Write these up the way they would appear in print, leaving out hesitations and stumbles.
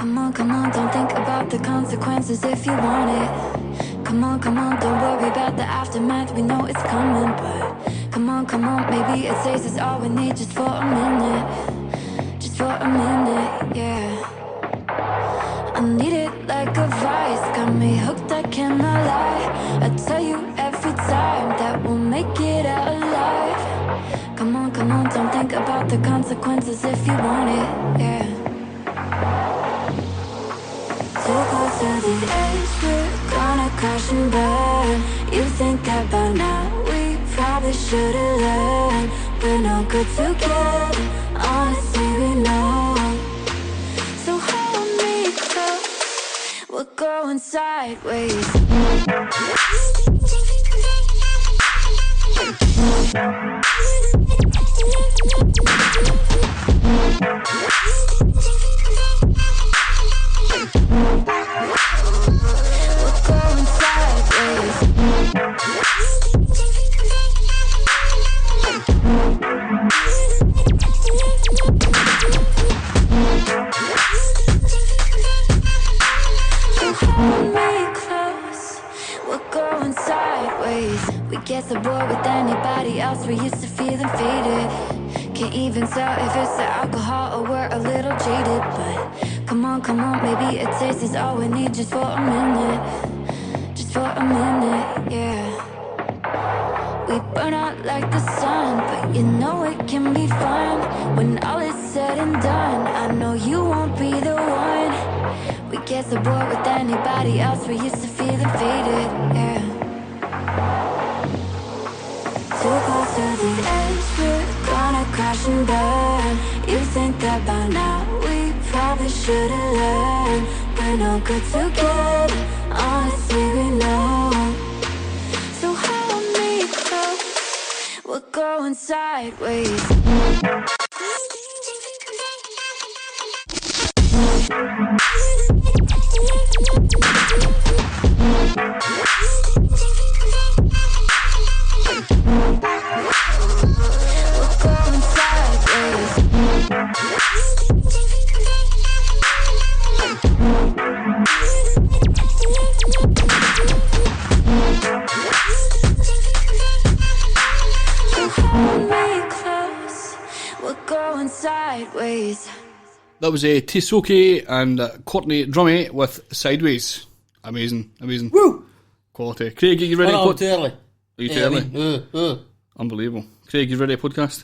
Come on, don't think about the consequences if you want it. Come on, don't worry about the aftermath, we know it's coming. But come on, maybe it says it's all we need just for a minute. Just for a minute, yeah. I need it like a vice, got me hooked, I cannot lie. I tell you every time that we'll make it out alive. Come on, don't think about the consequences if you want it, yeah. Too close to the edge, we're gonna crash and burn. You think that by now we probably should've learned. We're no good together, honestly we know. So hold me close, we're going sideways. Get aboard with anybody else, we used to feel defeated. Can't even tell if it's the alcohol or we're a little jaded. But come on, maybe a taste is all we need just for a minute. Just for a minute, yeah. We burn out like the sun, but you know it can be fun. When all is said and done, I know you won't be the one. We get aboard with anybody else, we used to feel defeated, yeah. Too close to the edge, we're gonna crash and burn. You think that by now we probably should've learned. We're no good together, honestly we know. So hold me close, we're going sideways. That was a Tisoki and Courtney Drummey with Sideways. Amazing. Woo! Quality. Craig, are you ready? Oh, no, too early. Are you too early? Unbelievable. Craig, you ready to podcast?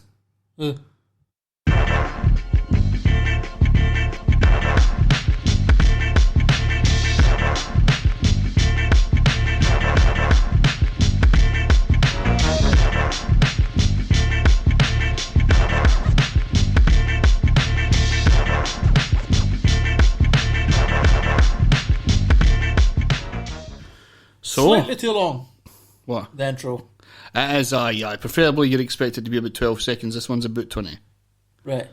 Slightly too long. What? The intro. It is, yeah. Preferably you'd expect it to be about 12 seconds. This one's about 20. Right.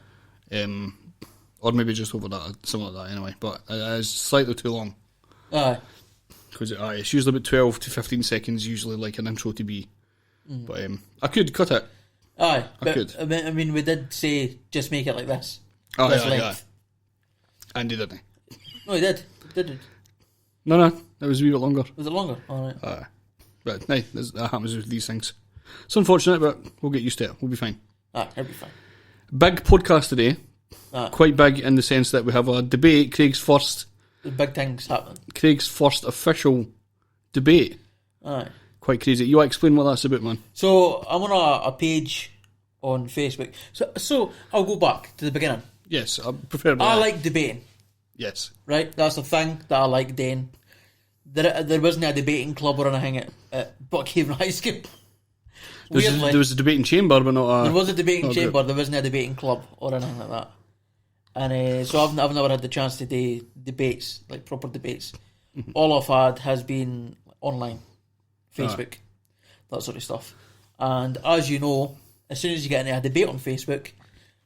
Or maybe just over that, something like that anyway. But it is slightly too long. Aye. Because it's usually about 12 to 15 seconds, usually like an intro to be. But I could cut it. Aye. I could. I mean, we did say just make it like this. Oh, this yeah, length. yeah. Andy didn't. No, he did. Did it? No, it was a wee bit longer. Was it longer? All right. But no, that happens with these things. It's unfortunate, but we'll get used to it. We'll be fine. It'll be fine. Big podcast today. Quite big in the sense that we have a debate. Craig's first. The big things happening. Craig's first official debate. Aye. Quite crazy. You want to explain what that's about, man? So I'm on a page on Facebook. So I'll go back to the beginning. Yes, preferably. I like debating. Yes. Right? That's the thing that I like doing. There wasn't a debating club or anything at Buckhaven High School. There was a debating chamber, but not a... There was a debating chamber, group. there wasn't a debating club or anything like that. And so I've never had the chance to do debates, like proper debates. All I've had has been online, Facebook, that sort of stuff. And as you know, as soon as you get into a debate on Facebook,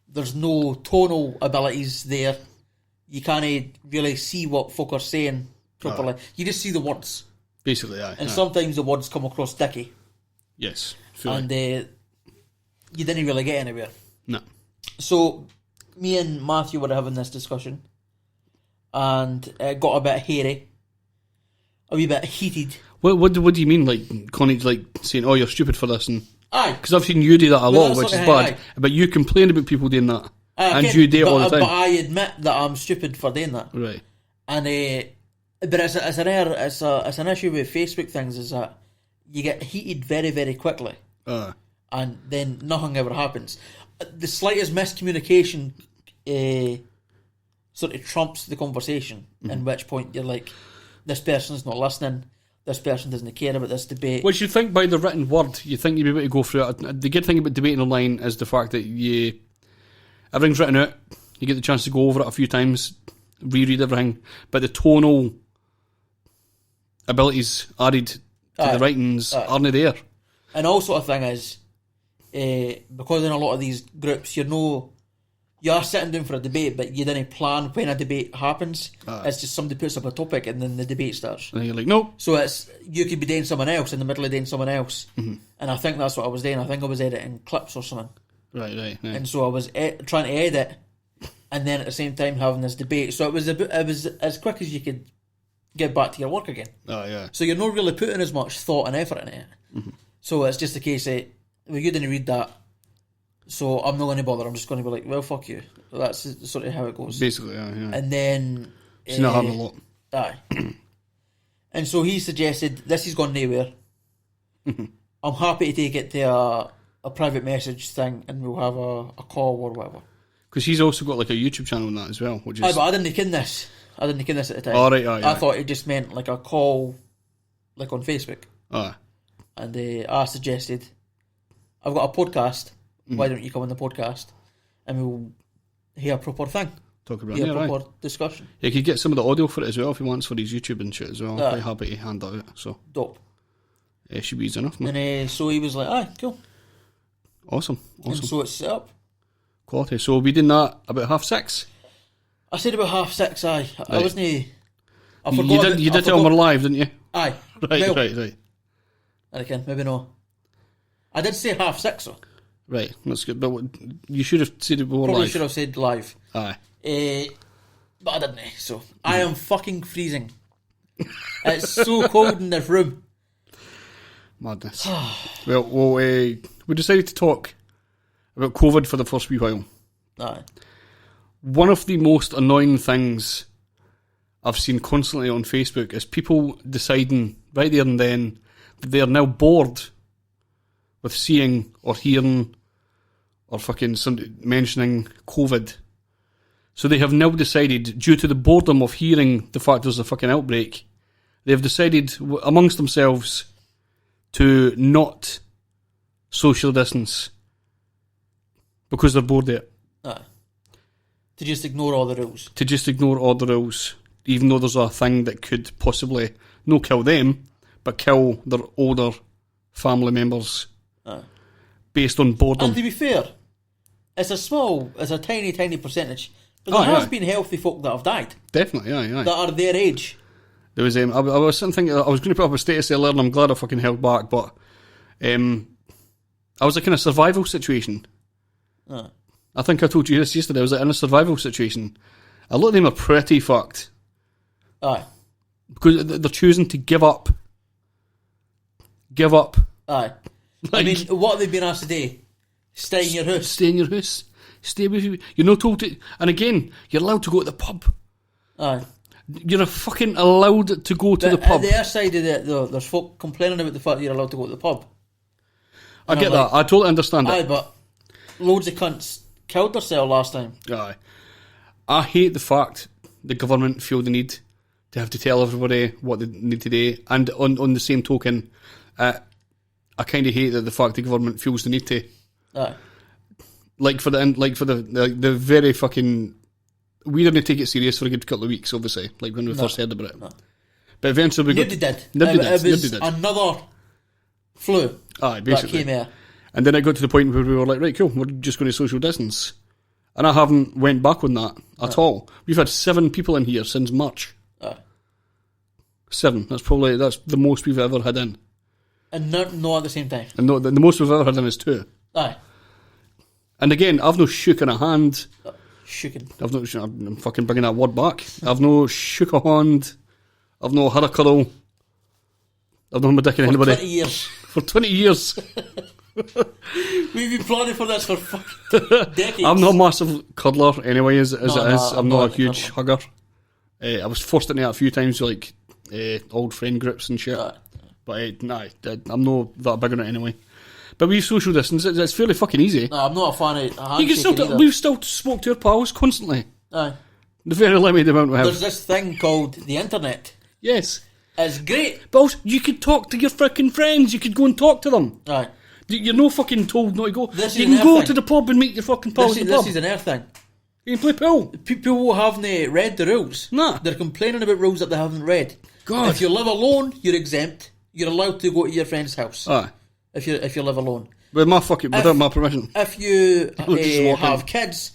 there's no tonal abilities there. You can't really see what folk are saying properly. You just see the words. Basically, aye. And sometimes the words come across dicky. Yes. Fully. And you didn't really get anywhere. No. So, me and Matthew were having this discussion. and it got a bit hairy, a wee bit heated. What do you mean, like Connie's like saying, "Oh, you're stupid for this"? And Aye, because I've seen you do that a lot, which is bad. aye. But you complain about people doing that, and again, you do it all the time. But I admit that I'm stupid for doing that. Right. And but it's an issue with Facebook things, is that you get heated very, very quickly, and then nothing ever happens. The slightest miscommunication sort of trumps the conversation, in which point you're like, this person's not listening, this person doesn't care about this debate. Which you think by the written word, you think you'd be able to go through it. The good thing about debating online is the fact that everything's written out, you get the chance to go over it a few times, reread everything, but the tonal abilities added to the writings aren't there. And also a thing is, because in a lot of these groups, you are sitting down for a debate, but you didn't plan when a debate happens. It's just somebody puts up a topic and then the debate starts. And you're like, no. So you could be doing someone else in the middle of doing someone else. Mm-hmm. And I think that's what I was doing. I think I was editing clips or something. Right. And so I was trying to edit, and then at the same time having this debate. So it was as quick as you could get back to your work again. Oh, yeah. So you're not really putting as much thought and effort in it. Mm-hmm. So it's just a case of, well, you didn't read that, so I'm not going to bother. I'm just going to be like, well, fuck you. That's sort of how it goes. Basically, yeah. And then it's not having a lot. Aye. And so he suggested, this has gone nowhere. I'm happy to take it to a private message thing, and we'll have a call or whatever. Because he's also got like a YouTube channel on that as well, which is... Aye, but I didn't ken this. at the time. Oh, right, aye, I thought it just meant like a call, like on Facebook. Aye. And I suggested, I've got a podcast. Why don't you come on the podcast and we'll hear a proper thing. Talk about a proper discussion. Yeah, you could get some of the audio for it as well if he wants for his YouTube and shit as well. I'm quite happy to hand that out. So dope. It should be easy enough, man. And so he was like, aye, cool. Awesome. And so it's set up. Quality. So we'll be doing that about 6:30. I said about 6:30, aye. Right. I wasn't... I forgot. You did it on our live, didn't you? Aye. Right. I reckon, maybe no. I did say 6:30 though. Right, that's good. But you should have said it before Probably live. should have said live. Aye. But I didn't, so I am fucking freezing. It's so cold in this room. Madness. Well, we decided to talk about COVID for the first wee while. Aye. One of the most annoying things I've seen constantly on Facebook is people deciding right there and then that they are now bored with seeing or hearing or fucking somebody mentioning COVID. So they have now decided, due to the boredom of hearing the fact there's a fucking outbreak, they have decided amongst themselves to not social distance because they're bored of it. To just ignore all the rules. To just ignore all the rules, even though there's a thing that could possibly not kill them, but kill their older family members based on boredom. And to be fair, it's a tiny, tiny percentage. But there has been healthy folk that have died. Definitely, aye. That are their age. There was I was thinking I was going to put up a status earlier, and I'm glad I fucking held back. But I was like in a survival situation. I think I told you this yesterday. I was like in a survival situation. A lot of them are pretty fucked. Aye. Because they're choosing to give up. Aye. Like, I mean, what have they been asked to do? Stay in your house. Stay in your house. Stay with you. You're not told to. And again, you're allowed to go to the pub. Aye. You're fucking allowed to go to the pub. At the other side of it, though, there's folk complaining about the fact that you're allowed to go to the pub. And I get that. I totally understand it. Aye, but loads of cunts killed themselves last time. Aye. I hate the fact the government feel the need to have to tell everybody what they need to do. And on the same token, I kind of hate that the fact the government feels the need to. Aye. Like for the very fucking, we didn't take it serious for a good couple of weeks, obviously, like when we first heard about it. No. But eventually we Nobody did. Nobody did. Another flu. Aye, basically. That came here. And then it got to the point where we were like, right, cool, we're just going to social distance. And I haven't went back on that at all. We've had 7 people in here since March. 7. That's the most we've ever had in. And no at the same time. And no, the most we've ever had in is 2. Aye. And again, I've no shook in a hand. Shooken. I'm fucking bringing that word back. I've no shook a hand. I've no had a cuddle. I've not had my dick in anybody. 20 years. For 20 years. We've been planning for this for fucking decades. I'm not a massive cuddler anyway, as it is. I'm not a huge cuddler. hugger. I was forced into that a few times with old friend groups and shit. But I'm not that big on it anyway. But we social distance, it's fairly fucking easy. No, I'm not a fan of a You can still, handshake we've still spoke to our pals constantly. Aye. The very limited amount we have. There's this thing called the internet. Yes. It's great. But also, you could talk to your frickin' friends. You could go and talk to them. Aye. You're no fucking told not to go. This You is can an go air to the pub and meet your fucking pals at the This pub. is an air thing. You can play pool. People who haven't read the rules. Nah. They're complaining about rules that they haven't read. God. If you live alone, you're exempt. You're allowed to go to your friend's house. Aye. If you live alone. Without my permission. If you Just walk have in. kids,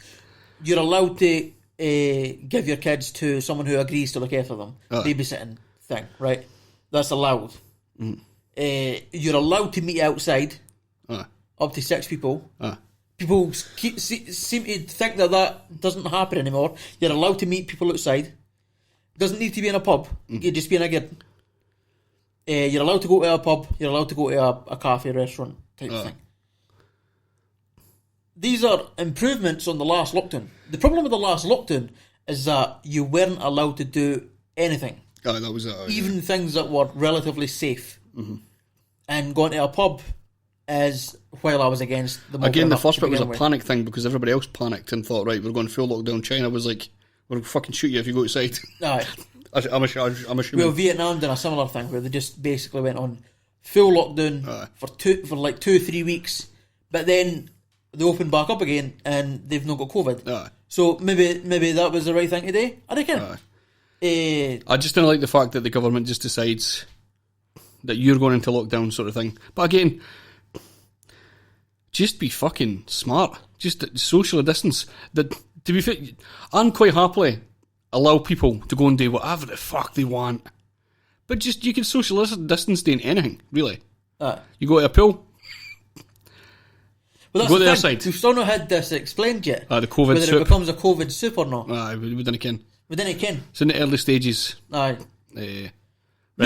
you're allowed to give your kids to someone who agrees to look after them. Aye. Babysitting thing, right? That's allowed. You're allowed to meet outside, Aye. up to 6 people. Aye. People seem to think that doesn't happen anymore. You're allowed to meet people outside. Doesn't need to be in a pub. You can just be in a garden. You're allowed to go to a pub. You're allowed to go to a cafe, restaurant type of thing. These are improvements on the last lockdown. The problem with the last lockdown is that you weren't allowed to do anything. Aye, that was it. Even things that were relatively safe. And going to a pub is while I was against the Again, the opening first up bit to was a begin with. panic thing because everybody else panicked and thought, right, we're going full lockdown. China was like, we'll fucking shoot you if you go outside. Aye. I'm assuming. Well, Vietnam did a similar thing where they just basically went on full lockdown for like 2-3 weeks, but then they opened back up again and they've not got COVID. Aye. So maybe that was the right thing to do. I reckon. I just don't like the fact that the government just decides that you're going into lockdown sort of thing. But again, just be fucking smart. Just socially distance. To be fair, I'm quite happily allow people to go and do whatever the fuck they want. But just, you can social distance doing anything, really. You go to a pool. Well, that's go to the the other thing. side. We've still not had this explained yet. The COVID whether soup. it becomes a COVID soup or not. We didn't ken. We didn't ken. It's in the early stages. Aye. Right,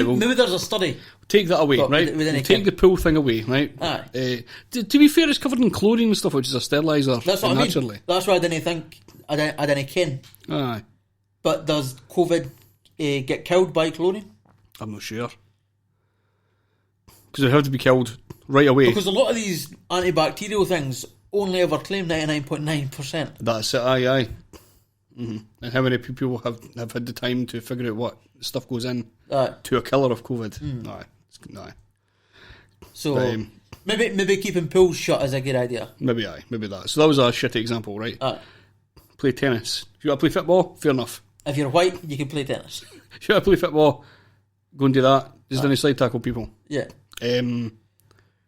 well, Maybe there's a study. take that away, But right? we didn't Take ken. the pool thing away, right? Aye. To be fair, it's covered in chlorine and stuff, which is a steriliser. That's what I naturally. mean. That's why I didn't think. I didn't ken. Aye. But does COVID get killed by chlorine? I'm not sure. Because it have to be killed right away. Because a lot of these antibacterial things only ever claim 99.9%. That's it, aye. Mm-hmm. And how many people have had the time to figure out what stuff goes in to a killer of COVID? Aye. So maybe keeping pools shut is a good idea. Maybe that. So that was a shitty example, right? Play tennis. If you want to play football, fair enough. If you're white, you can play tennis. If you want to play football, go and do that. Just don't slide tackle people. Yeah. Then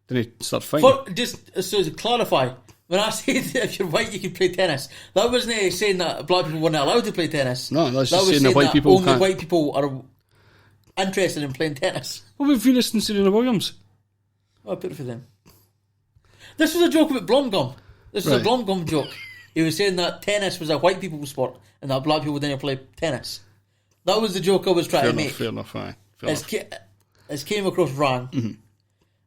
you start fighting. Just so to clarify, when I said if you're white you can play tennis, that wasn't saying that black people weren't allowed to play tennis. No, that's that just was saying that white people only can't. white people are interested in playing tennis. What about Venus and Serena Williams? Oh, good for them. This was a joke about Blomgum. This is a Blomgum joke. He was saying that tennis was a white people's sport and that black people didn't play tennis. That was the joke I was trying to make. Fair enough, aye. It came across wrong,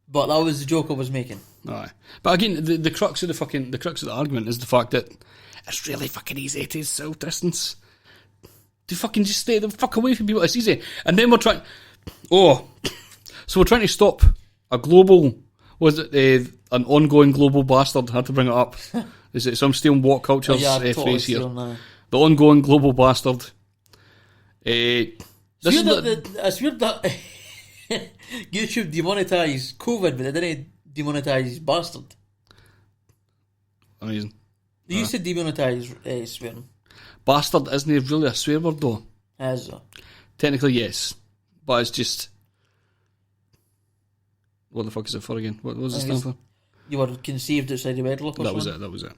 but that was the joke I was making. Aye. But again, the crux of the argument is the fact that it's really fucking easy to self distance. To fucking just stay the fuck away from people. It's easy, and then we're trying. So we're trying to stop a global. Was it an ongoing global bastard? I had to bring it up. Is it some stealing what culture's phrase here? The ongoing global bastard. It's weird that YouTube demonetised COVID, but they didn't demonetise bastard. Amazing. They used to demonetise swearing. Bastard isn't really a swear word though. As Technically, yes, but it's just. What the fuck is it for again? What was it stand for? You were conceived outside the wedlock or something? That was it.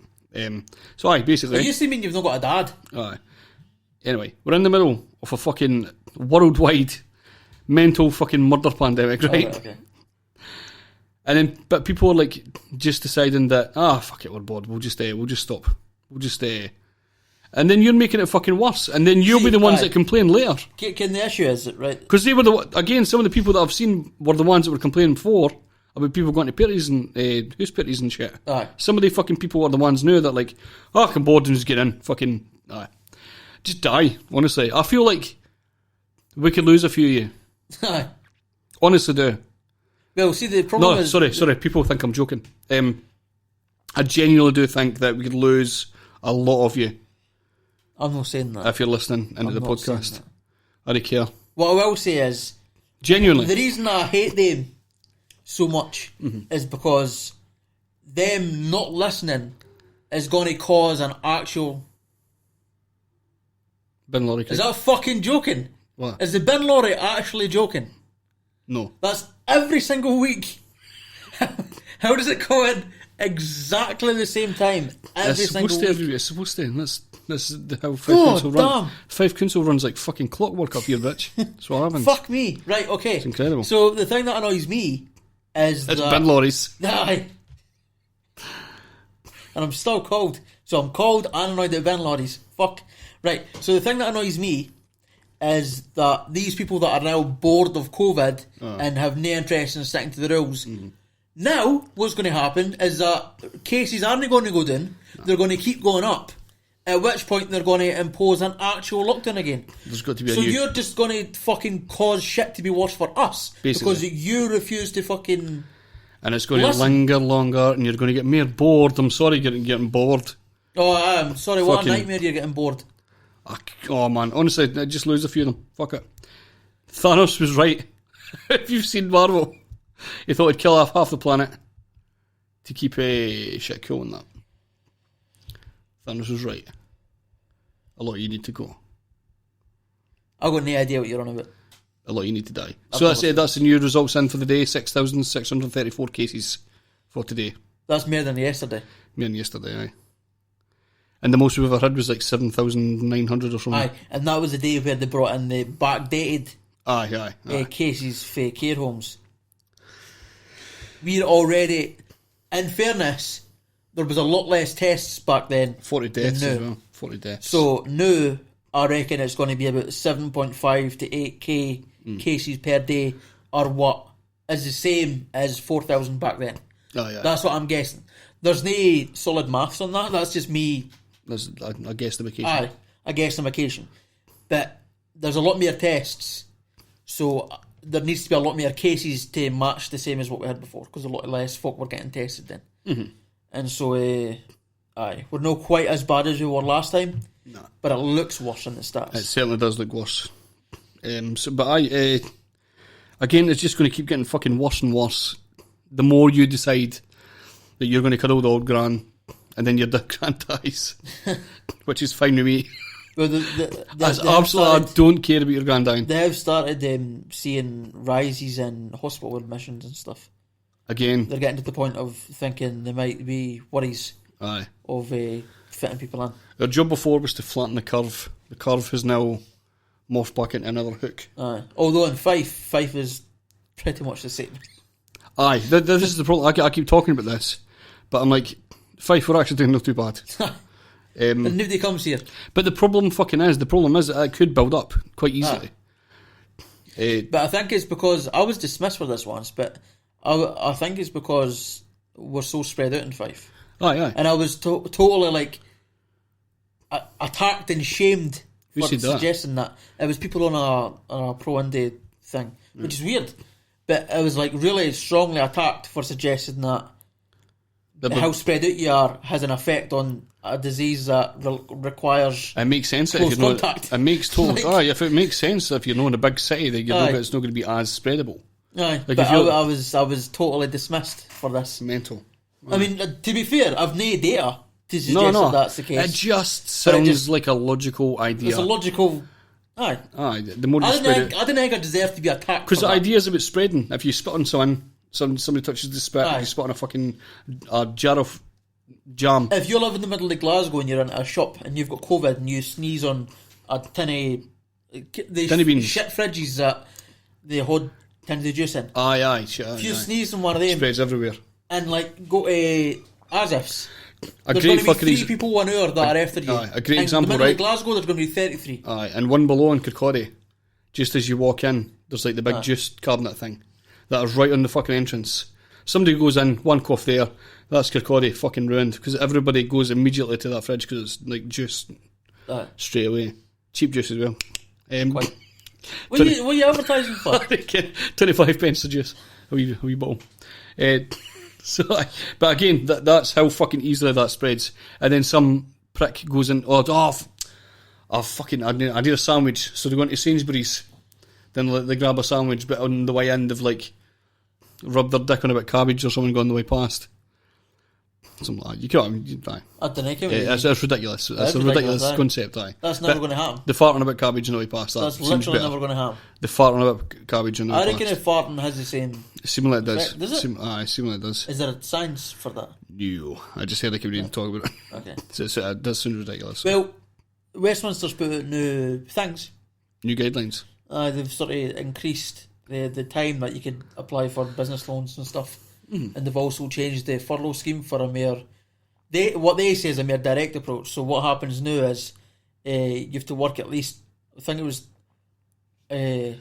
So aye, basically. It used to mean you've not got a dad. Aye. Anyway, we're in the middle of a fucking worldwide mental fucking murder pandemic, right? Okay. And then, but people are like just deciding that fuck it, we're bored. We'll just stop. We'll just And then you're making it fucking worse. And then you'll be the ones that complain later. Can the issue is, right? Because they were again, some of the people that I've seen were the ones that were complaining before about people going to parties and house parties and shit. Aye. Some of the fucking people are the ones now that like, oh, I'm bored and just get in. Fucking, just die, honestly. I feel like we could lose a few of you. Aye. Honestly do. Well, see, the problem is... Sorry, people think I'm joking. I genuinely do think that we could lose a lot of you. I'm not saying that. If you're listening into the podcast. I don't care. What I will say is... Genuinely. The reason I hate them so much is because them not listening is going to cause an actual... Bin lorry. Is that fucking joking? What? Is the bin lorry actually joking? No. That's every single week. How does it go in exactly the same time? Every single week. It's supposed to. That's how Fife Council runs. Damn. Fife Council runs like fucking clockwork up here, bitch. That's what happens. Fuck me. Right, okay. It's incredible. So the thing that annoys me is It's that... bin lorries. Aye. And I'm still cold. So I'm cold and annoyed at bin lorries. Fuck. Right, so the thing that annoys me is that these people that are now bored of COVID and have no interest in sticking to the rules, now what's going to happen is that cases aren't going to go down, they're going to keep going up, at which point they're going to impose an actual lockdown again. There's got to be So you're just going to fucking cause shit to be worse for us. Basically. Because you refuse to fucking... And it's going to linger longer and you're going to get more bored. I'm sorry you're getting bored. Oh, I'm sorry, what Fucking- a nightmare you're getting bored. Oh man, honestly, I just lose a few of them. Fuck it. Thanos was right. If you've seen Marvel, he thought he'd kill off half the planet to keep shit cool and that. Thanos was right. A lot of you need to go. I've got no idea what you're on about. A lot of you need to die. So that's the new results in for the day. 6,634 cases for today. That's more than yesterday. Me and yesterday, aye. And the most we've ever had was like 7,900 or something. Aye, and that was the day where they brought in the backdated Aye. cases for care homes. We're already, in fairness, there was a lot less tests back then. 40 deaths than as now. well. 40 deaths. So now, I reckon it's going to be about 7.5 to 8k cases per day, or what is the same as 4,000 back then. Aye. That's what I'm guessing. There's no solid maths on that. That's just me. There's a guesstimation. Aye, a guesstimation. But there's a lot more tests, so there needs to be a lot more cases to match the same as what we had before, because a lot less folk were getting tested then. Mm-hmm. And so, aye, we're not quite as bad as we were last time, but it looks worse in the stats. It certainly does look worse. But again, it's just going to keep getting fucking worse and worse. The more you decide that you're going to cuddle the old gran, and then your gran dies, which is fine with me. Well, I don't care about your gran dying. They have started seeing rises in hospital admissions and stuff. Again, They're getting to the point of thinking there might be worries of fitting people in. Our job before was to flatten the curve. The curve has now morphed back into another hook. Aye. Although in Fife is pretty much the same. Aye, this is the problem. I keep talking about this, but I'm like, Fife, we're actually doing not too bad. And nobody comes here. But the problem is that it could build up quite easily. But I think it's because I was dismissed for this once, but I think it's because we're so spread out in Fife. Aye. And I was totally like attacked and shamed Who for said that? suggesting that. It was people on a pro-indie thing, which is weird. But I was like really strongly attacked for suggesting that how spread out you are has an effect on a disease that requires it makes sense close if you're contact. It makes total. If it makes sense if you're not in a big city, that it's not going to be as spreadable. Aye, Like but if you're- I was totally dismissed for this. Mental. I mean, to be fair, I've no data to suggest that that's the case. It just sounds like a logical idea. It's a logical. Aye. The more you spread it. I didn't think I deserve to be attacked. Because for the that. idea is about spreading. If you spit on someone, somebody touches the spit, Aye. you spit on a fucking jar of jam. If you live in the middle of Glasgow and you're in a shop and you've got COVID and you sneeze on a tin of beans. shit fridges that they hold tins of juice in. Aye, shit. If you sneeze on one of them spreads everywhere. and like go to as ifs, There's going to be 3 people 1 hour that are after you. A great example, in right? Glasgow, there's going to be 33. Aye, and one below in Kirkcaldy, just as you walk in, there's like the big juice cabinet thing that is right on the fucking entrance. Somebody goes in, one cough there, that's Kirkcaldy, fucking ruined, because everybody goes immediately to that fridge because it's like juice straight away. Cheap juice as well. What are you advertising for? 25 pence a juice, a wee bottle. But again, that's how fucking easily that spreads. And then some prick goes in, I need a sandwich. So they go into Sainsbury's, then they grab a sandwich, but on the way in they've like rubbed their dick on a bit of cabbage or something going the way past. Something like that. You can't. I don't know. It's ridiculous. It's a ridiculous concept. That's never going to happen. The farting about cabbage on the way past. That's literally never going to happen. The farting about cabbage on the way past. I reckon if farting has the same. Similar it does. Does it? Similar it does. Is there a science for that? No, I just heard comedian talk about it. Okay. So it does sound ridiculous. Well, Westminster's put out new things. New guidelines. They've sort of increased the time that you can apply for business loans and stuff. And they've also changed the furlough scheme for what they say is a more direct approach. So what happens now is you have to work at least, I think it was a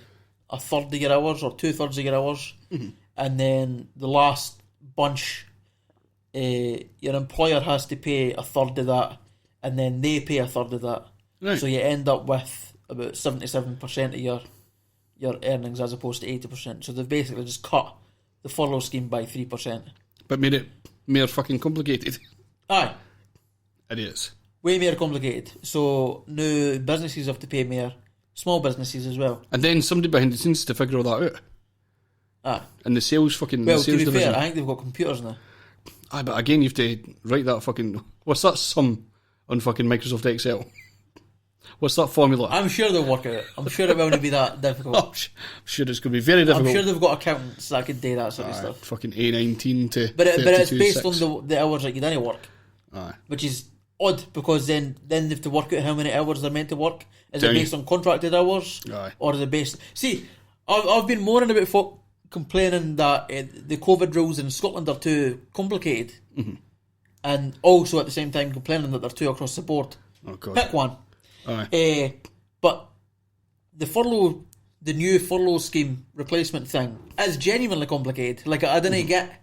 third of your hours or 2/3 of your hours, and then the last bunch, your employer has to pay a third of that, and then they pay a third of that. Right. So you end up with about 77% of your earnings as opposed to 80%. So they've basically just cut the furlough scheme by 3%. But made it more fucking complicated. Aye. It is. Way more complicated. So now businesses have to pay more, small businesses as well. And then somebody behind the scenes to figure all that out. Aye. And the sales fucking... Well, the sales to be division. fair, I think they've got computers now. Aye, but again, you have to write that fucking... What's that sum on fucking Microsoft Excel? What's that formula? I'm sure they'll work it out. I'm sure it won't be that difficult. I'm sure it's going to be very difficult. I'm sure they've got accountants that can do that sort of stuff. Fucking A19 to But it's 32, based 6. on the hours that you didn't work. Aye. Which is odd, because then they have to work out how many hours they're meant to work. Is Down. it based on contracted hours? Aye. Or is it based... See, I've been moaning about folk complaining that the COVID rules in Scotland are too complicated. And also at the same time complaining that they're too across the board. Oh, God. Pick one. Aye. But the new furlough scheme replacement thing is genuinely complicated. Like, I didn't get...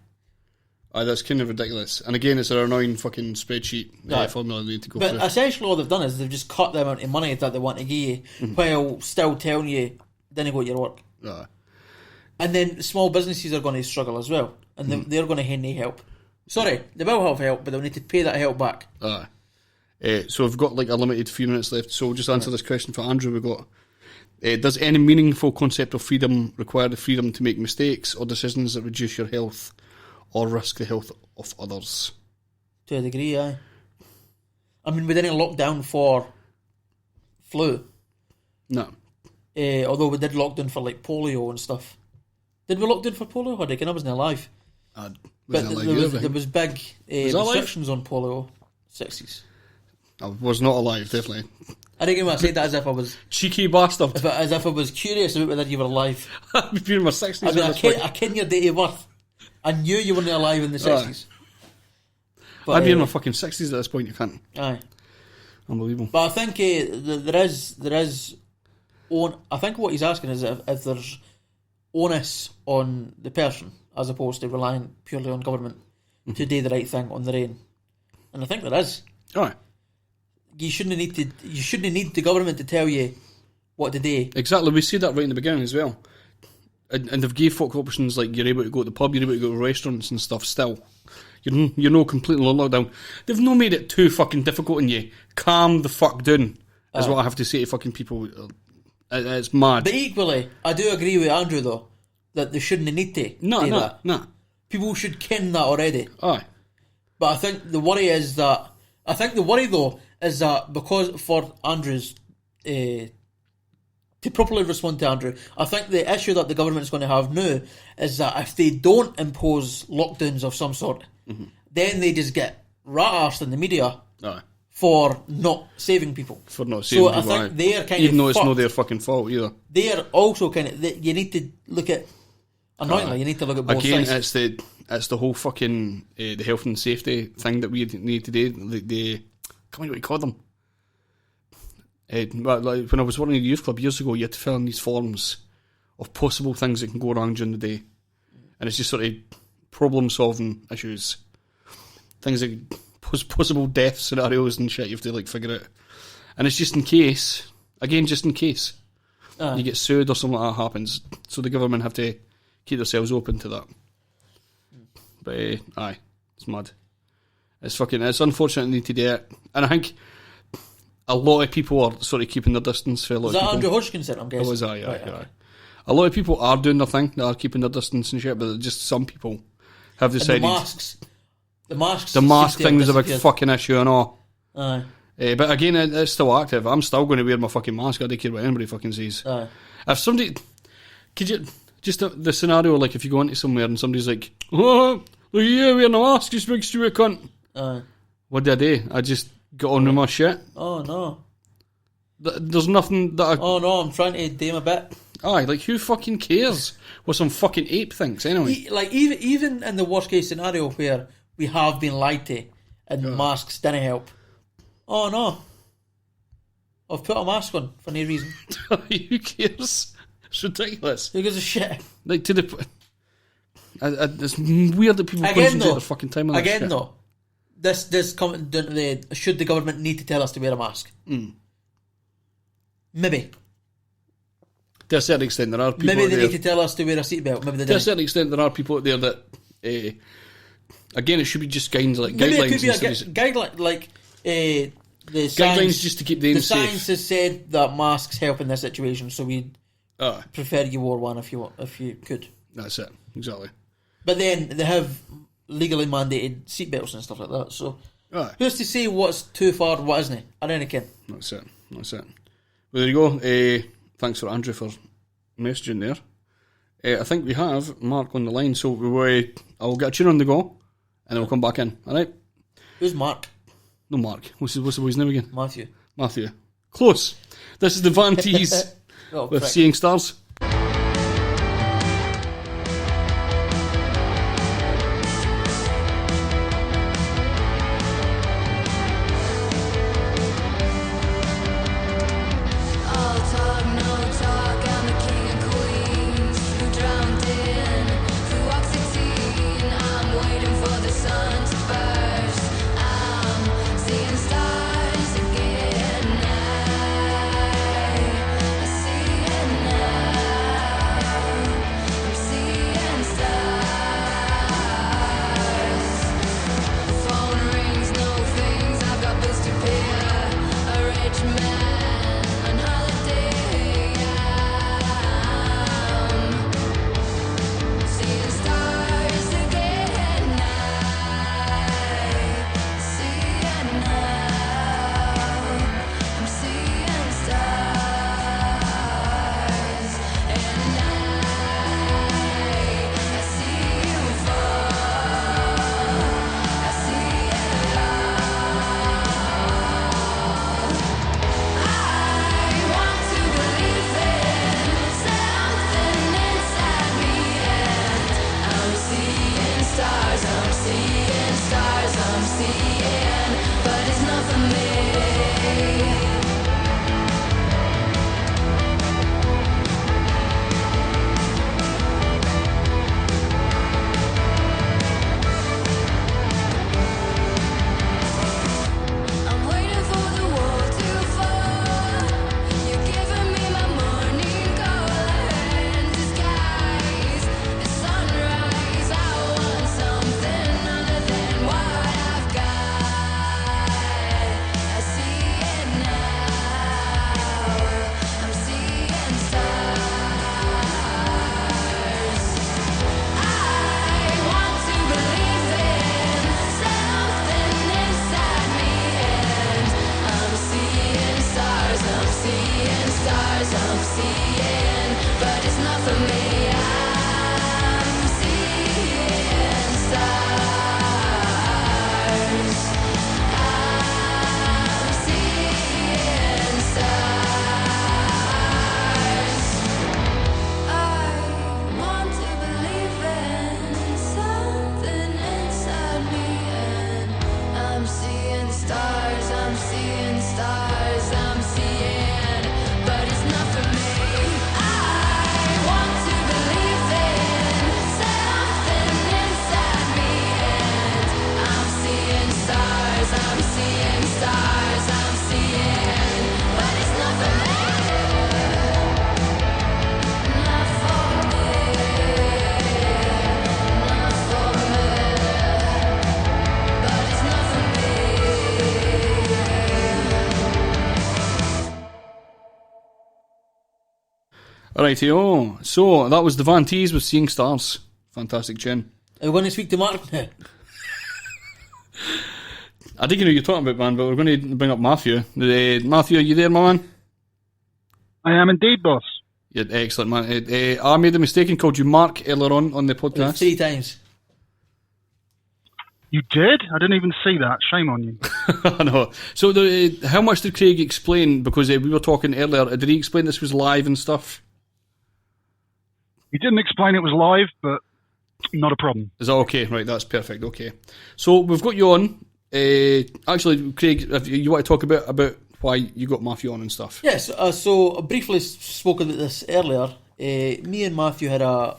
Aye, that's kind of ridiculous. And again, it's an annoying fucking spreadsheet formula they need to go through. But essentially all they've done is they've just cut the amount of money that they want to give you while still telling you, then you go to your work. Aye. And then small businesses are going to struggle as well. And they're going to need help. Sorry, they will have help, but they'll need to pay that help back. Aye. So we've got like a limited few minutes left, so we'll just answer this question for Andrew. We've got, does any meaningful concept of freedom require the freedom to make mistakes or decisions that reduce your health or risk the health of others? To a degree, aye. I mean, we didn't lock down for flu. No. Although we did lock down for like polio and stuff. Did we lock down for polio? I reckon I wasn't alive. But there was big restrictions on polio. 60s. I was not alive, definitely. I reckon I said that as if I was... Cheeky bastard. As if I was curious about whether you were alive. I've been in my 60s. I mean, I ken your date of birth. I knew you weren't alive in the 60s. But, I'd be in my fucking 60s at this point, you can't. Aye. Unbelievable. But I think there is... I think what he's asking is if there's onus on the person as opposed to relying purely on government to do the right thing on their own. And I think there is. Alright. You shouldn't need the government to tell you what to do. Exactly, we see that right in the beginning as well. And they've gave folk options like you're able to go to the pub, you're able to go to restaurants and stuff still. You're not completely on lockdown. They've not made it too fucking difficult on you. Calm the fuck down, is what I have to say to fucking people. It's mad. But equally, I do agree with Andrew though, that they shouldn't need to do that. No. People should ken that already. Aye. But I think the worry though is that because for Andrew's to properly respond to Andrew, I think the issue that the government is going to have now is that if they don't impose lockdowns of some sort, then they just get rat-arsed in the media for not saving people. For not saving people, I think they're kind even of though it's not their fucking fault either. They're also kind of... You need to look at... Annoyingly, you need to look at both sides. Again, it's the whole fucking the health and safety thing that we need to do. The can't remember what you call them. Like when I was working at the youth club years ago, you had to fill in these forms of possible things that can go wrong during the day, and it's just sort of problem-solving issues, things like possible death scenarios and shit. You have to like figure out, and it's just in case. Again, just in case you get sued or something like that happens, so the government have to keep themselves open to that. But aye, it's mad. It's unfortunate they need to do it, and I think a lot of people are sort of keeping their distance for a lot of people. Was that Andrew Hodgkinson, I'm guessing? It was, aye. A lot of people are doing their thing, they are keeping their distance and shit, but just some people have decided... The masks. The mask thing was a big fucking issue and all. Aye. But again, it's still active. I'm still going to wear my fucking mask. I don't care what anybody fucking says. Aye. If somebody... Could you... Just the scenario, like, if you go into somewhere and somebody's like, oh, look at you wearing a mask, you big stupid cunt. Aye. What did I do? I just got on with my shit. Oh, no. There's nothing that I... Oh, no, I'm trying to do my bit. Aye, like, who fucking cares what some fucking ape thinks, anyway? Even in the worst case scenario where we have been lied to and masks didn't help. Oh, no. I've put a mask on for no reason. Who cares? It's ridiculous. Who gives a shit? Like, to the... it's weird that people concentrate their fucking time on that shit. Again, though, this coming down to the... Should the government need to tell us to wear a mask? Maybe. To a certain extent, there are people Maybe they there, need to tell us to wear a seatbelt. Maybe they to a don't. certain extent, there are people out there that... again, it should be just guidelines. Maybe it could be a guidelines, guideline, the guidelines science, just to keep them the safe. science has said that masks help in this situation, so we'd prefer you wore one if you could. That's it, exactly. But then they have legally mandated seatbelts and stuff like that. So who's to say what's too far, what isn't? I don't know. That's it. Well, there you go. Thanks for Andrew for messaging there. I think we have Mark on the line, so I'll get a tune on the go, and then we'll come back in. All right. Who's Mark? No, Mark. What's the boy's name again? Matthew. Close. This is the Van Tees with Seeing Stars. Stars again, I see it now. Alrighty, so that was the Van Tees with Seeing Stars. Fantastic tune. I want to speak to Mark now. I think you know what you're talking about, man, but we're going to bring up Matthew. Matthew, are you there, my man? I am indeed, boss. Yeah, excellent, man. I made a mistake and called you Mark earlier on the podcast. 3 times. You did? I didn't even see that. Shame on you. I know. So, how much did Craig explain? Because we were talking earlier. Did he explain this was live and stuff? He didn't explain it was live, but not a problem. Is that okay? Right, that's perfect. Okay. So, we've got you on. Actually, Craig, if you want to talk about why you got Matthew on and stuff. Yes, so I briefly spoke about this earlier. Me and Matthew had a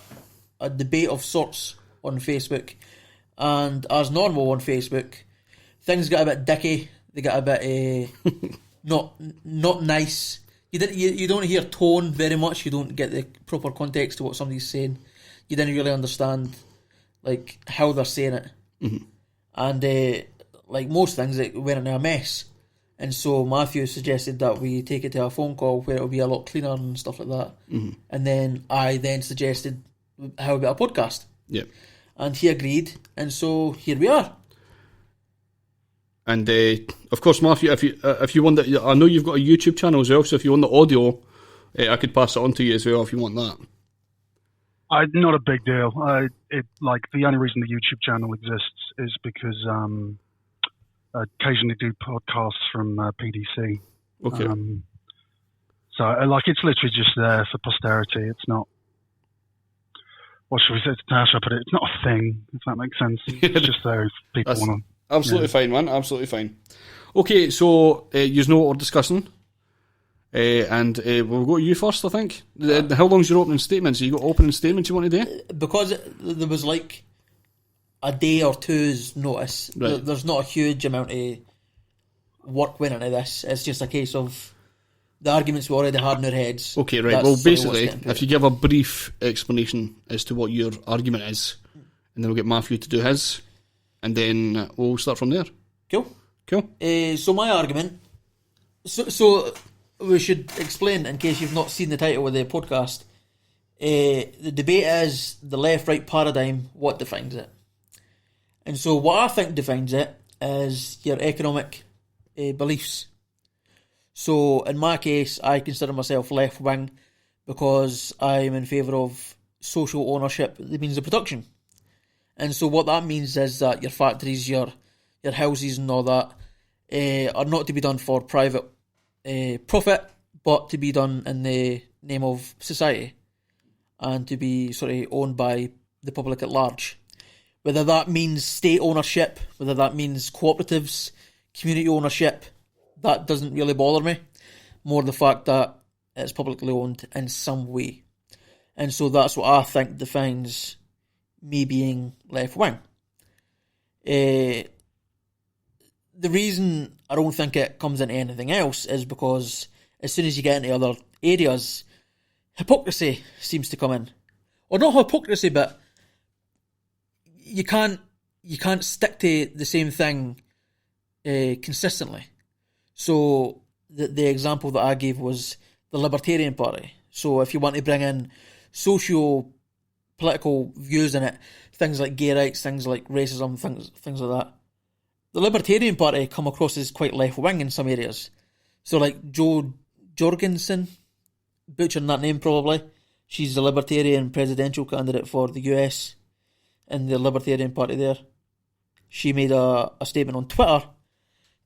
debate of sorts on Facebook, and as normal on Facebook, things got a bit dicky. They got a bit not nice. You don't hear tone very much. You don't get the proper context to what somebody's saying. You didn't really understand like how they're saying it, and like most things, it went into a mess. And so Matthew suggested that we take it to a phone call where it'll be a lot cleaner and stuff like that. And then I suggested, how about a podcast? Yeah. And he agreed, and so here we are. And of course, Matthew, if you want that, I know you've got a YouTube channel as well. So if you want the audio, I could pass it on to you as well if you want that. Not a big deal. The only reason the YouTube channel exists is because I occasionally do podcasts from PDC. Okay. So it's literally just there for posterity. It's not. What should we say? How should I put it? It's not a thing, if that makes sense. It's just there if people want to. Absolutely fine, man. Absolutely fine. Okay, so you know what we're discussing. And we'll go to you first, I think. How long's your opening statements? You got opening statements you want to do? Because there was like a day or two's notice. Right. There's not a huge amount of work went into this. It's just a case of the arguments we already had in our heads. Okay, right. Well, basically, if you give a brief explanation as to what your argument is, and then we'll get Matthew to do his, and then we'll start from there. Cool. Cool. So my argument... So we should explain, in case you've not seen the title of the podcast, the debate is the left-right paradigm, what defines it? And so what I think defines it is your economic beliefs. So in my case, I consider myself left-wing because I'm in favour of social ownership, the means of production. And so what that means is that your factories, your houses and all that are not to be done for private profit, but to be done in the name of society and to be sort of owned by the public at large. Whether that means state ownership, whether that means cooperatives, community ownership, that doesn't really bother me. More the fact that it's publicly owned in some way. And so that's what I think defines me being left-wing. The reason I don't think it comes into anything else is because as soon as you get into other areas, hypocrisy seems to come in. Or not hypocrisy, but you can't stick to the same thing consistently. So the example that I gave was the Libertarian Party. So if you want to bring in socio-political views in it, things like gay rights, things like racism, things like that, the Libertarian Party come across as quite left-wing in some areas. So like Jo Jorgensen, butchering that name probably, she's the Libertarian presidential candidate for the US in the Libertarian Party there. She made a statement on Twitter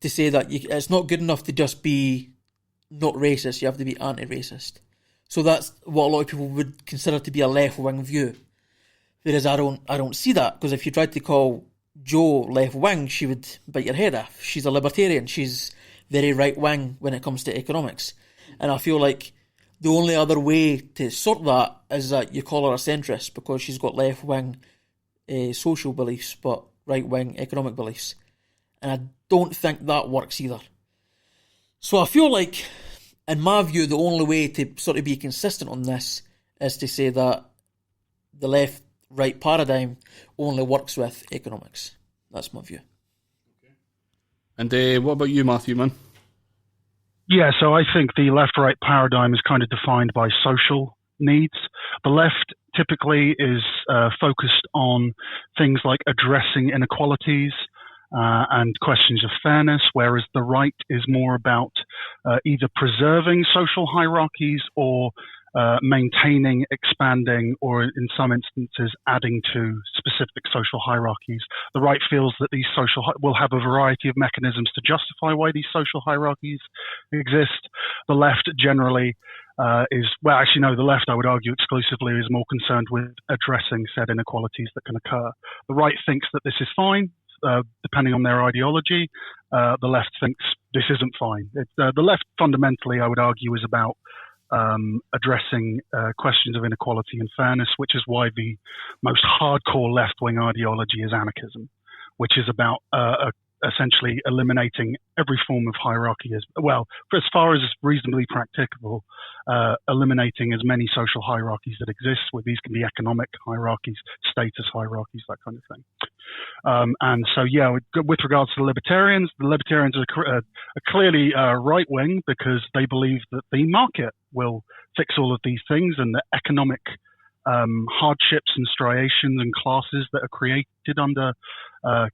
to say that it's not good enough to just be not racist, you have to be anti-racist. So that's what a lot of people would consider to be a left-wing view. Whereas I don't see that, because if you tried to call Jo left-wing, she would bite your head off. She's a libertarian, she's very right-wing when it comes to economics. And I feel like the only other way to sort that is that you call her a centrist, because she's got left-wing social beliefs, but right-wing economic beliefs. And I don't think that works either. So I feel like, in my view, the only way to sort of be consistent on this is to say that the left-right paradigm only works with economics. That's my view. And what about you, Matthew, man? Yeah, so I think the left-right paradigm is kind of defined by social needs. The left typically is focused on things like addressing inequalities and questions of fairness, whereas the right is more about either preserving social hierarchies or maintaining, expanding, or in some instances adding to specific social hierarchies. The right feels that these will have a variety of mechanisms to justify why these social hierarchies exist. The left generally the left, I would argue exclusively, is more concerned with addressing said inequalities that can occur. The right thinks that this is fine, depending on their ideology. The left thinks this isn't fine. The left fundamentally, I would argue, is about addressing questions of inequality and fairness, which is why the most hardcore left-wing ideology is anarchism, which is about essentially eliminating every form of hierarchy for as far as reasonably practicable, eliminating as many social hierarchies that exist. Where these can be economic hierarchies, status hierarchies, that kind of thing. With regards to the libertarians are clearly right-wing because they believe that the market will fix all of these things, and the economic hardships and striations and classes that are created under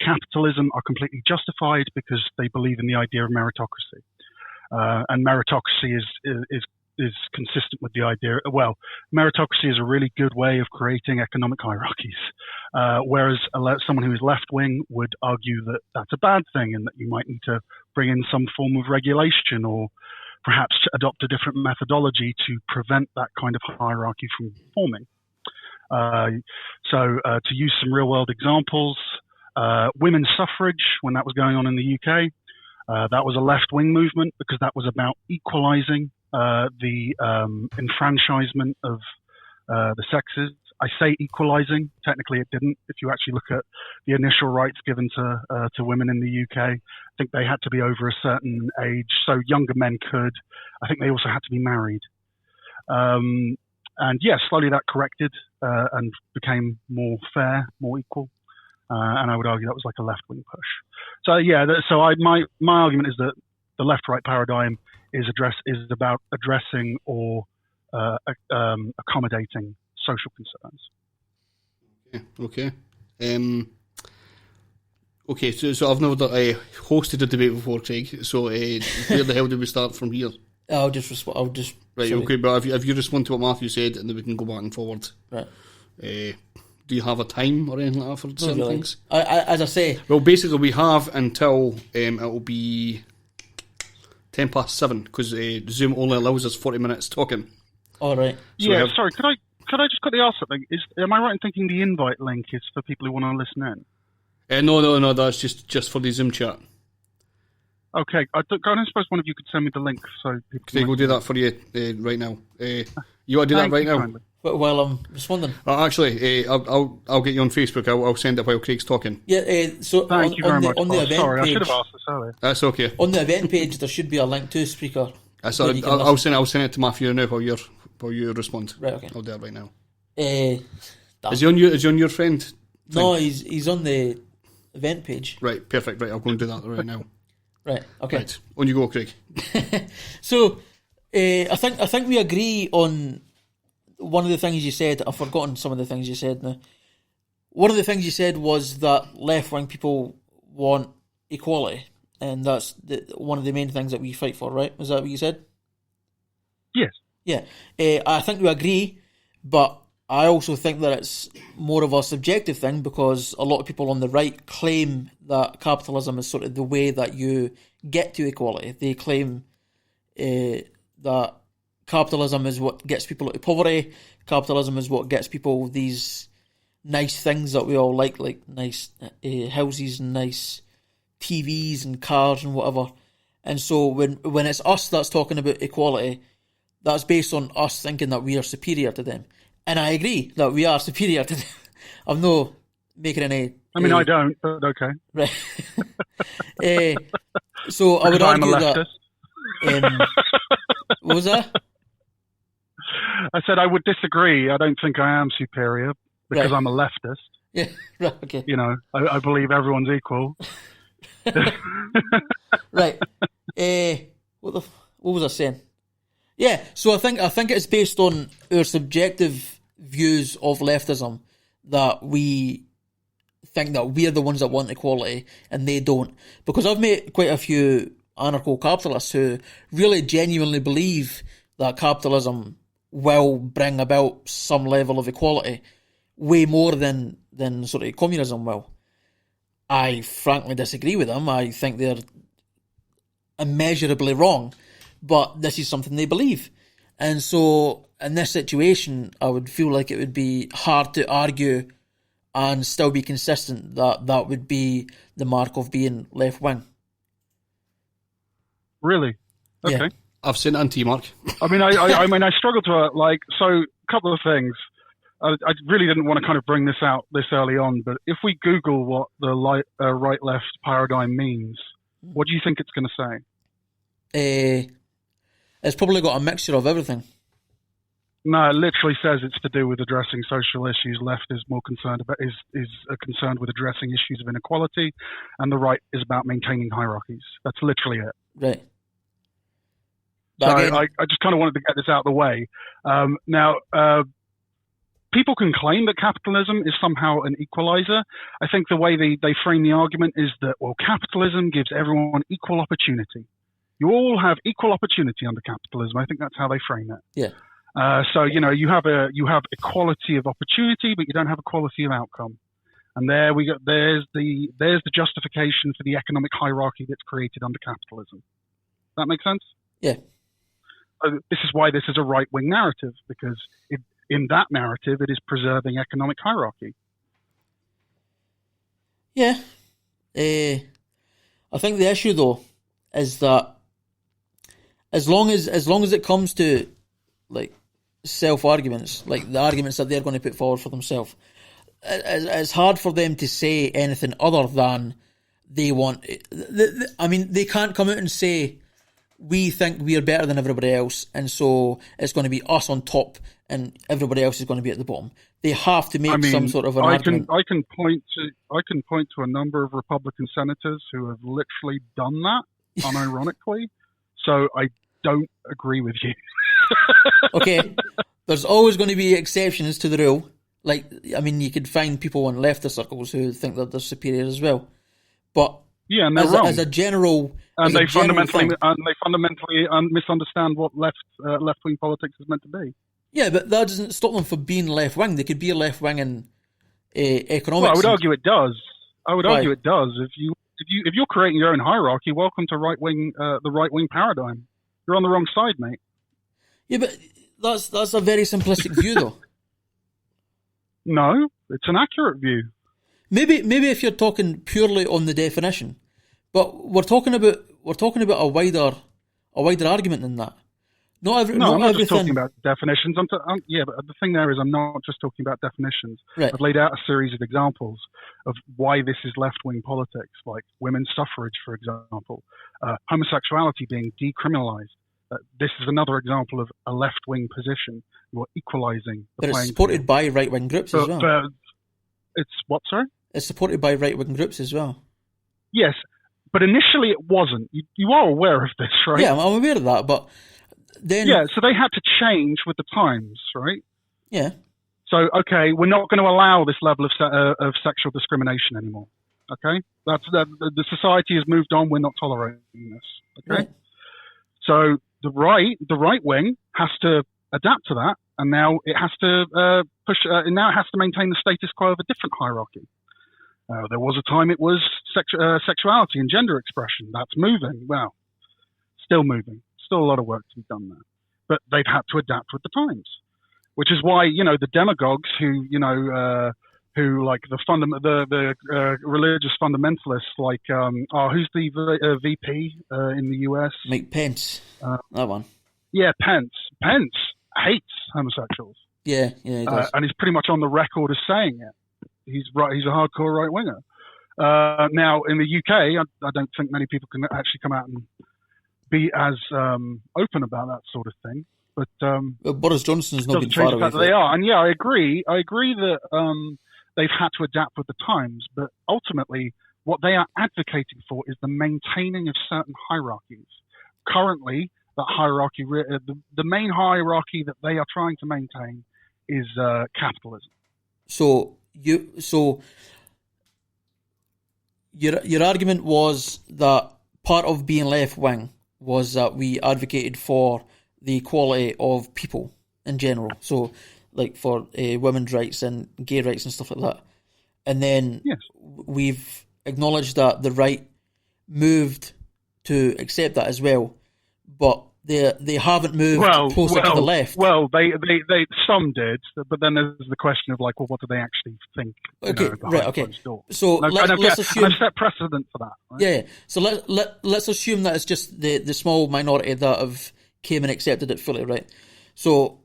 capitalism are completely justified because they believe in the idea of meritocracy. And meritocracy is consistent with the idea. Well, meritocracy is a really good way of creating economic hierarchies, whereas someone who is left-wing would argue that that's a bad thing and that you might need to bring in some form of regulation or perhaps adopt a different methodology to prevent that kind of hierarchy from forming. To use some real-world examples, women's suffrage, when that was going on in the UK, that was a left-wing movement because that was about equalizing the enfranchisement of the sexes. I say equalizing. Technically, it didn't. If you actually look at the initial rights given to women in the UK, I think they had to be over a certain age, so younger men could. I think they also had to be married. Slowly that corrected and became more fair, more equal. And I would argue that was like a left-wing push. My argument is that the left-right paradigm is about addressing or accommodating social concerns. Okay. So I've never hosted a debate before, Craig. So where the hell do we start from here? I'll just respond. Right, sorry. Okay, but if you respond to what Matthew said, and then we can go back and forward. Right. Do you have a time or anything like that for certain things? As I say... Well, basically we have until it'll be 7:10, because Zoom only allows us 40 minutes talking. All right. So sorry, could I just quickly ask something? Am I right in thinking the invite link is for people who want to listen in? No, that's just for the Zoom chat. Okay, I don't suppose one of you could send me the link so people can... We'll do that for you right now. You want to do that right now? Kindly. While I'm responding. Actually, I'll get you on Facebook. I'll send it while Craig's talking. Yeah, so Thank you very much. On the event sorry, page, I should have asked this earlier. That's okay. On the event page, there should be a link to Spreaker. I'll send it to Matthew now while you respond. Right, okay. I'll do it right now. Is he on your friend thing? No, he's on the event page. Right, perfect. Right, I'll go and do that right now. Right, okay. Right, on you go, Craig. So, I think we agree on one of the things you said. I've forgotten some of the things you said now. One of the things you said was that left-wing people want equality, and that's one of the main things that we fight for, right? Was that what you said? Yes. Yeah. I think we agree, but I also think that it's more of a subjective thing because a lot of people on the right claim that capitalism is sort of the way that you get to equality. They claim that capitalism is what gets people out of poverty. Capitalism is what gets people these nice things that we all like nice houses and nice TVs and cars and whatever. And so when it's us that's talking about equality, that's based on us thinking that we are superior to them. And I agree that we are superior to them. I'm not making any... I mean, I don't, but okay. Right. So I would argue that... what was that? I said I would disagree. I don't think I am superior because I'm a leftist. Yeah, right, okay. You know, I believe everyone's equal. Right. What was I saying? Yeah, so I think it's based on our subjective views of leftism that we think that we're the ones that want equality and they don't. Because I've met quite a few anarcho-capitalists who really genuinely believe that capitalism will bring about some level of equality, way more than sort of communism will. I frankly disagree with them. I think they're immeasurably wrong, but this is something they believe. And so in this situation, I would feel like it would be hard to argue and still be consistent that that would be the mark of being left-wing. Really? Okay. Yeah. I've sent it on to you, Mark. I mean, I struggle to so a couple of things. I really didn't want to kind of bring this out this early on, but if we Google what the right-left paradigm means, what do you think it's going to say? It's probably got a mixture of everything. No, it literally says it's to do with addressing social issues. Left is more concerned concerned with addressing issues of inequality, and the right is about maintaining hierarchies. That's literally it. Right. So I just kind of wanted to get this out of the way. Now, people can claim that capitalism is somehow an equalizer. I think the way they frame the argument is that, well, capitalism gives everyone equal opportunity. You all have equal opportunity under capitalism. I think that's how they frame it. Yeah. So you have equality of opportunity, but you don't have equality of outcome. And there's the justification for the economic hierarchy that's created under capitalism. Does that make sense? Yeah. This is why this is a right-wing narrative, because in that narrative, it is preserving economic hierarchy. Yeah. I think the issue, though, is that as long as it comes to like self-arguments, like the arguments that they're going to put forward for themselves, it's hard for them to say anything other than they want. I mean, they can't come out and say, we think we are better than everybody else, and so it's going to be us on top and everybody else is going to be at the bottom. They have to make some sort of an argument. I can point to a number of Republican senators who have literally done that, unironically. So I don't agree with you. Okay, there's always going to be exceptions to the rule. Like, I mean, you could find people in leftist circles who think that they're superior as well. But yeah, and they're wrong. As a general, and they fundamentally misunderstand what left-wing politics is meant to be. Yeah, but that doesn't stop them from being left-wing. They could be a left-wing in economics. Well, I would argue it does. Argue it does. If you're creating your own hierarchy, welcome to the right-wing paradigm. You're on the wrong side, mate. Yeah, but that's a very simplistic view, though. No, it's an accurate view. Maybe if you're talking purely on the definition, but we're talking about a wider argument than that. I'm not just talking about definitions. But the thing there is, I'm not just talking about definitions. Right. I've laid out a series of examples of why this is left-wing politics, like women's suffrage, for example, homosexuality being decriminalized. This is another example of a left-wing position. You're equalizing the playing field. But it's supported by right-wing groups as well. But it's what, sorry? It's supported by right-wing groups as well. Yes, but initially it wasn't. You are aware of this, right? Yeah, I'm aware of that, but then... Yeah, so they had to change with the times, right? Yeah. So, okay, we're not going to allow this level of sexual discrimination anymore, okay? The society has moved on. We're not tolerating this, okay? Right. So the right wing has to adapt to that, and now it has to now it has to maintain the status quo of a different hierarchy. There was a time it was sexuality and gender expression. That's moving. Well, still moving. Still a lot of work to be done there. But they've had to adapt with the times, which is why the demagogues who like the religious fundamentalists, like who's the VP in the US? Mike Pence. That one. Yeah, Pence. Pence hates homosexuals. Yeah, he does. And he's pretty much on the record as saying it. He's right. He's a hardcore right winger. Now in the UK, I don't think many people can actually come out and be as open about that sort of thing. But Boris Johnson's not been far away. They are, and yeah, I agree. I agree that they've had to adapt with the times, but ultimately, what they are advocating for is the maintaining of certain hierarchies. Currently, that hierarchy, the main hierarchy that they are trying to maintain is capitalism. So your argument was that part of being left wing was that we advocated for the equality of people in general. So, like for women's rights and gay rights and stuff like that. And then we've acknowledged that the right moved to accept that as well, but they haven't moved closer to the left. Well, they some did, but then there's the question of like, well, what do they actually think? Okay. So let's assume I've set precedent for that. Right? Yeah. So let's assume that it's just the small minority that have came and accepted it fully, right? So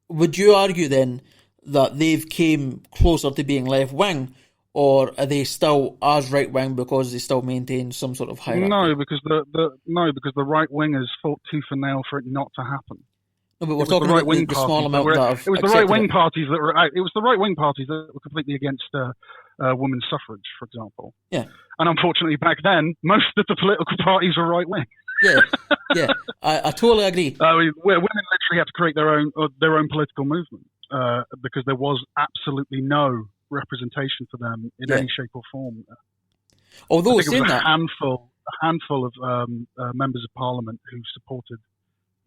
would you argue then that they've came closer to being left wing, or are they still as right wing because they still maintain some sort of hierarchy? No, because the right wingers fought tooth and nail for it not to happen. No, but we're talking about the small amount that have it was the right wing parties that were. It was the right wing parties that were completely against women's suffrage, for example. Yeah. And unfortunately, back then, most of the political parties were right wing. Yeah. I totally agree. Women literally had to create their own political movement because there was absolutely no representation for them in any shape or form. Although I think it was a handful of members of parliament who supported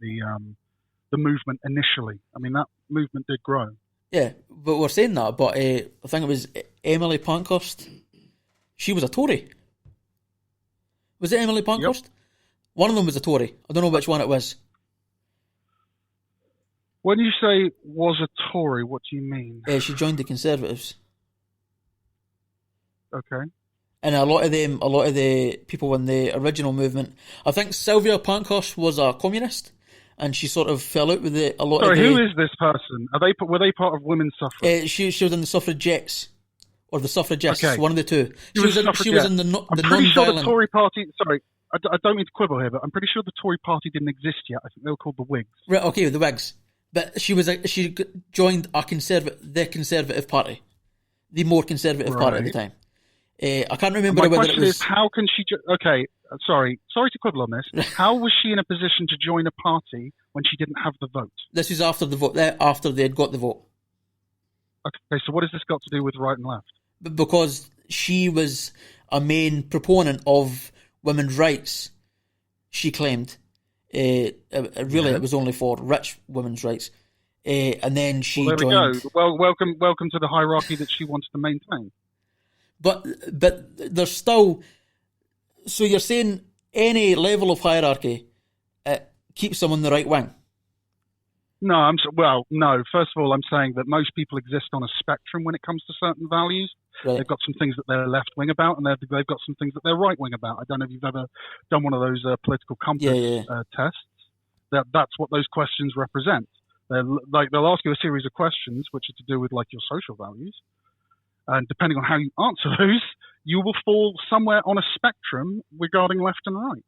the movement initially. I mean, that movement did grow. Yeah, but we're saying that. But I think it was Emily Pankhurst. She was a Tory. Was it Emily Pankhurst? Yep. One of them was a Tory. I don't know which one it was. When you say was a Tory, what do you mean? She joined the Conservatives. Okay. And a lot of the people in the original movement, I think Sylvia Pankhurst was a communist, and she sort of fell out with a lot of the... Sorry, who is this person? Were they part of women's suffrage? She was in the suffragettes, or the suffragists, one of the two. She was in the non-violent... I'm pretty sure the Tory party... Sorry, I don't mean to quibble here, but I'm pretty sure the Tory party didn't exist yet. I think they were called the Whigs. Right, okay, the Whigs. But she joined the Conservative Party, the more conservative party at the time. I can't remember whether it was... My question is, how can she... Okay, sorry to quibble on this. How was she in a position to join a party when she didn't have the vote? This was after the vote. After they had got the vote. Okay, so what has this got to do with right and left? Because she was a main proponent of women's rights, she claimed. It was only for rich women's rights. And then she joined... There we go. Well, welcome to the hierarchy that she wants to maintain. But there's still... So you're saying any level of hierarchy keeps them on the right wing? No, no. First of all, I'm saying that most people exist on a spectrum when it comes to certain values. Right. They've got some things that they're left wing about, and they've got some things that they're right wing about. I don't know if you've ever done one of those political compass tests. That's what those questions represent. They'll ask you a series of questions which are to do with like your social values, and depending on how you answer those, you will fall somewhere on a spectrum regarding left and right.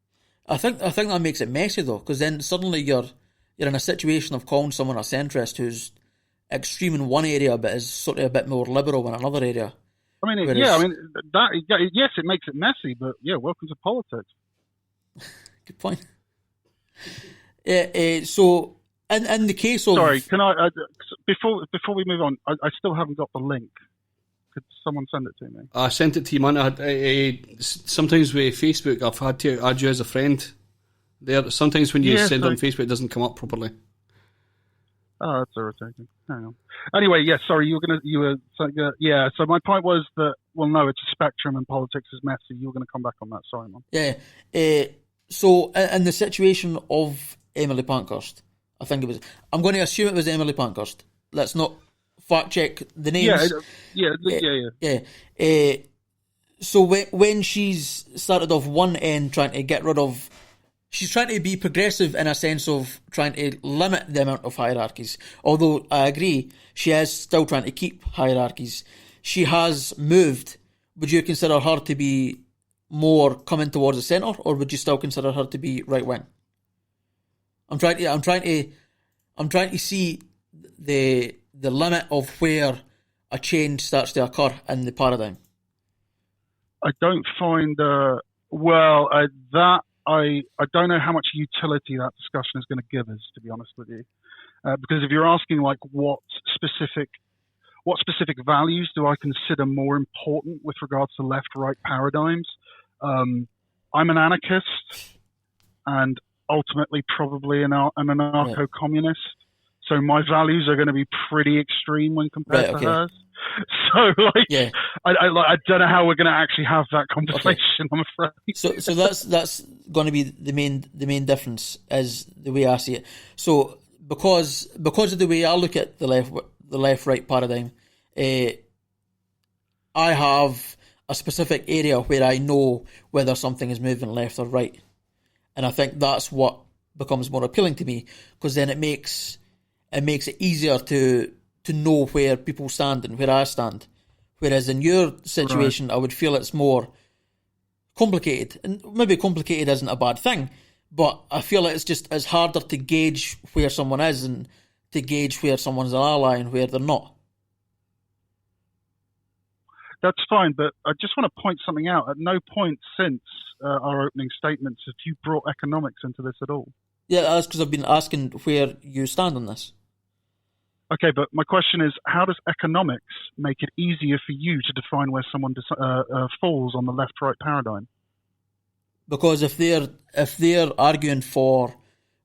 I think that makes it messy though, because then suddenly you're in a situation of calling someone a centrist who's extreme in one area but is sort of a bit more liberal in another area. I mean, yes, it makes it messy, but yeah, welcome to politics. Good point. So, in the case of... Sorry, can I, before we move on, I still haven't got the link. Could someone send it to me? I sent it to you, man. Sometimes with Facebook, I've had to add you as a friend. There, sometimes when you send on Facebook, it doesn't come up properly. Oh, that's irritating. Hang on. Anyway, sorry, so my point was that, well, no, it's a spectrum and politics is messy. You were going to come back on that. Sorry, man. Yeah. So, in the situation of Emily Pankhurst, I think it was... I'm going to assume it was Emily Pankhurst. Let's not fact check the names. Yeah. So when she's started off one end trying to get rid of... She's trying to be progressive in a sense of trying to limit the amount of hierarchies. Although I agree, she is still trying to keep hierarchies. She has moved. Would you consider her to be more coming towards the centre, or would you still consider her to be right wing? I'm trying to see the limit of where a change starts to occur in the paradigm. I don't find I don't know how much utility that discussion is going to give us, to be honest with you. Because if you're asking like what specific values do I consider more important with regards to left-right paradigms, I'm an anarchist and ultimately probably an anarcho-communist. So my values are going to be pretty extreme when compared to hers. So, like, I don't know how we're going to actually have that conversation. I'm afraid. So that's going to be the main difference, is the way I see it. So because of the way I look at the left-right paradigm, I have a specific area where I know whether something is moving left or right, and I think that's what becomes more appealing to me, because then it makes it easier to know where people stand and where I stand. Whereas in your situation, I would feel it's more complicated. And maybe complicated isn't a bad thing, but I feel it's harder to gauge where someone is and to gauge where someone's an ally and where they're not. That's fine, but I just want to point something out. At no point since our opening statements have you brought economics into this at all. Yeah, that's because I've been asking where you stand on this. Okay, but my question is, how does economics make it easier for you to define where someone falls on the left-right paradigm? Because if they're arguing for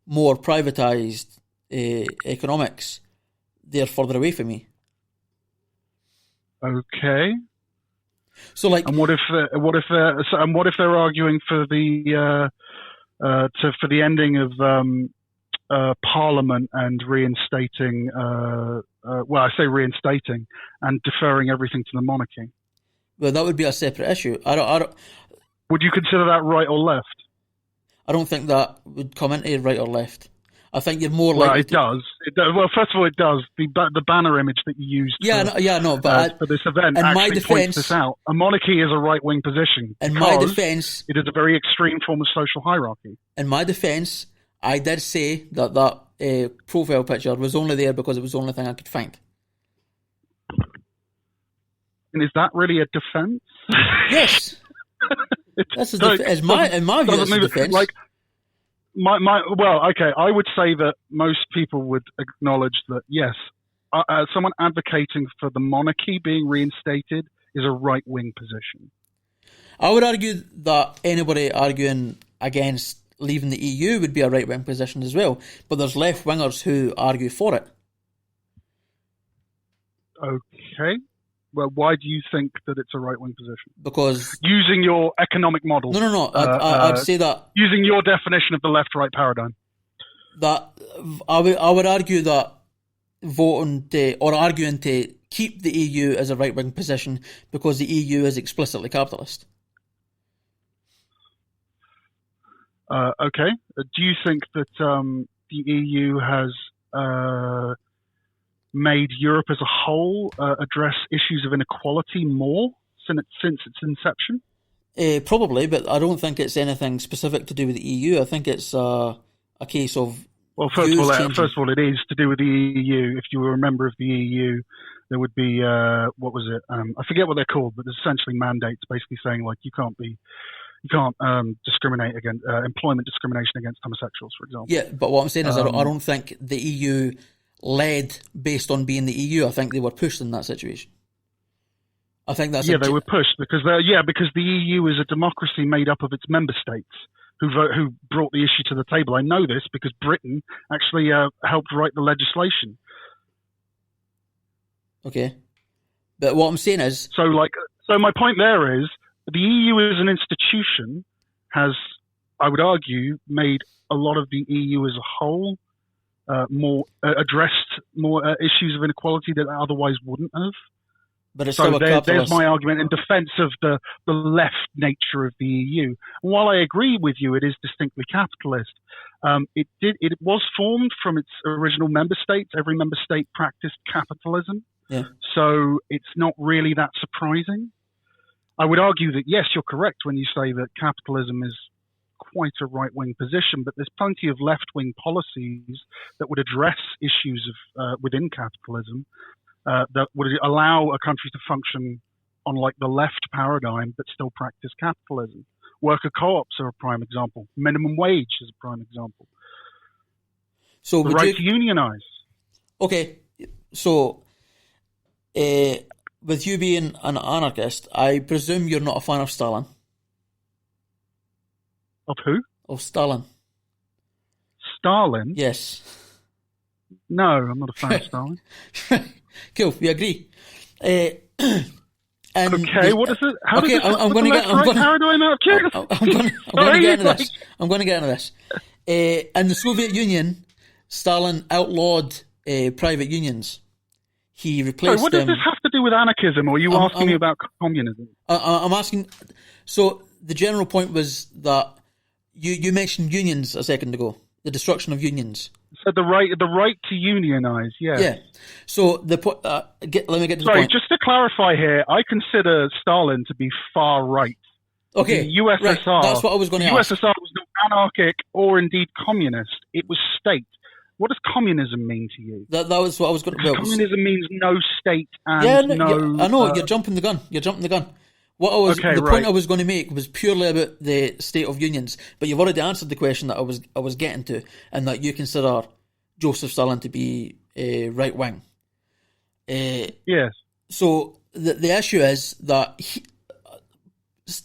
more privatized economics, they're further away from me. Okay. So, like, and what if they're arguing for the for the ending of Parliament and reinstating, I say reinstating and deferring everything to the monarchy? Well, that would be a separate issue. I don't. Would you consider that right or left? I don't think that would come into right or left. I think you're more well, likely. It does. Well, first of all, it does. The banner image that you used. For this event actually points this out. A monarchy is a right-wing position. In my defence, it is a very extreme form of social hierarchy. In my defence, I did say that profile picture was only there because it was the only thing I could find. And is that really a defence? Yes. In my view, it's a defence. Like, I would say that most people would acknowledge that, yes, someone advocating for the monarchy being reinstated is a right-wing position. I would argue that anybody arguing against leaving the EU would be a right-wing position as well, but there's left-wingers who argue for it. Okay. Well, why do you think that it's a right-wing position? Because using your economic model. No. I'd say that using your definition of the left-right paradigm. That I would argue that arguing to keep the EU as a right-wing position because the EU is explicitly capitalist. Okay. Do you think that the EU has made Europe as a whole address issues of inequality more since its inception? Probably, but I don't think it's anything specific to do with the EU. I think it's a case of... Well, first of all, it is to do with the EU. If you were a member of the EU, there would be, what was it? I forget what they're called, but there's essentially mandates basically saying, like, you can't discriminate against employment discrimination against homosexuals, for example. Yeah, but what I'm saying is I don't think the EU led based on being the EU. I think they were pushed in that situation. I think that's... Yeah, they were pushed because the EU is a democracy made up of its member states who brought the issue to the table. I know this because Britain actually helped write the legislation. Okay. But what I'm saying is... So my point there is the EU as an institution has, I would argue, made a lot of the EU as a whole addressed more issues of inequality that otherwise wouldn't have. But it's still a capitalist. There's my argument in defence of the left nature of the EU. And while I agree with you, it is distinctly capitalist. It was formed from its original member states. Every member state practiced capitalism. Yeah. So it's not really that surprising. I would argue that, yes, you're correct when you say that capitalism is quite a right-wing position, but there's plenty of left-wing policies that would address issues of within capitalism that would allow a country to function on like the left paradigm but still practice capitalism. Worker co-ops are a prime example. Minimum wage is a prime example. So The right to unionize. Okay, so with you being an anarchist, I presume you're not a fan of Stalin. Of who? Of Stalin. Stalin? Yes. No, I'm not a fan of Stalin. Cool, we agree. And okay, what is it? How does I'm going to get. I'm going to get into this. I'm going to get into this. In the Soviet Union, Stalin outlawed private unions. He replaced what them. does this have to do with anarchism, or are you asking me about communism? I'm asking. So the general point was that you mentioned unions a second ago. The destruction of unions. So the right to unionize, yeah. Yeah. So the point. Let me get to the point. Sorry, just to clarify here, I consider Stalin to be far right. Okay. The USSR. Right. That's what I was going to ask. USSR was not anarchic or indeed communist. It was state. What does communism mean to you? That was what I was going to. Communism means no state and I know you're jumping the gun. The point I was going to make was purely about the state of unions, but you've already answered the question that I was getting to, and that you consider Joseph Stalin to be right wing. Yes. So the issue is that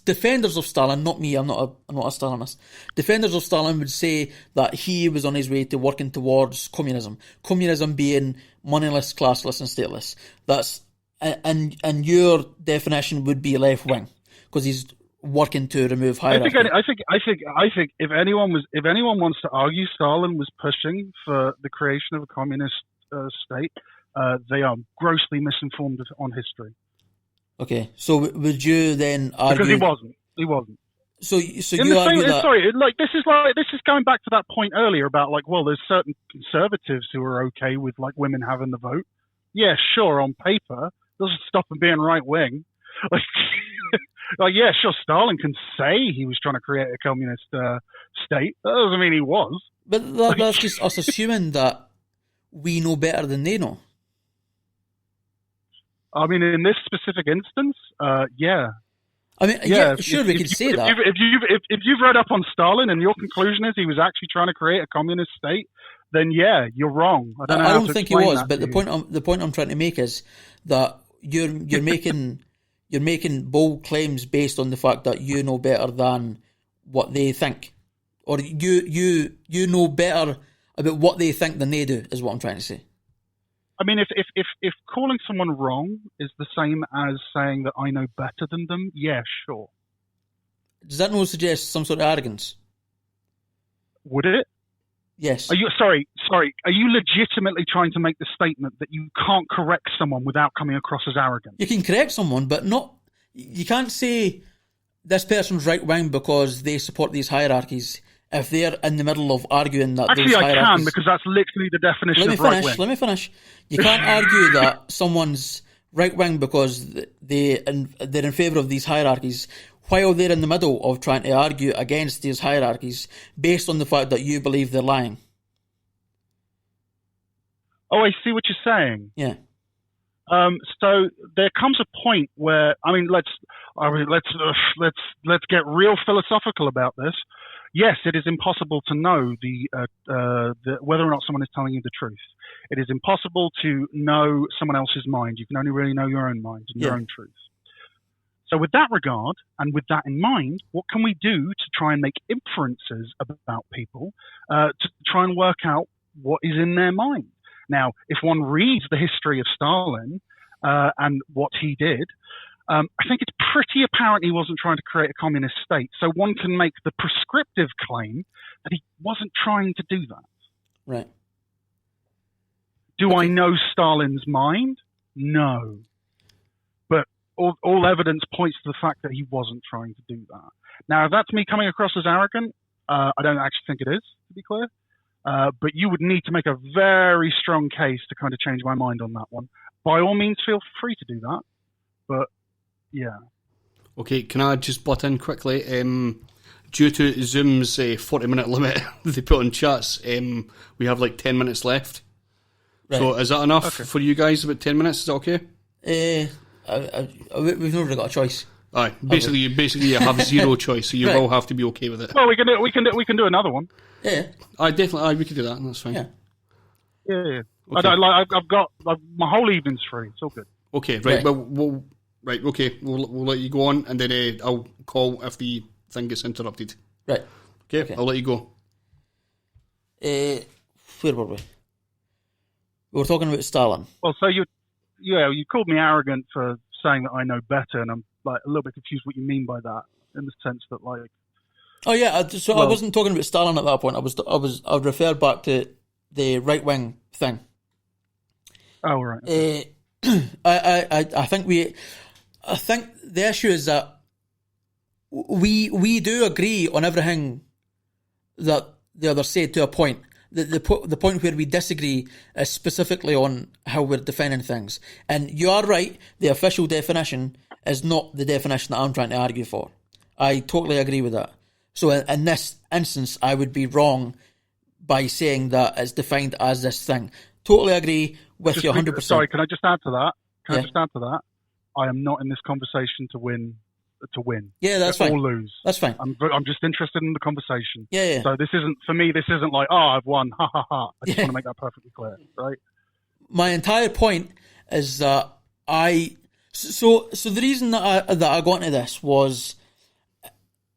defenders of Stalin, not me, I'm not a Stalinist. Defenders of Stalin would say that he was on his way to working towards communism. Communism being moneyless, classless, and stateless. That's and your definition would be left wing because he's working to remove hierarchy. I think if anyone wants to argue Stalin was pushing for the creation of a communist state, they are grossly misinformed on history. Okay, so would you then argue? Because he wasn't. So you argue that? Sorry, this is going back to that point earlier about there's certain conservatives who are okay with women having the vote. Yeah, sure, on paper doesn't stop them being right wing. Yeah, sure, Stalin can say he was trying to create a communist state. That doesn't mean he was. But that's just us assuming that we know better than they know. I mean, in this specific instance, yeah. I mean, yeah, sure, we could say that. If you've read up on Stalin and your conclusion is he was actually trying to create a communist state, then yeah, you're wrong. I don't think he was, but the point I'm trying to make is that you're making bold claims based on the fact that you know better than what they think, or you know better about what they think than they do, is what I'm trying to say. I mean, if calling someone wrong is the same as saying that I know better than them, yeah, sure. Does that not suggest some sort of arrogance? Would it? Yes. Are you sorry? Are you legitimately trying to make the statement that you can't correct someone without coming across as arrogant? You can correct someone, but not. You can't say this person's right wing because they support these hierarchies if they're in the middle of arguing that actually those hierarchies... I can, because that's literally the definition of right wing. Let me finish. You can't argue that someone's right wing because they're in favour of these hierarchies while they're in the middle of trying to argue against these hierarchies based on the fact that you believe they're lying. Oh, I see what you're saying. Yeah. So there comes a point where let's get real philosophical about this. Yes, it is impossible to know whether or not someone is telling you the truth. It is impossible to know someone else's mind. You can only really know your own mind and your own truth. So with that regard, and with that in mind, what can we do to try and make inferences about people to try and work out what is in their mind? Now, if one reads the history of Stalin and what he did, I think it's pretty apparent he wasn't trying to create a communist state. So one can make the prescriptive claim that he wasn't trying to do that. Right. Do I know Stalin's mind? No. But all evidence points to the fact that he wasn't trying to do that. Now, if that's me coming across as arrogant, I don't actually think it is, to be clear. But you would need to make a very strong case to kind of change my mind on that one. By all means, feel free to do that. But, yeah. Okay, can I just butt in quickly? Due to Zoom's 40-minute limit they put on chats, we have 10 minutes left. Right. So is that enough for you guys, about 10 minutes? Is that okay? We've not really got a choice. Aye, basically you have zero choice, so you Right. will have to be okay with it. Well, we can do another one. Yeah. Aye, definitely. Aye, we could do that. That's fine. Yeah. Yeah. Okay. I don't like. I've got my whole evening's free. It's all good. Okay, right. Right. Well, we'll let you go on, and then I'll call if the thing gets interrupted. Right. Okay, I'll let you go. Where were we? We were talking about Stalin. Well, so you called me arrogant for saying that I know better, and I'm like a little bit confused what you mean by that, in the sense that like. Oh yeah, I wasn't talking about Stalin at that point. I would refer back to the right wing thing. Oh right. I think the issue is that we do agree on everything that the other said to a point. The point where we disagree is specifically on how we're defining things. And you are right, the official definition is not the definition that I'm trying to argue for. I totally agree with that. So in this instance, I would be wrong by saying that it's defined as this thing. Totally agree with you 100%. Sorry, can I just add to that? I am not in this conversation to win. Yeah, that's fine. Or lose. That's fine. I'm just interested in the conversation. Yeah. So this isn't like, oh, I've won, ha ha ha. I just want to make that perfectly clear, right? My entire point is that so the reason that I got into this was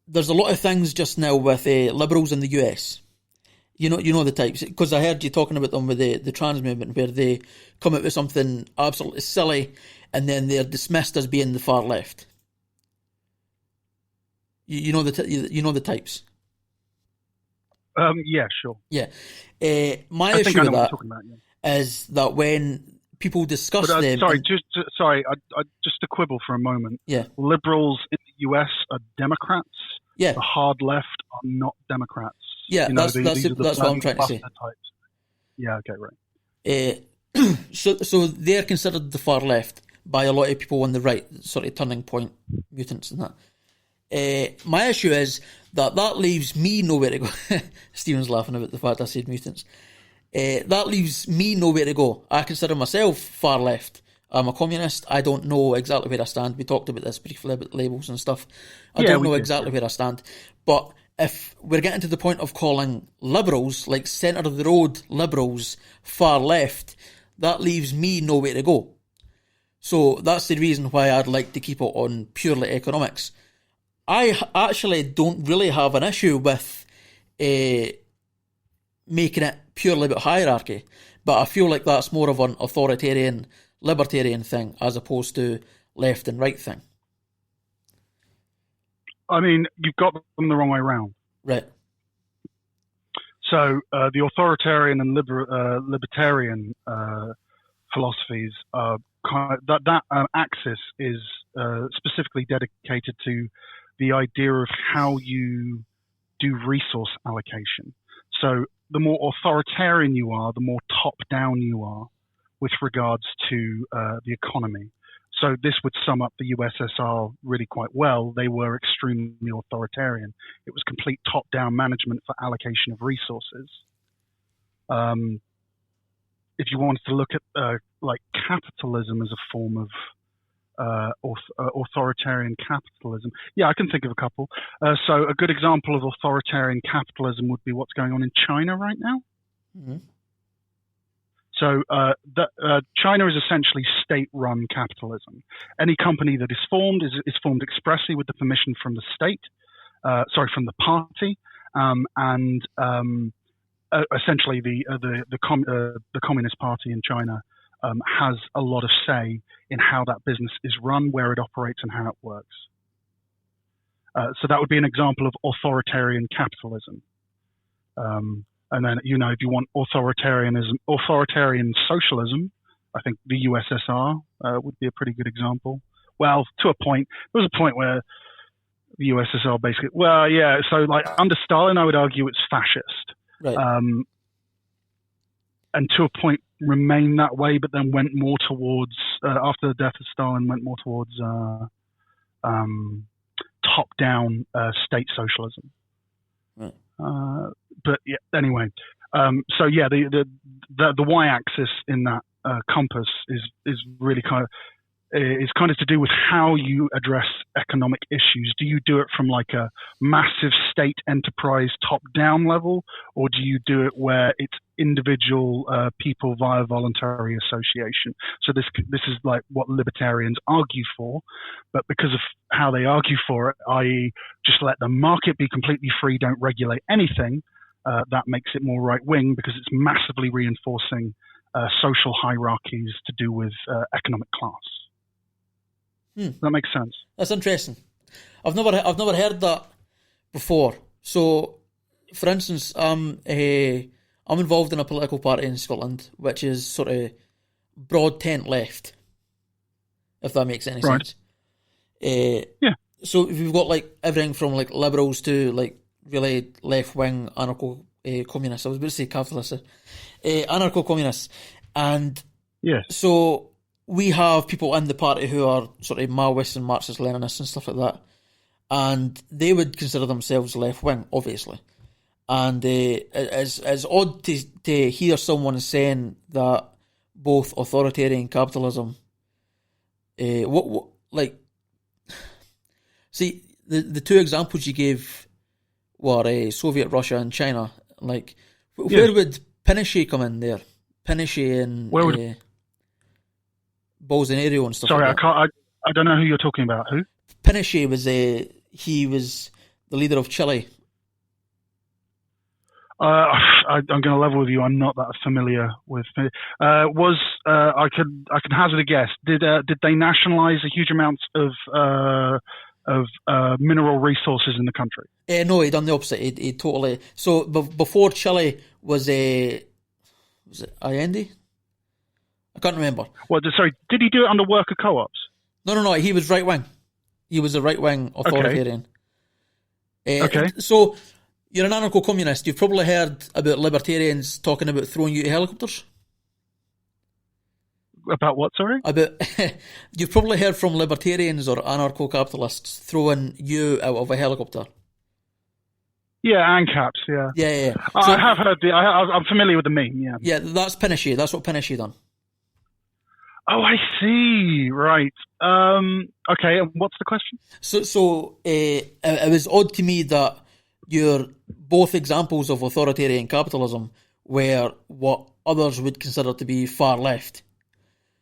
there's a lot of things just now with liberals in the US. You know the types, because I heard you talking about them with the trans movement, where they come up with something absolutely silly and then they're dismissed as being the far left. You know the types. Yeah, sure. Yeah. My I think issue I know with what you're that talking about. is that when people discuss But, them, sorry, just to quibble for a moment. yeah, Liberals in the US are Democrats. yeah, The hard left are not Democrats. yeah. You know, That's what I'm trying to say. types. Yeah. Okay. Right. So they're considered the far left by a lot of people on the right, sort of turning point mutants and that. My issue is that leaves me nowhere to go. Stephen's laughing about the fact I said mutants. That leaves me nowhere to go. I consider myself far left. I'm a communist. I don't know exactly where I stand. We talked about this briefly, about labels and stuff. I don't know exactly where I stand. But if we're getting to the point of calling liberals, like centre of the road liberals, far left, that leaves me nowhere to go. So that's the reason why I'd like to keep it on purely economics. I actually don't really have an issue with making it purely about hierarchy, but I feel like that's more of an authoritarian, libertarian thing as opposed to left and right thing. I mean, you've got them the wrong way round. Right. So the authoritarian and libertarian philosophies are that axis is specifically dedicated to the idea of how you do resource allocation. So the more authoritarian you are, the more top-down you are with regards to the economy. So this would sum up the USSR really quite well. They were extremely authoritarian. It was complete top-down management for allocation of resources. If you wanted to look at like capitalism as a form of authoritarian capitalism, yeah, I can think of a couple. So a good example of authoritarian capitalism would be what's going on in China right now. Mm-hmm. So China is essentially state-run capitalism. Any company that is formed is formed expressly with the permission from the state, from the party, and essentially the Communist Party in China has a lot of say in how that business is run, where it operates, and how it works. So that would be an example of authoritarian capitalism. And then, you know, if you want authoritarian socialism, I think the USSR would be a pretty good example. Well, to a point. There was a point where the USSR basically, well, yeah, so like under Stalin, I would argue it's fascist. Right. And to a point remained that way, but then went more towards, after the death of Stalin, went more towards top-down state socialism. Right. But yeah, anyway, so yeah, the y-axis in that compass is really kind of is kind of to do with how you address economic issues. Do you do it from like a massive state enterprise top-down level, or do you do it where it's individual people via voluntary association? So this is like what libertarians argue for, but because of how they argue for it, i.e. just let the market be completely free, don't regulate anything, that makes it more right-wing because it's massively reinforcing social hierarchies to do with economic class. That makes sense. That's interesting. I've never heard that before. So, for instance, I'm involved in a political party in Scotland, which is sort of broad tent left, if that makes any sense. Yeah. So we've got like everything from like liberals to like really left wing anarcho communists. I was about to say capitalists, anarcho-communists, and yes. So we have people in the party who are sort of Maoists and Marxist-Leninists and stuff like that, and they would consider themselves left-wing, obviously. And it's odd to hear someone saying that both authoritarian capitalism, see, the two examples you gave were Soviet Russia and China. Like, where would Pinochet come in there? Pinochet and Bolsonaro and stuff. Sorry, like that. I don't know who you're talking about. Who? Pinochet was he was the leader of Chile. I'm going to level with you. I'm not that familiar with. I can hazard a guess. Did they nationalize a huge amount of mineral resources in the country? No, he done the opposite. He totally. So before Chile was it Allende? I can't remember. Well, sorry, did he do it under worker co-ops? No. He was right wing. He was a right wing authoritarian. Okay. So you're an anarcho-communist. You've probably heard about libertarians talking about throwing you to helicopters. About what? Sorry. You've probably heard from libertarians or anarcho-capitalists throwing you out of a helicopter. Yeah, ANCAPs. Yeah. Yeah. So, I have heard I'm familiar with the meme. Yeah. Yeah, that's Pinochet. That's what Pinochet done. Oh, I see. Right. Okay. And what's the question? So it was odd to me that your both examples of authoritarian capitalism were what others would consider to be far left.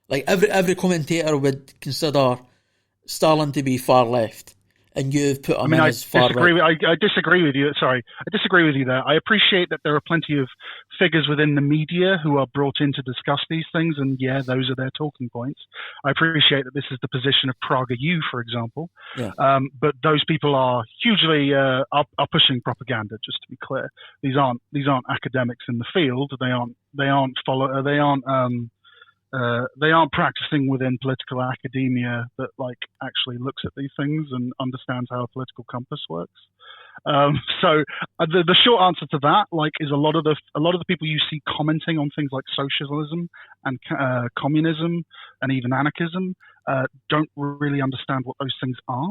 Like every commentator would consider Stalin to be far left, and you've put him in as far right. I disagree with you. Sorry, I disagree with you there. I appreciate that there are plenty of figures within the media who are brought in to discuss these things, and yeah, those are their talking points. I appreciate that this is the position of Praga U, for example. Yeah. But those people are hugely are pushing propaganda. Just to be clear, these aren't academics in the field. They aren't practicing within political academia that like actually looks at these things and understands how a political compass works. So the short answer to that is a lot of the people you see commenting on things like socialism and communism and even anarchism don't really understand what those things are,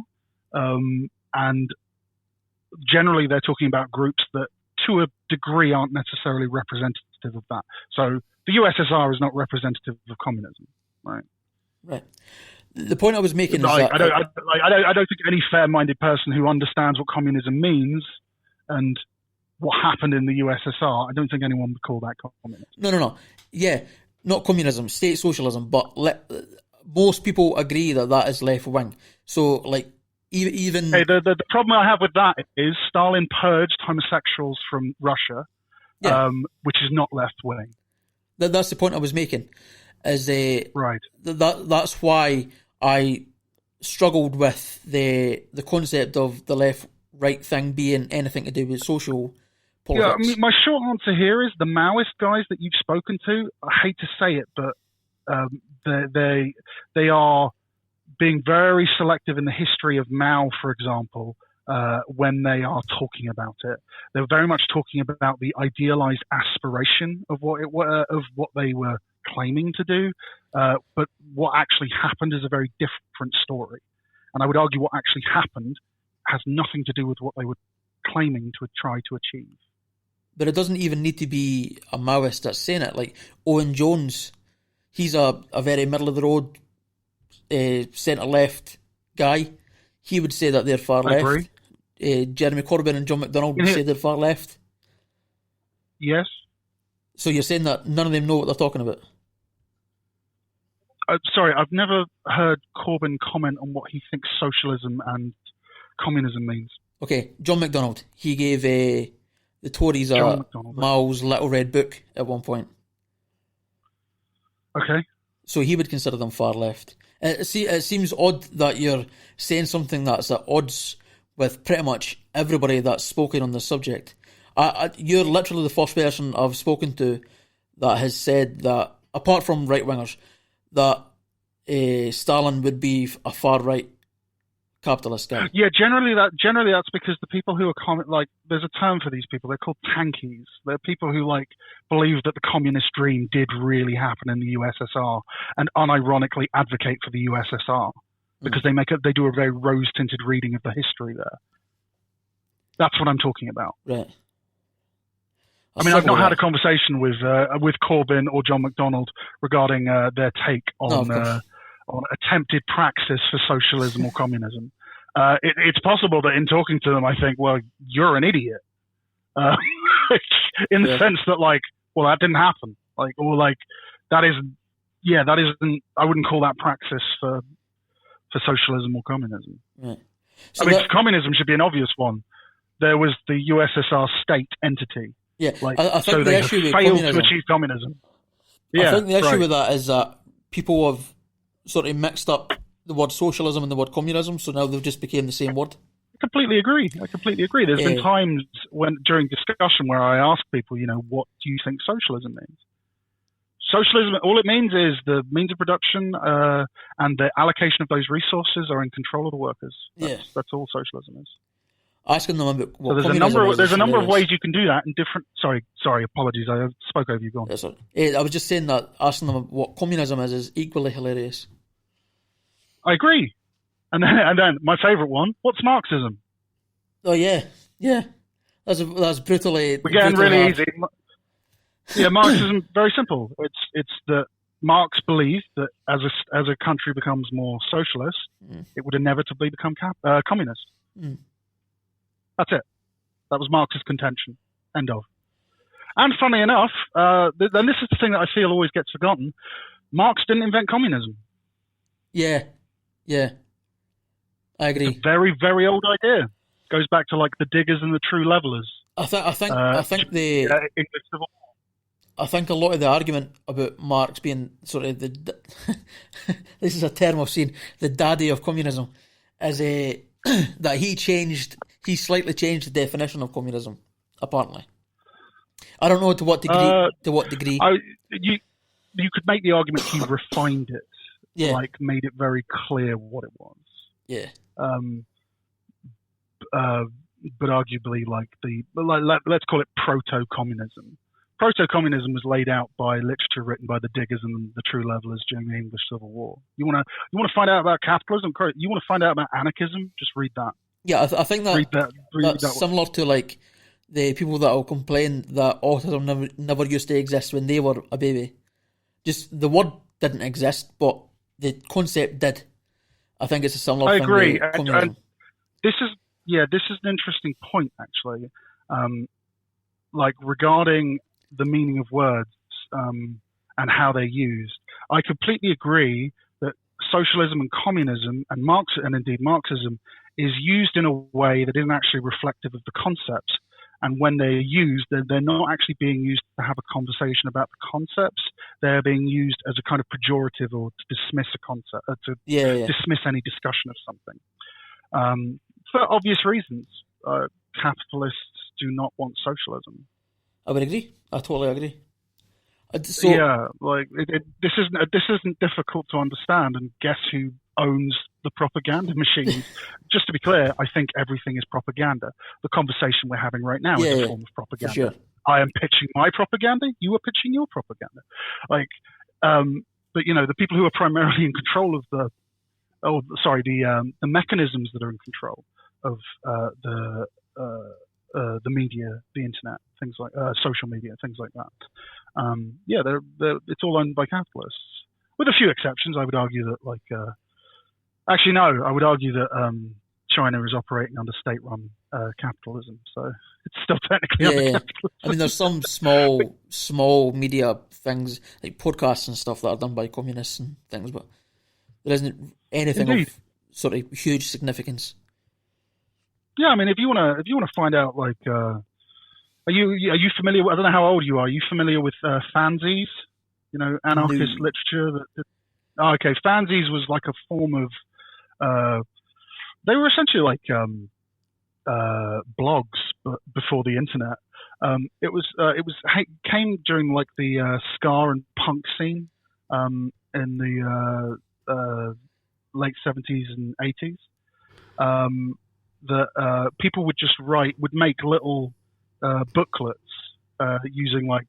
and generally they're talking about groups that to a degree aren't necessarily representative of that. So the USSR is not representative of communism, right? Right. The point I was making is I don't think any fair-minded person who understands what communism means and what happened in the USSR, I don't think anyone would call that communism. No. Yeah, not communism, state socialism, but most people agree that is left-wing. So, like, even... Hey, the problem I have with that is Stalin purged homosexuals from Russia, which is not left-wing. That's the point I was making. Right. That's why I struggled with the concept of the left-right thing being anything to do with social politics. Yeah, I mean, my short answer here is the Maoist guys that you've spoken to, I hate to say it, but they are being very selective in the history of Mao, for example, when they are talking about it. They're very much talking about the idealized aspiration of what they were claiming to do, but what actually happened is a very different story. And I would argue what actually happened has nothing to do with what they were claiming to try to achieve. But it doesn't even need to be a Maoist that's saying it. Like Owen Jones, he's a very middle of the road centre-left guy, he would say that they're far I left. agree. Jeremy Corbyn and John McDonnell would say they're far left. Yes. So you're saying that none of them know what they're talking about? Sorry, I've never heard Corbyn comment on what he thinks socialism and communism means. Okay, John McDonnell, he gave the Tories Mao's Little Red Book at one point. Okay. So he would consider them far left. It seems odd that you're saying something that's at odds with pretty much everybody that's spoken on this subject. You're literally the first person I've spoken to that has said that, apart from right-wingers, that Stalin would be a far-right capitalist guy. Yeah, generally that's because the people who are there's a term for these people. They're called tankies. They're people who believe that the communist dream did really happen in the USSR and unironically advocate for the USSR because they do a very rose-tinted reading of the history there. That's what I'm talking about. Right. I've not had a conversation with Corbyn or John McDonnell regarding their take on attempted praxis for socialism or communism. It's possible that in talking to them, I think, well, you're an idiot, in the sense that, well, that didn't happen, that isn't. I wouldn't call that praxis for socialism or communism. Right. So communism should be an obvious one. There was the USSR state entity. Yeah, I think so the they issue with failed communism, to achieve communism. I think the issue with that is that people have sort of mixed up the word socialism and the word communism, so now they've just become the same word. I completely agree. There's been times during discussion where I ask people, what do you think socialism means? Socialism, all it means is the means of production and the allocation of those resources are in control of the workers. That's all socialism is. Asking them about what so there's a number of ways you can do that in different. Sorry, apologies. I spoke over you. Go on. Yeah, sorry. I was just saying that asking them what communism is equally hilarious. I agree. And then my favourite one. What's Marxism? Oh yeah. That's brutally. We're getting really hard. easy. Yeah, Marxism very simple. It's that Marx believed that as a country becomes more socialist, it would inevitably become communist. That's it. That was Marx's contention. End of. And funny enough, and this is the thing that I feel always gets forgotten, Marx didn't invent communism. Yeah. I agree. It's a very, very old idea. It goes back to the diggers and the true levelers. I think a lot of the argument about Marx being sort of this is a term I've seen, the daddy of communism, is that he slightly changed the definition of communism, apparently. I don't know to what degree. You could make the argument he refined it, made it very clear what it was. Yeah. But arguably, let's call it proto-communism. Proto-communism was laid out by literature written by the diggers and the true levelers during the English Civil War. You want to find out about capitalism? You want to find out about anarchism? Just read that. Yeah, I think that's similar to the people that will complain that autism never used to exist when they were a baby. Just the word didn't exist, but the concept did. I think it's a similar thing. I agree. And this is an interesting point actually. Regarding the meaning of words and how they're used. I completely agree that socialism and communism and indeed Marxism is used in a way that isn't actually reflective of the concepts. And when they're used, they're not actually being used to have a conversation about the concepts. They're being used as a kind of pejorative or to dismiss a concept, dismiss any discussion of something. For obvious reasons, capitalists do not want socialism. I would agree. I totally agree. This isn't difficult to understand. And guess who owns the propaganda machines? Just to be clear, I think everything is propaganda. The conversation we're having right now is a form of propaganda. Sure. I am pitching my propaganda. You are pitching your propaganda. But the people who are primarily in control of the mechanisms that are in control of the media, the internet, things like social media, things like that. It's all owned by capitalists, with a few exceptions. I would argue that Actually, no. I would argue that China is operating under state-run capitalism, so it's still technically under capitalism. I mean, there's some small media things like podcasts and stuff that are done by communists and things, but there isn't anything Indeed. of sort of huge significance. Yeah, I mean, if you want to find out, like, are you familiar? I don't know how old you are. Are you familiar with fanzines? You know, anarchist literature. Okay, fanzines was like a form of. They were essentially like blogs, but before the internet. Came during like the ska and punk scene in the late 70s and 80s. That people would just make little booklets using like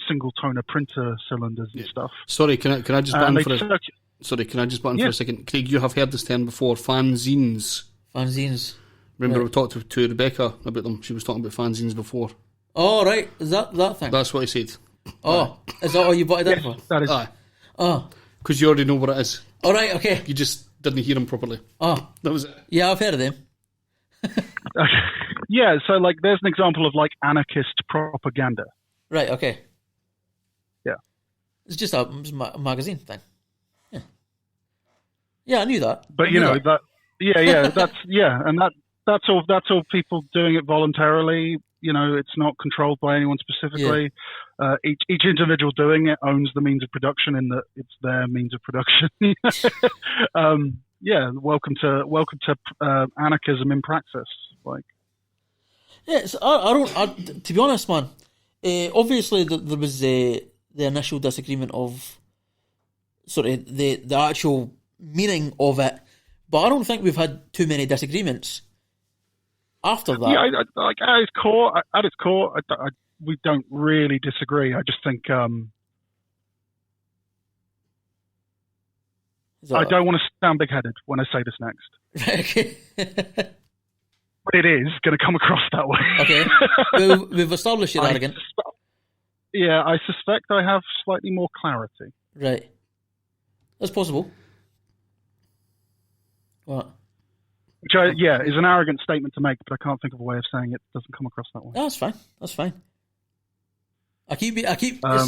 single toner printer cylinders and stuff. Sorry, can I just button for a for a second? Craig, you have heard this term before, fanzines. Fanzines. Remember we talked to Rebecca about them. She was talking about fanzines before. Oh, right. Is that thing? That's what I said. Oh, is that all you butted in for? That is. Oh. Because you already know what it is. All right, okay. You just didn't hear them properly. Oh. That was it. Yeah, I've heard of them. Yeah, so like there's an example of like anarchist propaganda. Right, okay. Yeah. It's just a magazine thing. Yeah. Yeah, I knew that. But you know that. Yeah, and that's all people doing it voluntarily. You know, it's not controlled by anyone specifically. Yeah. Each individual doing it owns the means of production in that it's their means of production. Yeah, welcome to anarchism in praxis. Like, yes, I don't. To be honest, man, obviously there was the initial disagreement of sort of the actual meaning of it, but I don't think we've had too many disagreements after that. Yeah, like at its core, we don't really disagree. I just think I don't want to sound big-headed when I say this next. Okay. But it is going to come across that way. Okay. We've established you're arrogant. Yeah, I suspect I have slightly more clarity. Right. That's possible. What? Which is an arrogant statement to make, but I can't think of a way of saying it doesn't come across that way. No, that's fine. That's fine.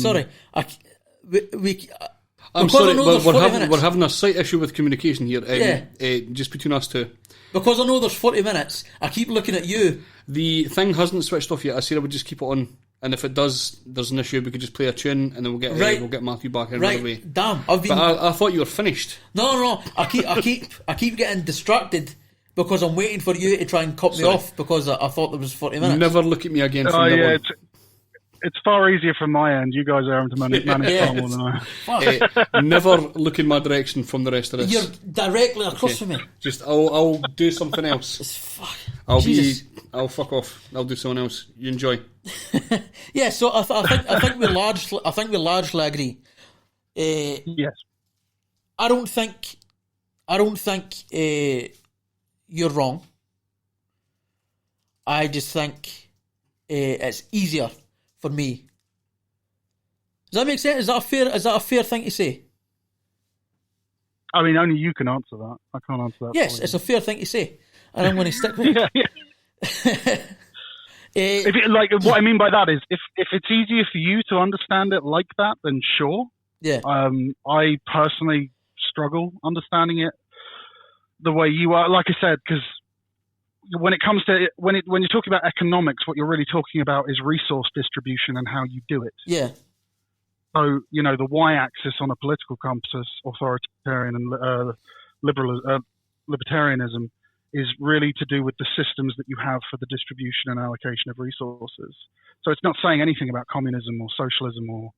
Sorry. I'm sorry, we're having a slight issue with communication here. Just between us two. Because I know there's 40 minutes, I keep looking at you. The thing hasn't switched off yet. I said I would just keep it on, and if it does, there's an issue. We could just play a tune, and then we'll get Matthew back in right away. Damn, But I thought you were finished. No. I keep getting distracted because I'm waiting for you to try and cut me off because I thought there was 40 minutes. Never look at me again. From now on. It's far easier from my end. You guys are having to manage far more than I. Never look in my direction from the rest of this. You're directly across from me. Just I'll do something else. I'll fuck off. I'll do something else. You enjoy. Yeah. So I think we largely agree. Yes. I don't think you're wrong. I just think it's easier for me. Does that make sense? Is that a fair thing to say? I mean, only you can answer that. I can't answer that. Yes, it's a fair thing to say, and I'm going to stick with it. What I mean by that is, if it's easier for you to understand it like that, then sure. Yeah. I personally struggle understanding it the way you are. Like I said, because when it comes to when you're talking about economics, what you're really talking about is resource distribution and how you do it. Yeah. So the y-axis on a political compass, authoritarian and libertarianism, is really to do with the systems that you have for the distribution and allocation of resources. So it's not saying anything about communism or socialism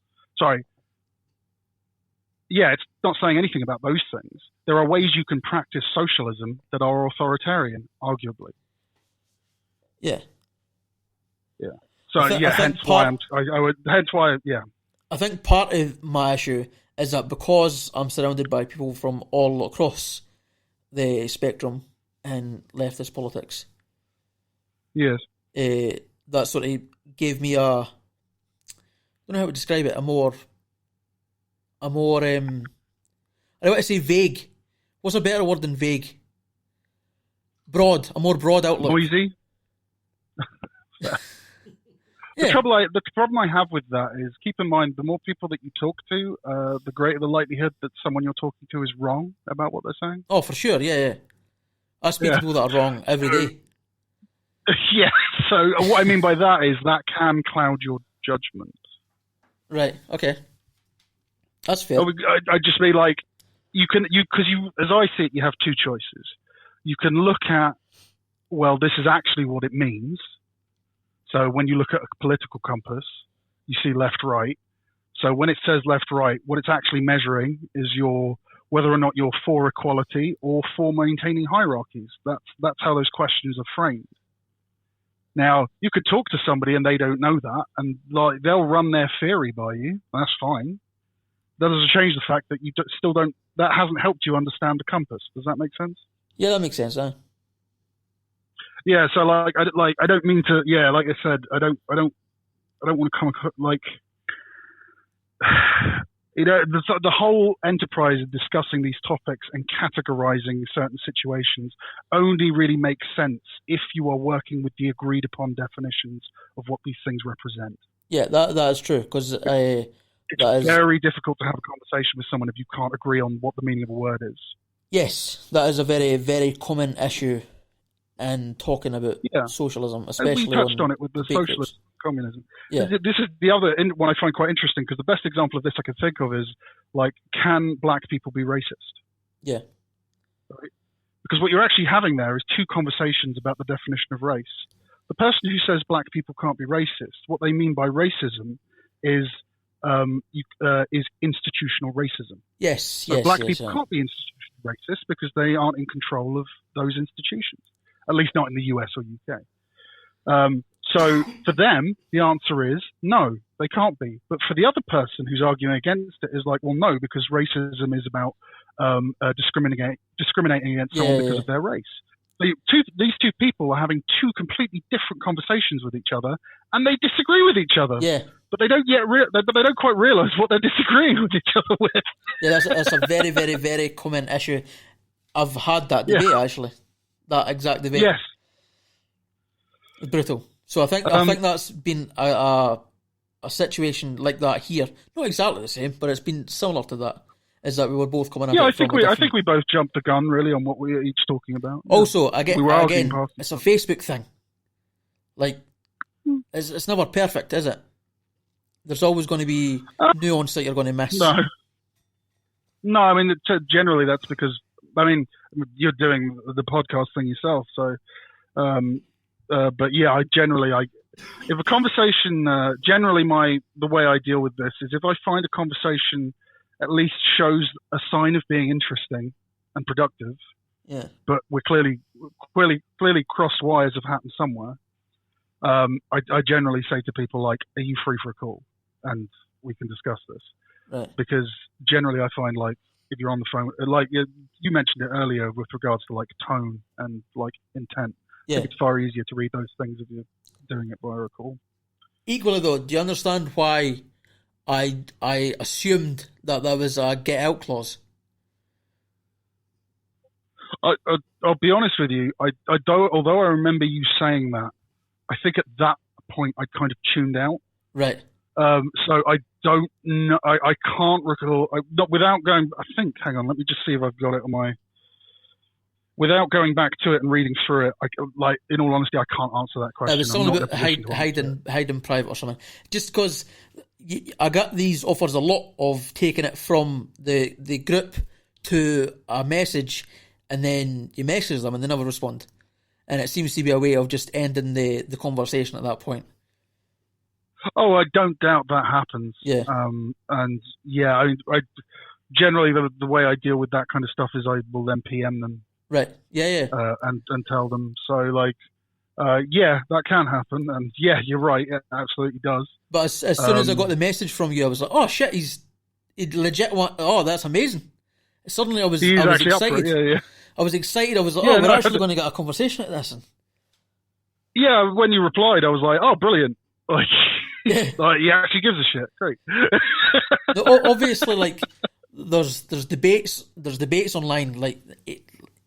it's not saying anything about those things. There are ways you can practice socialism that are authoritarian, arguably. Yeah. Yeah. So hence why. I think part of my issue is that because I'm surrounded by people from all across the spectrum in leftist politics. Yes. That sort of gave me I don't know how to describe it, a more I don't want to say vague. What's a better word than vague? Broad, a more broad outlook. Noisy. Yeah. The problem I have with that is, keep in mind, the more people that you talk to, the greater the likelihood that someone you're talking to is wrong about what they're saying. Oh, for sure, yeah. I speak to people that are wrong every day. Yeah, so what I mean by that is that can cloud your judgment. Right, okay. That's fair. I just mean, like, because as I see it, you have two choices. You can look at, well, this is actually what it means. So when you look at a political compass, you see left, right. So when it says left, right, what it's actually measuring is whether or not you're for equality or for maintaining hierarchies. That's how those questions are framed. Now, you could talk to somebody and they don't know that, and like they'll run their theory by you. That's fine. That doesn't change the fact that you still don't. That hasn't helped you understand the compass. Does that make sense? Yeah, that makes sense. Yeah. So I don't mean to. Yeah, like I said, I don't want to come like. The whole enterprise of discussing these topics and categorizing certain situations only really makes sense if you are working with the agreed upon definitions of what these things represent. Yeah, that is true, because it's very difficult to have a conversation with someone if you can't agree on what the meaning of a word is. Yes, that is a very, very common issue in talking about socialism, especially. And we touched on it with the socialist communism. Yeah. This is the other one I find quite interesting, because the best example of this I can think of is, like, can black people be racist? Yeah. Right? Because what you're actually having there is two conversations about the definition of race. The person who says black people can't be racist, what they mean by racism is institutional racism. Yes, so black people can't be institutional racist because they aren't in control of those institutions, at least not in the US or UK. So for them, the answer is no, they can't be. But for the other person who's arguing against it is like, well, no, because racism is about discriminating against someone because of their race. These two people are having two completely different conversations with each other, and they disagree with each other. Yeah. But they don't quite realize what they're disagreeing with each other with. Yeah, that's a very, very, very common issue. I've had that debate actually. That exact debate. Yes. It's brutal. So I think that's been a situation like that here. Not exactly the same, but it's been similar to that. Is that we were both coming up? Yeah, I think we both jumped the gun really on what we were each talking about. Also, again, it's a Facebook thing. Like, it's never perfect, is it? There's always going to be nuance that you're going to miss. No. I mean, generally that's because you're doing the podcast thing yourself, so. But yeah, if a conversation, generally the way I deal with this is if I find a conversation at least shows a sign of being interesting and productive, but we're clearly crossed wires have happened somewhere. I generally say to people, like, are you free for a call? And we can discuss this. Right. Because generally I find, like, if you're on the phone, like you mentioned it earlier with regards to, like, tone and, like, intent. Yeah. It's far easier to read those things if you're doing it via a call. Equally, though, do you understand why I assumed that there was a get out clause? I'll be honest with you. I don't. Although I remember you saying that, I think at that point I kind of tuned out. Right. So I don't know. I can't recall. Not without going. I think. Hang on. Let me just see if I've got it on my. Without going back to it and reading through it, in all honesty, I can't answer that question. There's something about hiding private or something. Just because I got these offers a lot of taking it from the group to a message, and then you message them and they never respond. And it seems to be a way of just ending the conversation at that point. Oh, I don't doubt that happens. Yeah. And yeah, I generally the way I deal with that kind of stuff is I will then PM them. Right. Yeah. And tell them. So, like, yeah, that can happen. And yeah, you're right. It absolutely does. But as soon as I got the message from you, I was like, oh shit, he legit want. Oh, that's amazing. Suddenly I was excited. Yeah. I was excited. I was like, we're actually going to get a conversation at this. Yeah, when you replied, I was like, oh, brilliant. Like, like he actually gives a shit. Great. Obviously, like, there's debates there's debates online like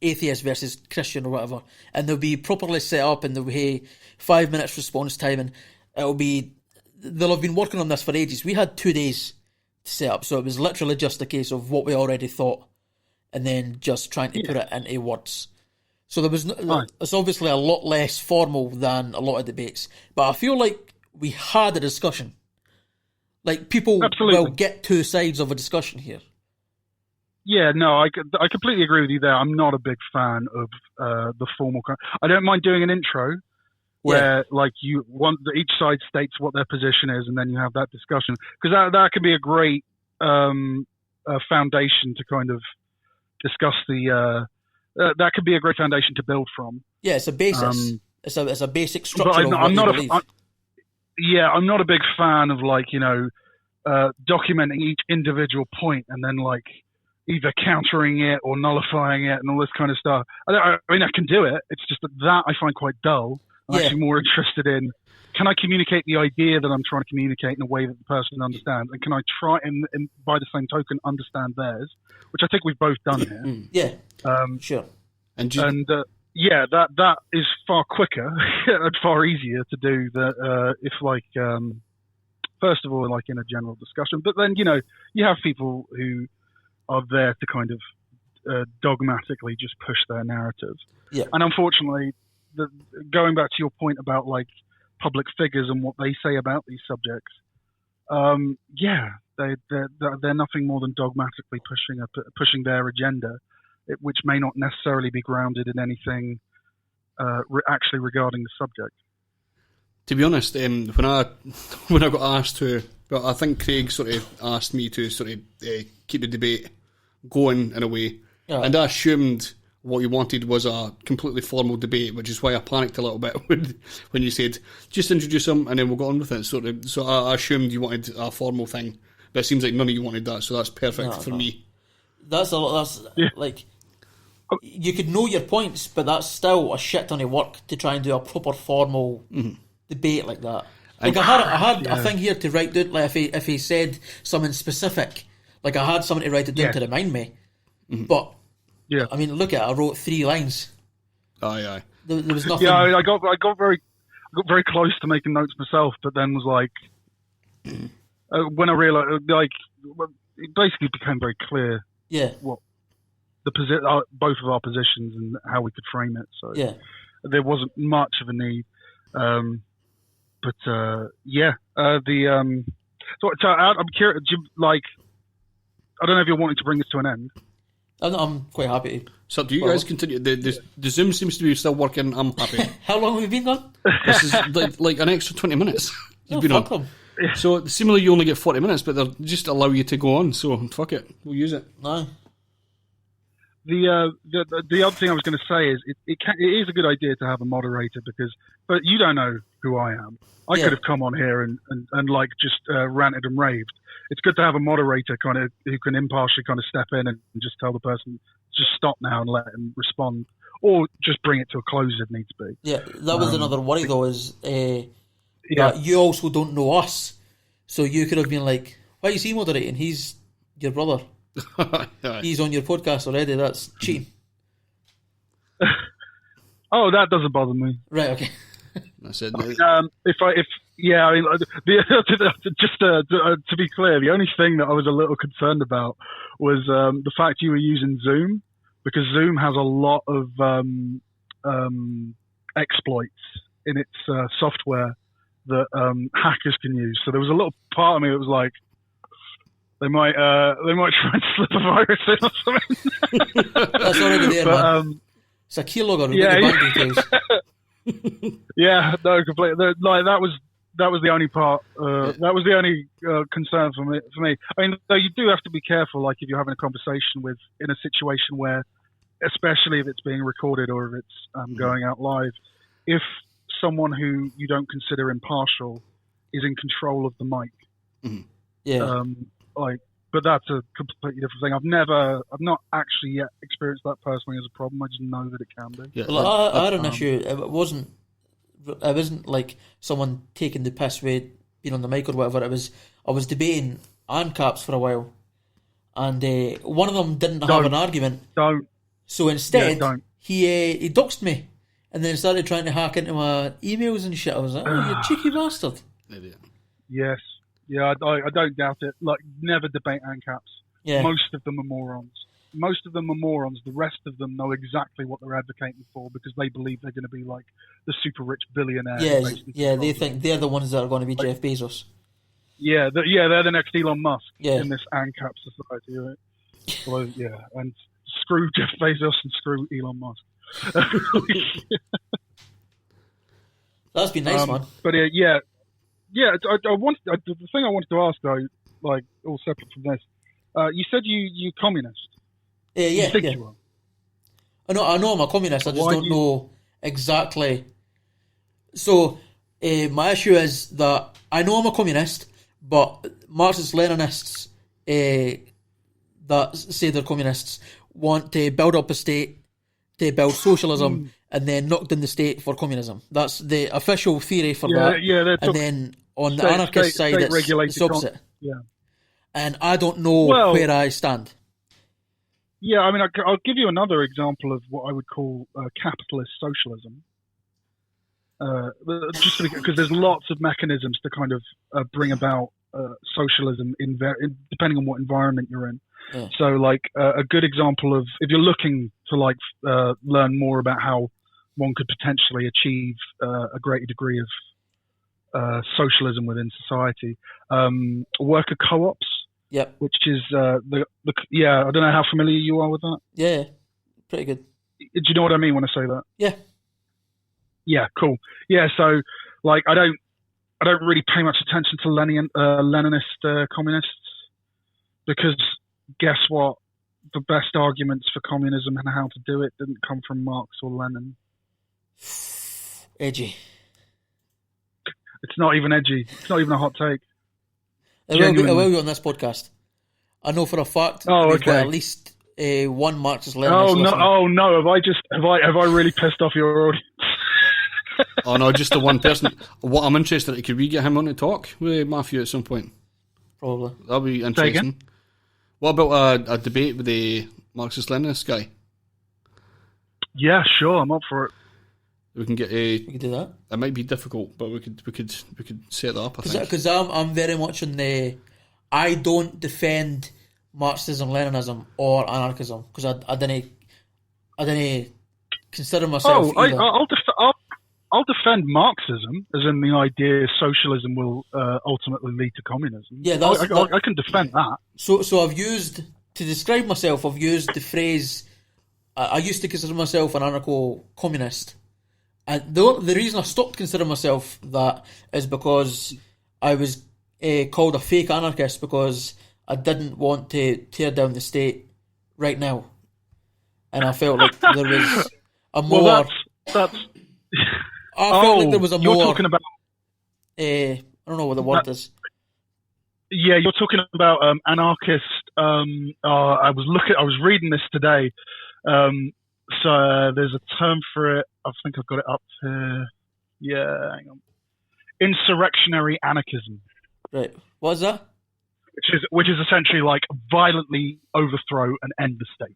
atheist versus Christian or whatever, and they'll be properly set up, and they'll be 5 minutes response time, and they'll have been working on this for ages. We had 2 days to set up, so it was literally just a case of what we already thought, and then just trying to put it into words. So there was it's obviously a lot less formal than a lot of debates, but I feel like we had a discussion. Like, people will get two sides of a discussion here. Yeah, no, I completely agree with you there. I'm not a big fan of the formal. I don't mind doing an intro where, like, each side states what their position is, and then you have that discussion, because that can be a great foundation to kind of discuss the. That could be a great foundation to build from. Yeah, it's a basis. It's a basic structure. But I'm not a big fan of, like, documenting each individual point and then, like, either countering it or nullifying it and all this kind of stuff. I mean, I can do it. It's just that I find quite dull. I'm actually more interested in, can I communicate the idea that I'm trying to communicate in a way that the person understands? And can I try and by the same token, understand theirs? Which I think we've both done here. Yeah, sure. And that is far quicker and far easier to do that if, like, first of all, like, in a general discussion. But then, you have people who are there to kind of dogmatically just push their narrative. Yeah. And unfortunately, going back to your point about, like, public figures and what they say about these subjects, they're nothing more than dogmatically pushing their agenda, which may not necessarily be grounded in anything actually regarding the subject. To be honest, when I got asked to, well, I think Craig sort of asked me to sort of keep the debate going in a way, and I assumed what you wanted was a completely formal debate, which is why I panicked a little bit when you said, just introduce them and then we'll go on with it. So I assumed you wanted a formal thing, but it seems like none of you wanted that, so that's perfect for me. That's like, you could know your points, but that's still a shit ton of work to try and do a proper formal debate like that. Like, I had a thing here to write down, like, if he said something specific, like, I had something to write it down to remind me, but I mean, look at it, I wrote 3 lines. Aye. There was nothing. Yeah, I got very close to making notes myself, but then was like, when I realised, like, it basically became very clear. What both of our positions and how we could frame it. So there wasn't much of a need. So I'm curious. Like, I don't know if you're wanting to bring this to an end. I'm quite happy. So do you guys continue? The Zoom seems to be still working. I'm happy. How long have we been gone? This is like an extra 20 minutes. You've been on. So similarly, you only get 40 minutes, but they'll just allow you to go on. So fuck it, we'll use it. No. The other thing I was going to say is it is a good idea to have a moderator but you don't know who I am. I could have come on here and like just ranted and raved. It's good to have a moderator kind of who can impartially kind of step in and just tell the person, just stop now and let him respond, or just bring it to a close if needs be. Yeah, that was another worry though, is that you also don't know us, so you could have been like, why is he moderating? He's your brother. He's on your podcast already. That's cheating. Oh, that doesn't bother me. Right. Okay. That's it. I mean, just to be clear, the only thing that I was a little concerned about was the fact you were using Zoom, because Zoom has a lot of exploits in its software that hackers can use. So there was a little part of me that was like, they might try and slip a virus in or something. That's already there, man. It's a keylogger. Bank details. Yeah, no, completely. Like, that was the only part. That was the only concern for me. I mean, though, you do have to be careful. Like, if you're having a conversation in a situation where, especially if it's being recorded or if it's going out live, if someone who you don't consider impartial is in control of the mic. But that's a completely different thing. I've not actually yet experienced that personally as a problem. I just know that it can be. Yeah. Well, I had an issue. It wasn't like someone taking the piss with being on the mic or whatever. I was debating ANCAPs for a while, and one of them didn't have an argument. Don't. So instead, don't. he doxed me, and then started trying to hack into my emails and shit. I was like, oh, you cheeky bastard. Idiot. Yes. Yeah, I don't doubt it. Like, never debate ANCAPs. Yeah. Most of them are morons. The rest of them know exactly what they're advocating for because they believe they're going to be like the super rich billionaire. Yeah, they think they're the ones that are going to be Jeff Bezos. Yeah, they're the next Elon Musk Yeah. in this ANCAP society, right? Well, yeah, and screw Jeff Bezos and screw Elon Musk. That's been nice, man. But yeah. The thing I wanted to ask though, like all separate from this, you said you communist. Yeah. You think you are? I know I'm a communist. I just don't know exactly. So my issue is that I know I'm a communist, but Marxist-Leninists that say they're communists want to build up a state, to build socialism, and then knock down the state for communism. That's the official theory for that. Yeah, and then on the anarchist side, it's the opposite. Yeah. And I don't know where I stand. Yeah, I mean, I'll give you another example of what I would call capitalist socialism. Just because there's lots of mechanisms to kind of bring about socialism depending on what environment you're in. Yeah. So, like a good example of if you're looking to learn more about how one could potentially achieve a greater degree of socialism within society, worker co-ops. Yep. Which is I don't know how familiar you are with that. Yeah, pretty good. Do you know what I mean when I say that? Yeah. Yeah, cool. Yeah, so like I don't really pay much attention to Leninist communists because guess what? The best arguments for communism and how to do it didn't come from Marx or Lenin. Edgy. It's not even edgy. It's not even a hot take. It will be on this podcast. I know for a fact we've got at least one Marxist-Leninist listener. Oh no! Have I really pissed off your audience? Oh no, just the one person. What I'm interested in, could we get him on to talk with Matthew at some point? Probably. That'll be interesting. What about a debate with the Marxist-Leninist guy? Yeah, sure, I'm up for it. We can get We could do that. It might be difficult, but we could set that up. I think because I'm very much on the. I don't defend Marxism, Leninism, or anarchism because I didn't consider myself. I'll defend Marxism, as in the idea socialism will ultimately lead to communism. Yeah, I can defend that. So I've used to describe myself. I've used the phrase. I used to consider myself an anarcho-communist. And the reason I stopped considering myself that is because I was called a fake anarchist because I didn't want to tear down the state right now. And I felt like there was a more... Well, that's... I felt like there was a more... You're talking about... I don't know what the word is. Yeah, you're talking about anarchist... I was reading this today. So there's a term for it. I think I've got it up here. Yeah, hang on. Insurrectionary anarchism. Right. What is that? Which is essentially like violently overthrow and end the state.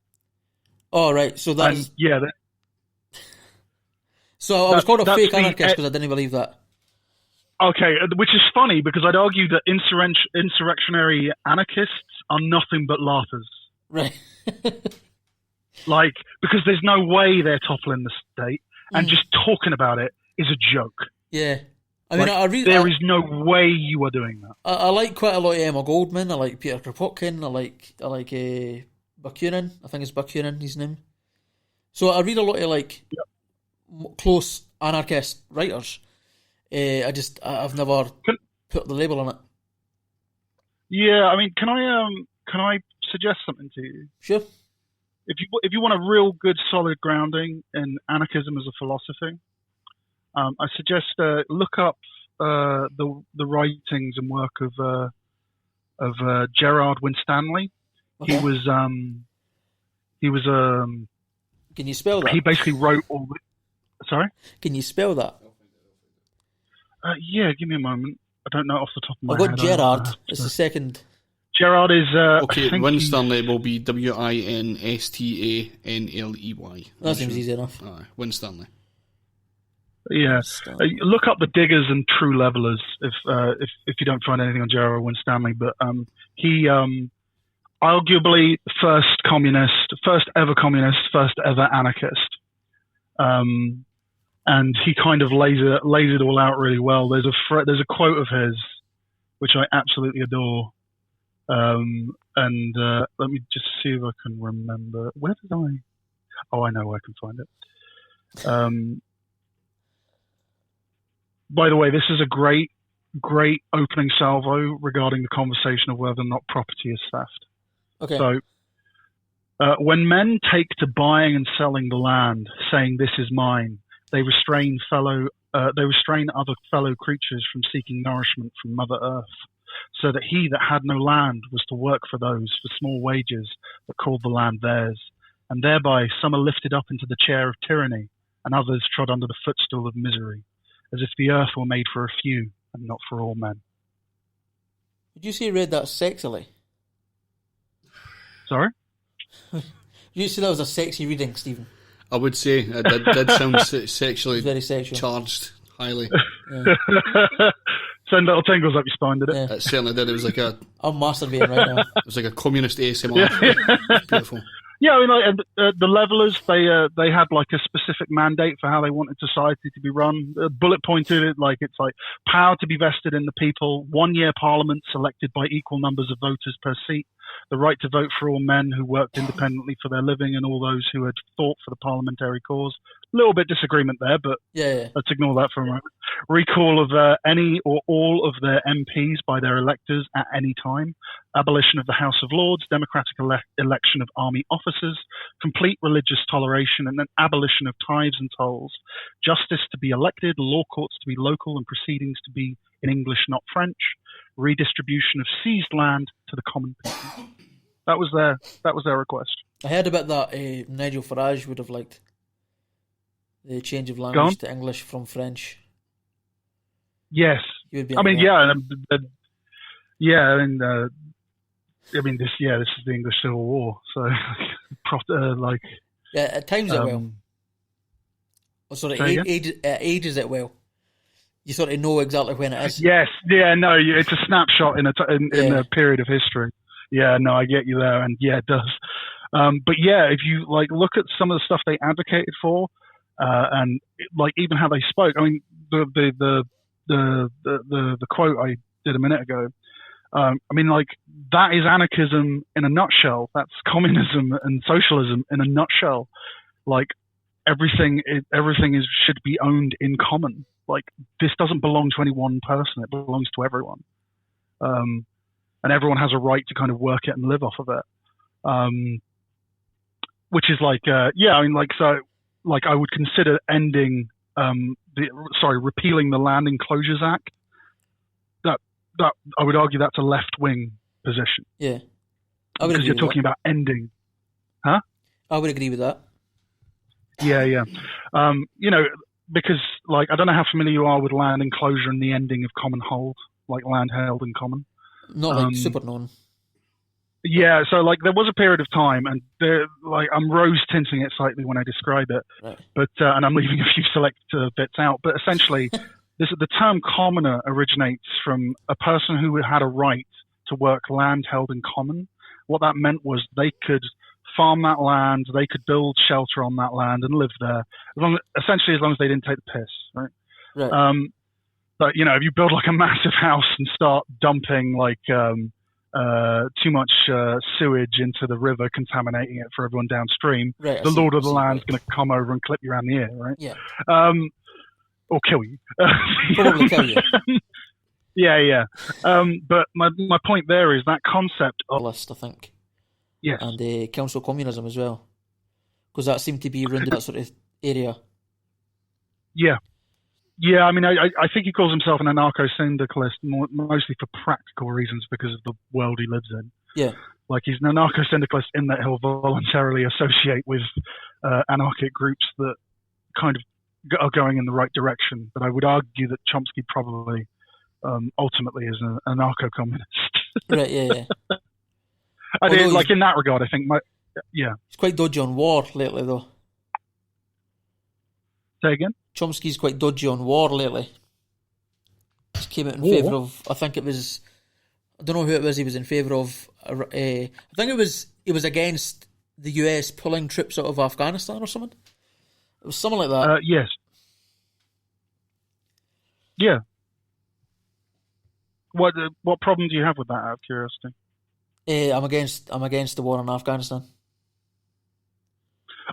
Oh, right. So that's... So I was called a fake anarchist because I didn't believe that. Okay, which is funny because I'd argue that insurrectionary anarchists are nothing but laughers. Right. Like, because there's no way they're toppling the state, and just talking about it is a joke. Yeah. I mean, like, there is no way you are doing that. I like quite a lot of Emma Goldman. I like Peter Kropotkin. I like Bakunin. I think it's Bakunin, his name. So I read a lot of close anarchist writers. I've never put the label on it. Yeah, I mean, can I suggest something to you? Sure. If you want a real good solid grounding in anarchism as a philosophy, I suggest look up the writings and work of Gerard Winstanley. Okay. He was Can you spell that? He basically wrote all. Sorry. Can you spell that? Yeah, give me a moment. I don't know off the top of my head. I've got Gerard. It's the second Gerard is Okay, Winstanley will be Winstanley. That seems easy enough. Winstanley. Yeah, look up the Diggers and True Levelers if you don't find anything on Gerard Winstanley. But he arguably first ever communist, first ever anarchist, and he kind of lays it all out really well. There's a quote of his which I absolutely adore, and let me just see if I can remember. Where did I? Oh, I know where I can find it. By the way, this is a great opening salvo regarding the conversation of whether or not property is theft. Okay. So, when men take to buying and selling the land, saying this is mine, they restrain other fellow creatures from seeking nourishment from Mother Earth, so that he that had no land was to work for those for small wages that called the land theirs, and thereby some are lifted up into the chair of tyranny, and others trod under the footstool of misery, as if the earth were made for a few and not for all men. Would you say you read that sexily? Sorry? You said that was a sexy reading, Stephen. I would say it did sound sexually very sexual. Charged highly. Yeah. Send little tingles up your spine, did it? Yeah. It certainly did. It was like I'm masturbating right now. It was like a communist ASMR. Beautiful. Yeah, I mean, like the Levelers, they had like a specific mandate for how they wanted society to be run. Bullet pointed it like it's like power to be vested in the people, 1 year parliament selected by equal numbers of voters per seat, the right to vote for all men who worked independently for their living and all those who had fought for the parliamentary cause. A little bit disagreement there, but yeah. Let's ignore that for a moment. Recall of any or all of their MPs by their electors at any time. Abolition of the House of Lords, democratic election of army officers, complete religious toleration, and an abolition of tithes and tolls. Justice to be elected, law courts to be local, and proceedings to be in English, not French. Redistribution of seized land to the common people. That was their request. I heard about that. Nigel Farage would have liked the change of language to English from French. Yes, I mean, yeah, this is the English Civil War, so at times it will. Or sort of ages it well. You sort of know exactly when it is. Yes, yeah, no, it's a snapshot in a period of history. Yeah, no, I get you there, and yeah, it does. But yeah, if you like look at some of the stuff they advocated for, and like even how they spoke. I mean, the quote I did a minute ago. I mean, like that is anarchism in a nutshell. That's communism and socialism in a nutshell. Like everything should be owned in common. Like this doesn't belong to any one person; it belongs to everyone, and everyone has a right to kind of work it and live off of it. Which is like, I mean, like so, like I would consider repealing the Land Enclosures Act. That I would argue that's a left wing position. Yeah, because you're talking about ending, huh? I would agree with that. Yeah. Because like I don't know how familiar you are with land enclosure and the ending of common hold, like land held in common. Not like super known. Yeah, so like there was a period of time, and I'm rose tinting it slightly when I describe it, right. But and I'm leaving a few select bits out. But essentially, the term commoner originates from a person who had a right to work land held in common. What that meant was they could farm that land, they could build shelter on that land and live there, essentially as long as they didn't take the piss, right? Right. But if you build like a massive house and start dumping like too much sewage into the river, contaminating it for everyone downstream, right, the lord of the land's going to come over and clip you around the ear, right? Yeah. Or kill you. Probably kill you. Yeah. But my point there is that concept of list, I think. Yes. And council communism as well, because that seemed to be around that sort of area. Yeah. I mean, I think he calls himself an anarcho-syndicalist mostly for practical reasons because of the world he lives in. Yeah. Like he's an anarcho-syndicalist in that he'll voluntarily associate with anarchic groups that kind of are going in the right direction. But I would argue that Chomsky probably ultimately is an anarcho-communist. Right, yeah. I did, like, in that regard, I think yeah. He's quite dodgy on war lately, though. Say again? Chomsky's quite dodgy on war lately. He came out in favour of, I think it was, I don't know who it was he was in favour of. I think he was against the US pulling troops out of Afghanistan or something. It was something like that. Yes. Yeah. What problem do you have with that, out of curiosity? I'm against the war in Afghanistan.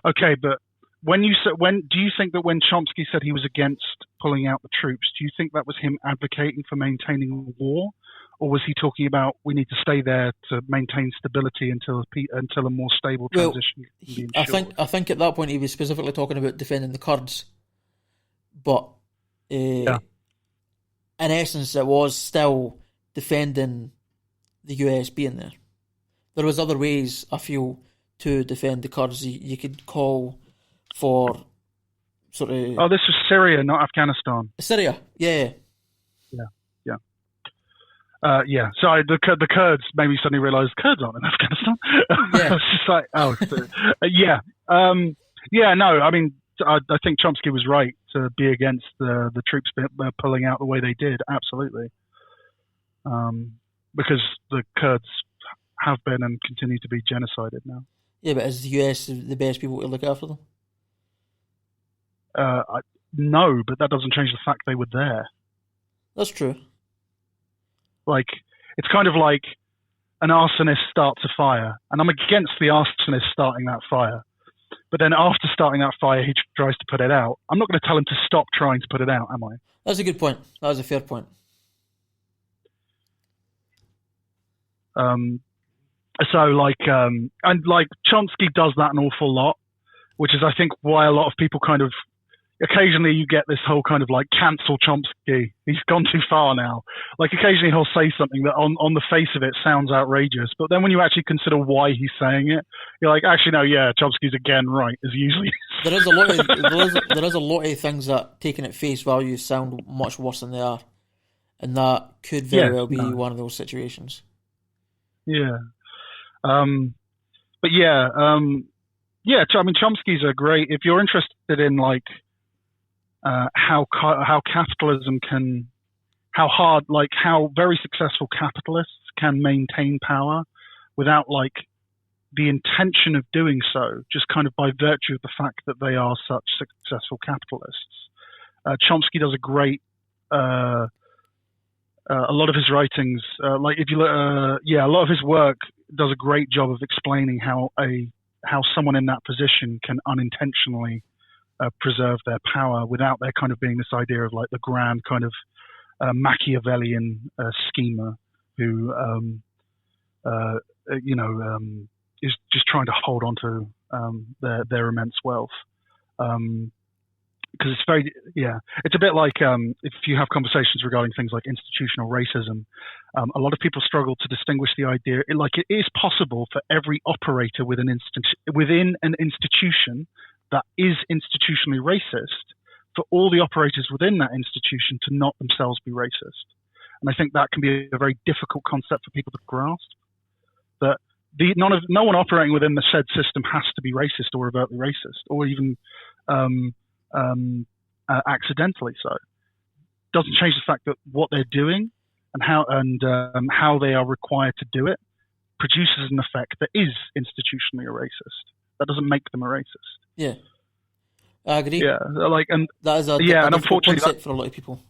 Okay, but when do you think that when Chomsky said he was against pulling out the troops, do you think that was him advocating for maintaining the war, or was he talking about we need to stay there to maintain stability until a more stable transition can be ensured? I think at that point he was specifically talking about defending the Kurds, but in essence it was still defending the US being there. There was other ways, I feel, to defend the Kurds. You could call for sort of... Oh, this was Syria, not Afghanistan. Syria, yeah. Yeah. Sorry, the Kurds made me suddenly realise Kurds aren't in Afghanistan. Yeah. It's just like, yeah. No, I mean, I think Chomsky was right to be against the troops pulling out the way they did, absolutely. Because the Kurds have been and continue to be genocided now. Yeah, but is the US the best people to look after them? No, but that doesn't change the fact they were there. That's true. Like, it's kind of like an arsonist starts a fire, and I'm against the arsonist starting that fire. But then after starting that fire, he tries to put it out. I'm not going to tell him to stop trying to put it out, am I? That's a good point. That was a fair point. So, and Chomsky does that an awful lot, which is, I think, why a lot of people kind of, occasionally you get this whole kind of like, cancel Chomsky. He's gone too far now. Like, occasionally he'll say something that on the face of it sounds outrageous, but then when you actually consider why he's saying it, you're like, actually, no, yeah, Chomsky's again right, as usually. There is a lot of things that, taken at face value, sound much worse than they are. And that could very well be one of those situations. Yeah. But yeah, I mean, Chomsky's a great, if you're interested in like, how capitalism can, how very successful capitalists can maintain power without like the intention of doing so, just kind of by virtue of the fact that they are such successful capitalists. Chomsky does a great, a lot of his writings, like if you look, a lot of his work does a great job of explaining how someone in that position can unintentionally preserve their power without there kind of being this idea of like the grand kind of Machiavellian schemer who is just trying to hold on to their immense wealth. Because it's very, it's a bit like if you have conversations regarding things like institutional racism, a lot of people struggle to distinguish the idea. It is possible for every operator within an institution that is institutionally racist, for all the operators within that institution to not themselves be racist. And I think that can be a very difficult concept for people to grasp. That no one operating within the said system has to be racist or overtly racist, or even accidentally so. Doesn't change the fact that what they're doing and how they are required to do it produces an effect that is institutionally a racist. That doesn't make them a racist. Yeah, I agree. Yeah, and that is a unfortunately concept for a lot of people.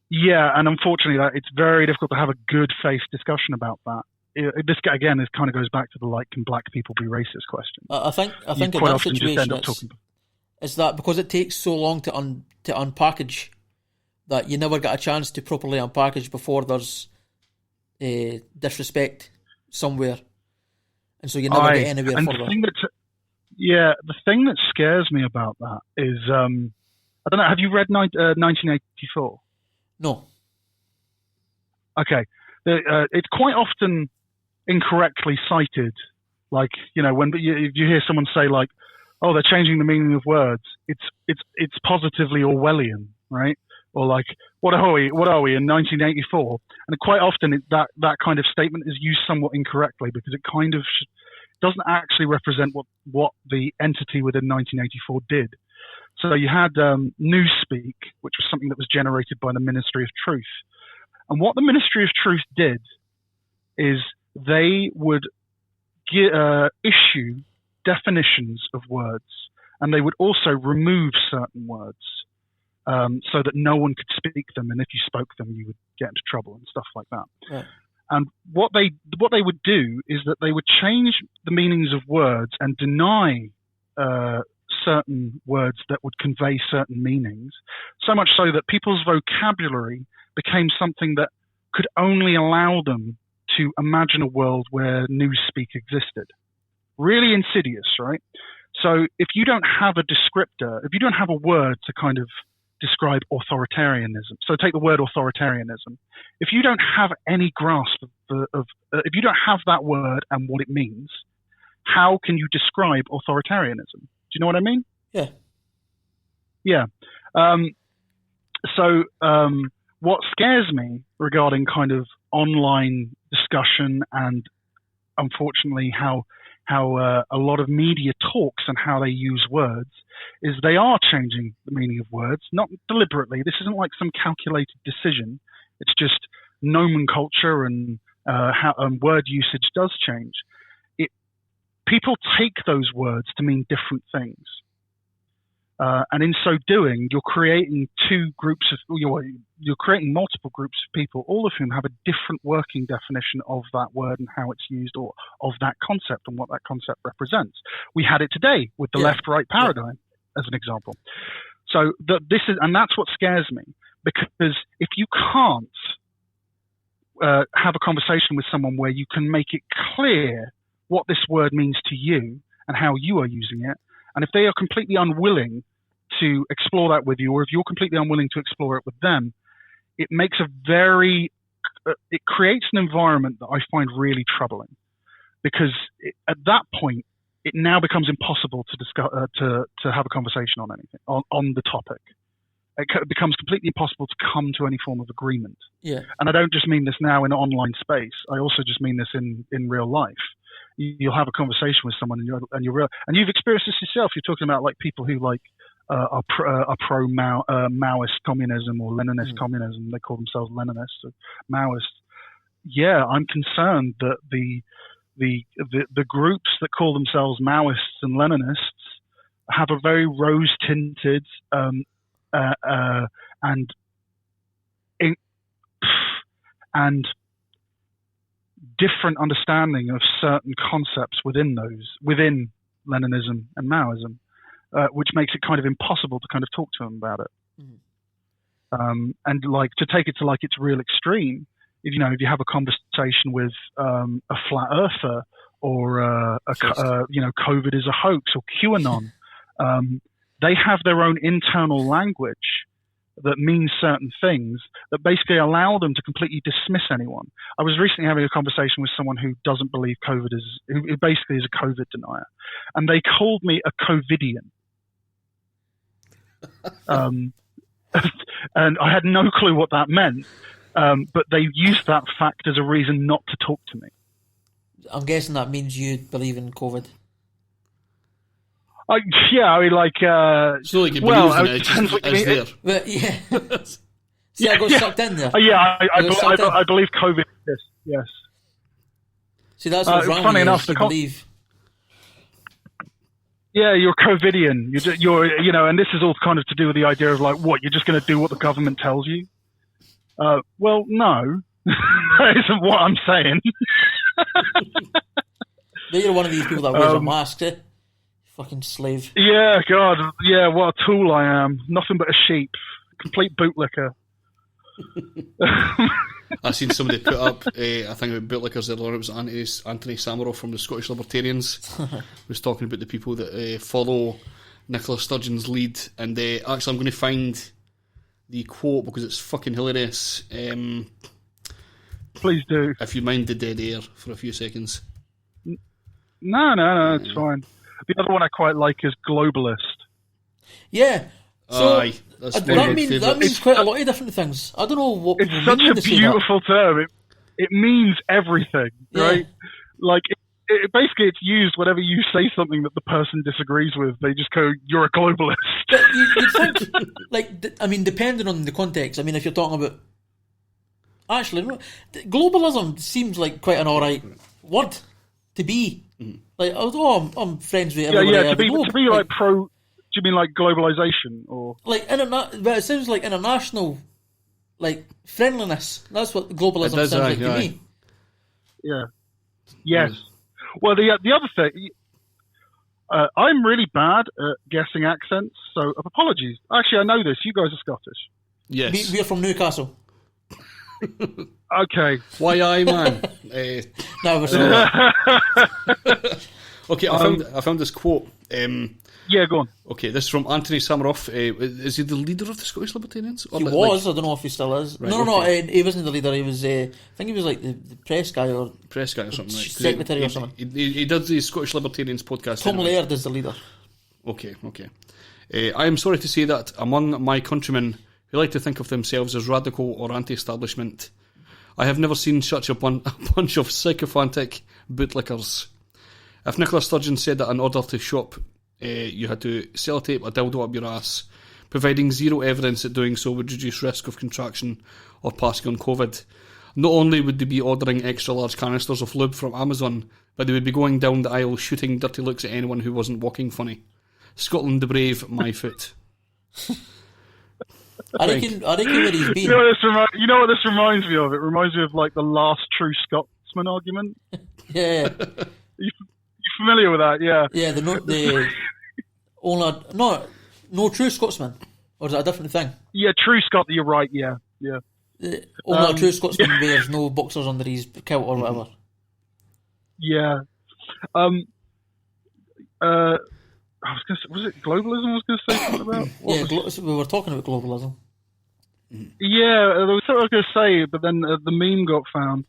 Yeah, and unfortunately, it's very difficult to have a good faith discussion about that. This again, this kind of goes back to the can black people be racist question. I think in that situation, it's that because it takes so long to unpackage that you never get a chance to properly unpackage before there's disrespect somewhere, and so you never get anywhere further. The thing that scares me about that is I don't know. Have you read 1984? No. Okay, it's quite often incorrectly cited. Like, when you hear someone say like, "Oh, they're changing the meaning of words," it's positively Orwellian, right? or like, what are we in 1984? And quite often that kind of statement is used somewhat incorrectly because it kind of doesn't actually represent what the entity within 1984 did. So you had Newspeak, which was something that was generated by the Ministry of Truth. And what the Ministry of Truth did is they would issue definitions of words, and they would also remove certain words so that no one could speak them, and if you spoke them, you would get into trouble and stuff like that. Yeah. And what they would do is that they would change the meanings of words and deny certain words that would convey certain meanings, so much so that people's vocabulary became something that could only allow them to imagine a world where newspeak existed. Really insidious, right? So if you don't have a descriptor, if you don't have a word to kind of describe authoritarianism, so take the word authoritarianism, if you don't have any grasp of if you don't have that word and what it means, how can you describe authoritarianism? Do you know what I mean? Yeah. Yeah. So what scares me regarding kind of online discussion and unfortunately how a lot of media talks and how they use words is they are changing the meaning of words, not deliberately. This isn't like some calculated decision. It's just nomenclature and word usage does change. People take those words to mean different things. And in so doing, you're creating you're creating multiple groups of people, all of whom have a different working definition of that word and how it's used, or of that concept and what that concept represents. We had it today with the left-right paradigm, as an example. So that's what scares me, because if you can't have a conversation with someone where you can make it clear what this word means to you and how you are using it, and if they are completely unwilling to explore that with you, or if you're completely unwilling to explore it with them, it makes it creates an environment that I find really troubling, because at that point, it now becomes impossible to discuss, to have a conversation on anything, on the topic. It becomes completely impossible to come to any form of agreement. Yeah. And I don't just mean this now in an online space. I also just mean this in real life. You'll have a conversation with someone and you've experienced this yourself. You're talking about like people who like are pro Maoist communism or Leninist communism. They call themselves Leninists or Maoists. Yeah, I'm concerned that the groups that call themselves Maoists and Leninists have a very rose-tinted and different understanding of certain concepts within Leninism and Maoism, which makes it kind of impossible to kind of talk to them about it. And like to take it to like its real extreme, if you have a conversation with a flat earther or COVID is a hoax or QAnon, they have their own internal language that means certain things that basically allow them to completely dismiss anyone. I was recently having a conversation with someone who doesn't believe who basically is a COVID denier, and they called me a COVIDian. And I had no clue what that meant, but they used that fact as a reason not to talk to me. I'm guessing that means you believe in COVID. Yeah, I mean, like, it's not like you believe in it, it's there. But, yeah. See, I got sucked in there. I believe COVID exists, yes. See, that's what's wrong funny with enough, you believe. Yeah, you're COVIDian. You're, and this is all kind of to do with the idea of like, what, you're just going to do what the government tells you? Well, no. That isn't what I'm saying. You're one of these people that wears a mask, eh? Fucking slave. Yeah, God. Yeah, what a tool I am. Nothing but a sheep. Complete bootlicker. I seen somebody put up, I think about bootlickers earlier, it was Anthony Samaroff from the Scottish Libertarians, was talking about the people that follow Nicola Sturgeon's lead, and actually I'm going to find the quote because it's fucking hilarious. Please do. If you mind the dead air for a few seconds. No, it's fine. The other one I quite like is globalist. Yeah, Aye, that's one of that my means favourites. quite a lot of different things. I don't know what It's people such mean when a they say that. beautiful term. It means everything, right? Like, basically, it's used whenever you say something that the person disagrees with. They just go, "You're a globalist." But you'd think, like, I mean, depending on the context. I mean, if you're talking about, actually, no, globalism seems like quite an alright word to be. Like, although I'm friends with everybody. To be like pro. Do you mean like globalization or like but it sounds like international, like friendliness. That's what globalism It does, sounds like to aye. me. yeah? Yes. Well, the other thing, I'm really bad at guessing accents, so apologies. Actually, I know this. You guys are Scottish. Yes. We're from Newcastle. Okay. Why, aye, man. No, we're sorry. Okay, I found this quote. Yeah, go on. Okay, this is from Anthony Samaroff. Is he the leader of the Scottish Libertarians? Or He was. I don't know if he still is. Right, No, okay. he wasn't the leader. He was. I think he was like the press guy or press guy or something, right? 'Cause secretary or something. He does the Scottish Libertarians podcast. Tom anyway. Laird is the leader. Okay. I am sorry to say that among my countrymen who like to think of themselves as radical or anti-establishment, I have never seen such a bunch of sycophantic bootlickers. If Nicola Sturgeon said that in order to shop, you had to sellotape a dildo up your ass, providing zero evidence that doing so would reduce risk of contraction or passing on COVID, not only would they be ordering extra large canisters of lube from Amazon, but they would be going down the aisle shooting dirty looks at anyone who wasn't walking funny. Scotland the brave, my foot. I reckon where he's been. You know what this reminds me of? It reminds me of like the last true Scotsman argument. Yeah. You familiar with that? Yeah. Yeah, no true Scotsman, or is that a different thing? Yeah, true Scot. You're right. Yeah. Only a true Scotsman wears no boxers under his kilt or whatever. Yeah. I was going to say, was it globalism I was going to say something about? We were talking about globalism. Yeah, there was something I was going to say, but then the meme got found.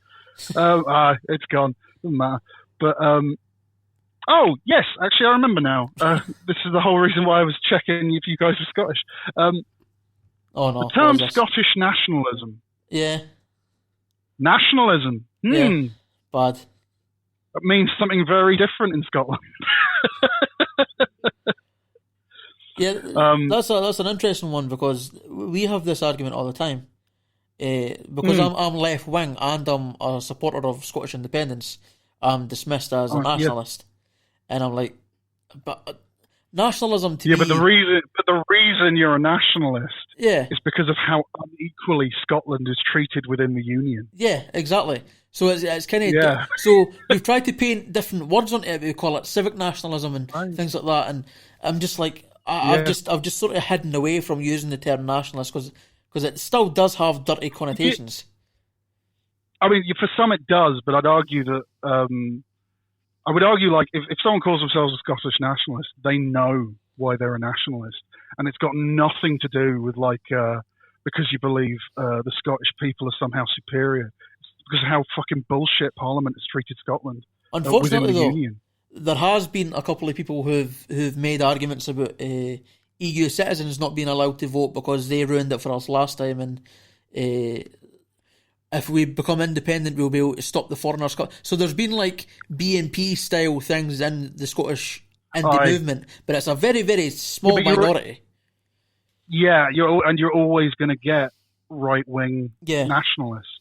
It's gone. Doesn't matter. But, oh, yes, actually I remember now. This is the whole reason why I was checking if you guys were Scottish. The term Scottish nationalism. Yeah. Nationalism. Yeah. Bad. It means something very different in Scotland. Yeah, that's an interesting one because we have this argument all the time. Because I'm left wing and I'm a supporter of Scottish independence, I'm dismissed as a nationalist, and I'm like, but nationalism to me. But the reason you're a nationalist, is because of how unequally Scotland is treated within the Union. Yeah, exactly. So it's kind of so we've tried to paint different words on it. We call it civic nationalism and things like that. And I'm just like I've just sort of hidden away from using the term nationalist because it still does have dirty connotations. I mean, for some it does, but I'd argue that I would argue like if someone calls themselves a Scottish nationalist, they know why they're a nationalist, and it's got nothing to do with like because you believe the Scottish people are somehow superior. Because of how fucking bullshit Parliament has treated Scotland. Unfortunately, within the though, Union. There has been a couple of people who've made arguments about EU citizens not being allowed to vote because they ruined it for us last time, and if we become independent, we'll be able to stop the foreigners. So there's been like BNP style things in the Scottish indie movement, but it's a very, very small minority. You're always going to get right wing nationalists.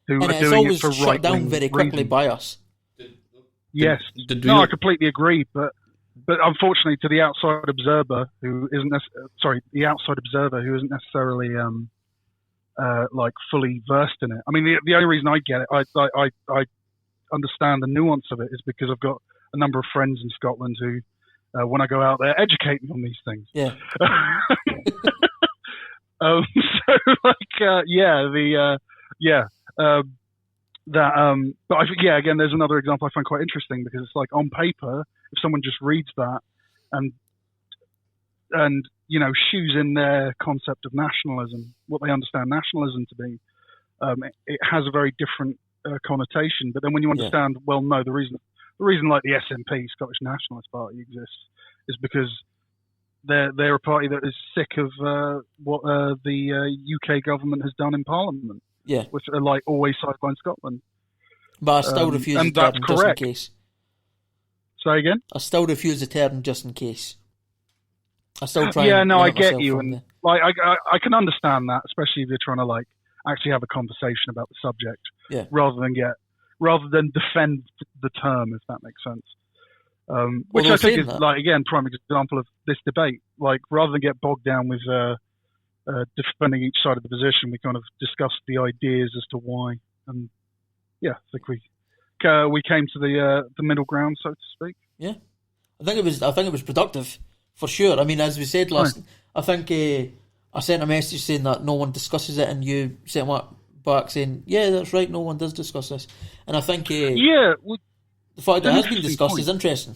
And it's always shut down very quickly by us. Yes. I completely agree. But unfortunately, to the outside observer who isn't necessarily like fully versed in it. I mean, the only reason I get it, I understand the nuance of it, is because I've got a number of friends in Scotland who, when I go out there, educate me on these things. Yeah. But again, there's another example I find quite interesting because it's like on paper, if someone just reads that and shoes in their concept of nationalism, what they understand nationalism to be, it has a very different connotation. But then when you understand, well, no, the reason like the SNP, Scottish Nationalist Party, exists is because they're a party that is sick of what the UK government has done in Parliament. Yeah. Which are like always sideline Scotland. But I still refuse and the that's term just in correct. case. Say again? I still refuse the term just in case. I still try. Yeah, and no, I limit get myself you, from and like I can understand that, especially if you're trying to like actually have a conversation about the subject, rather than defend the term, if that makes sense. Which I think is like again prime example of this debate. Like rather than get bogged down with defending each side of the position, we kind of discussed the ideas as to why, and I think we came to the middle ground, so to speak. Yeah, I think it was productive for sure. I mean, as we said last, I think I sent a message saying that no one discusses it, and you sent one back saying, "Yeah, that's right, no one does discuss this." And I think the fact that it has been discussed is interesting.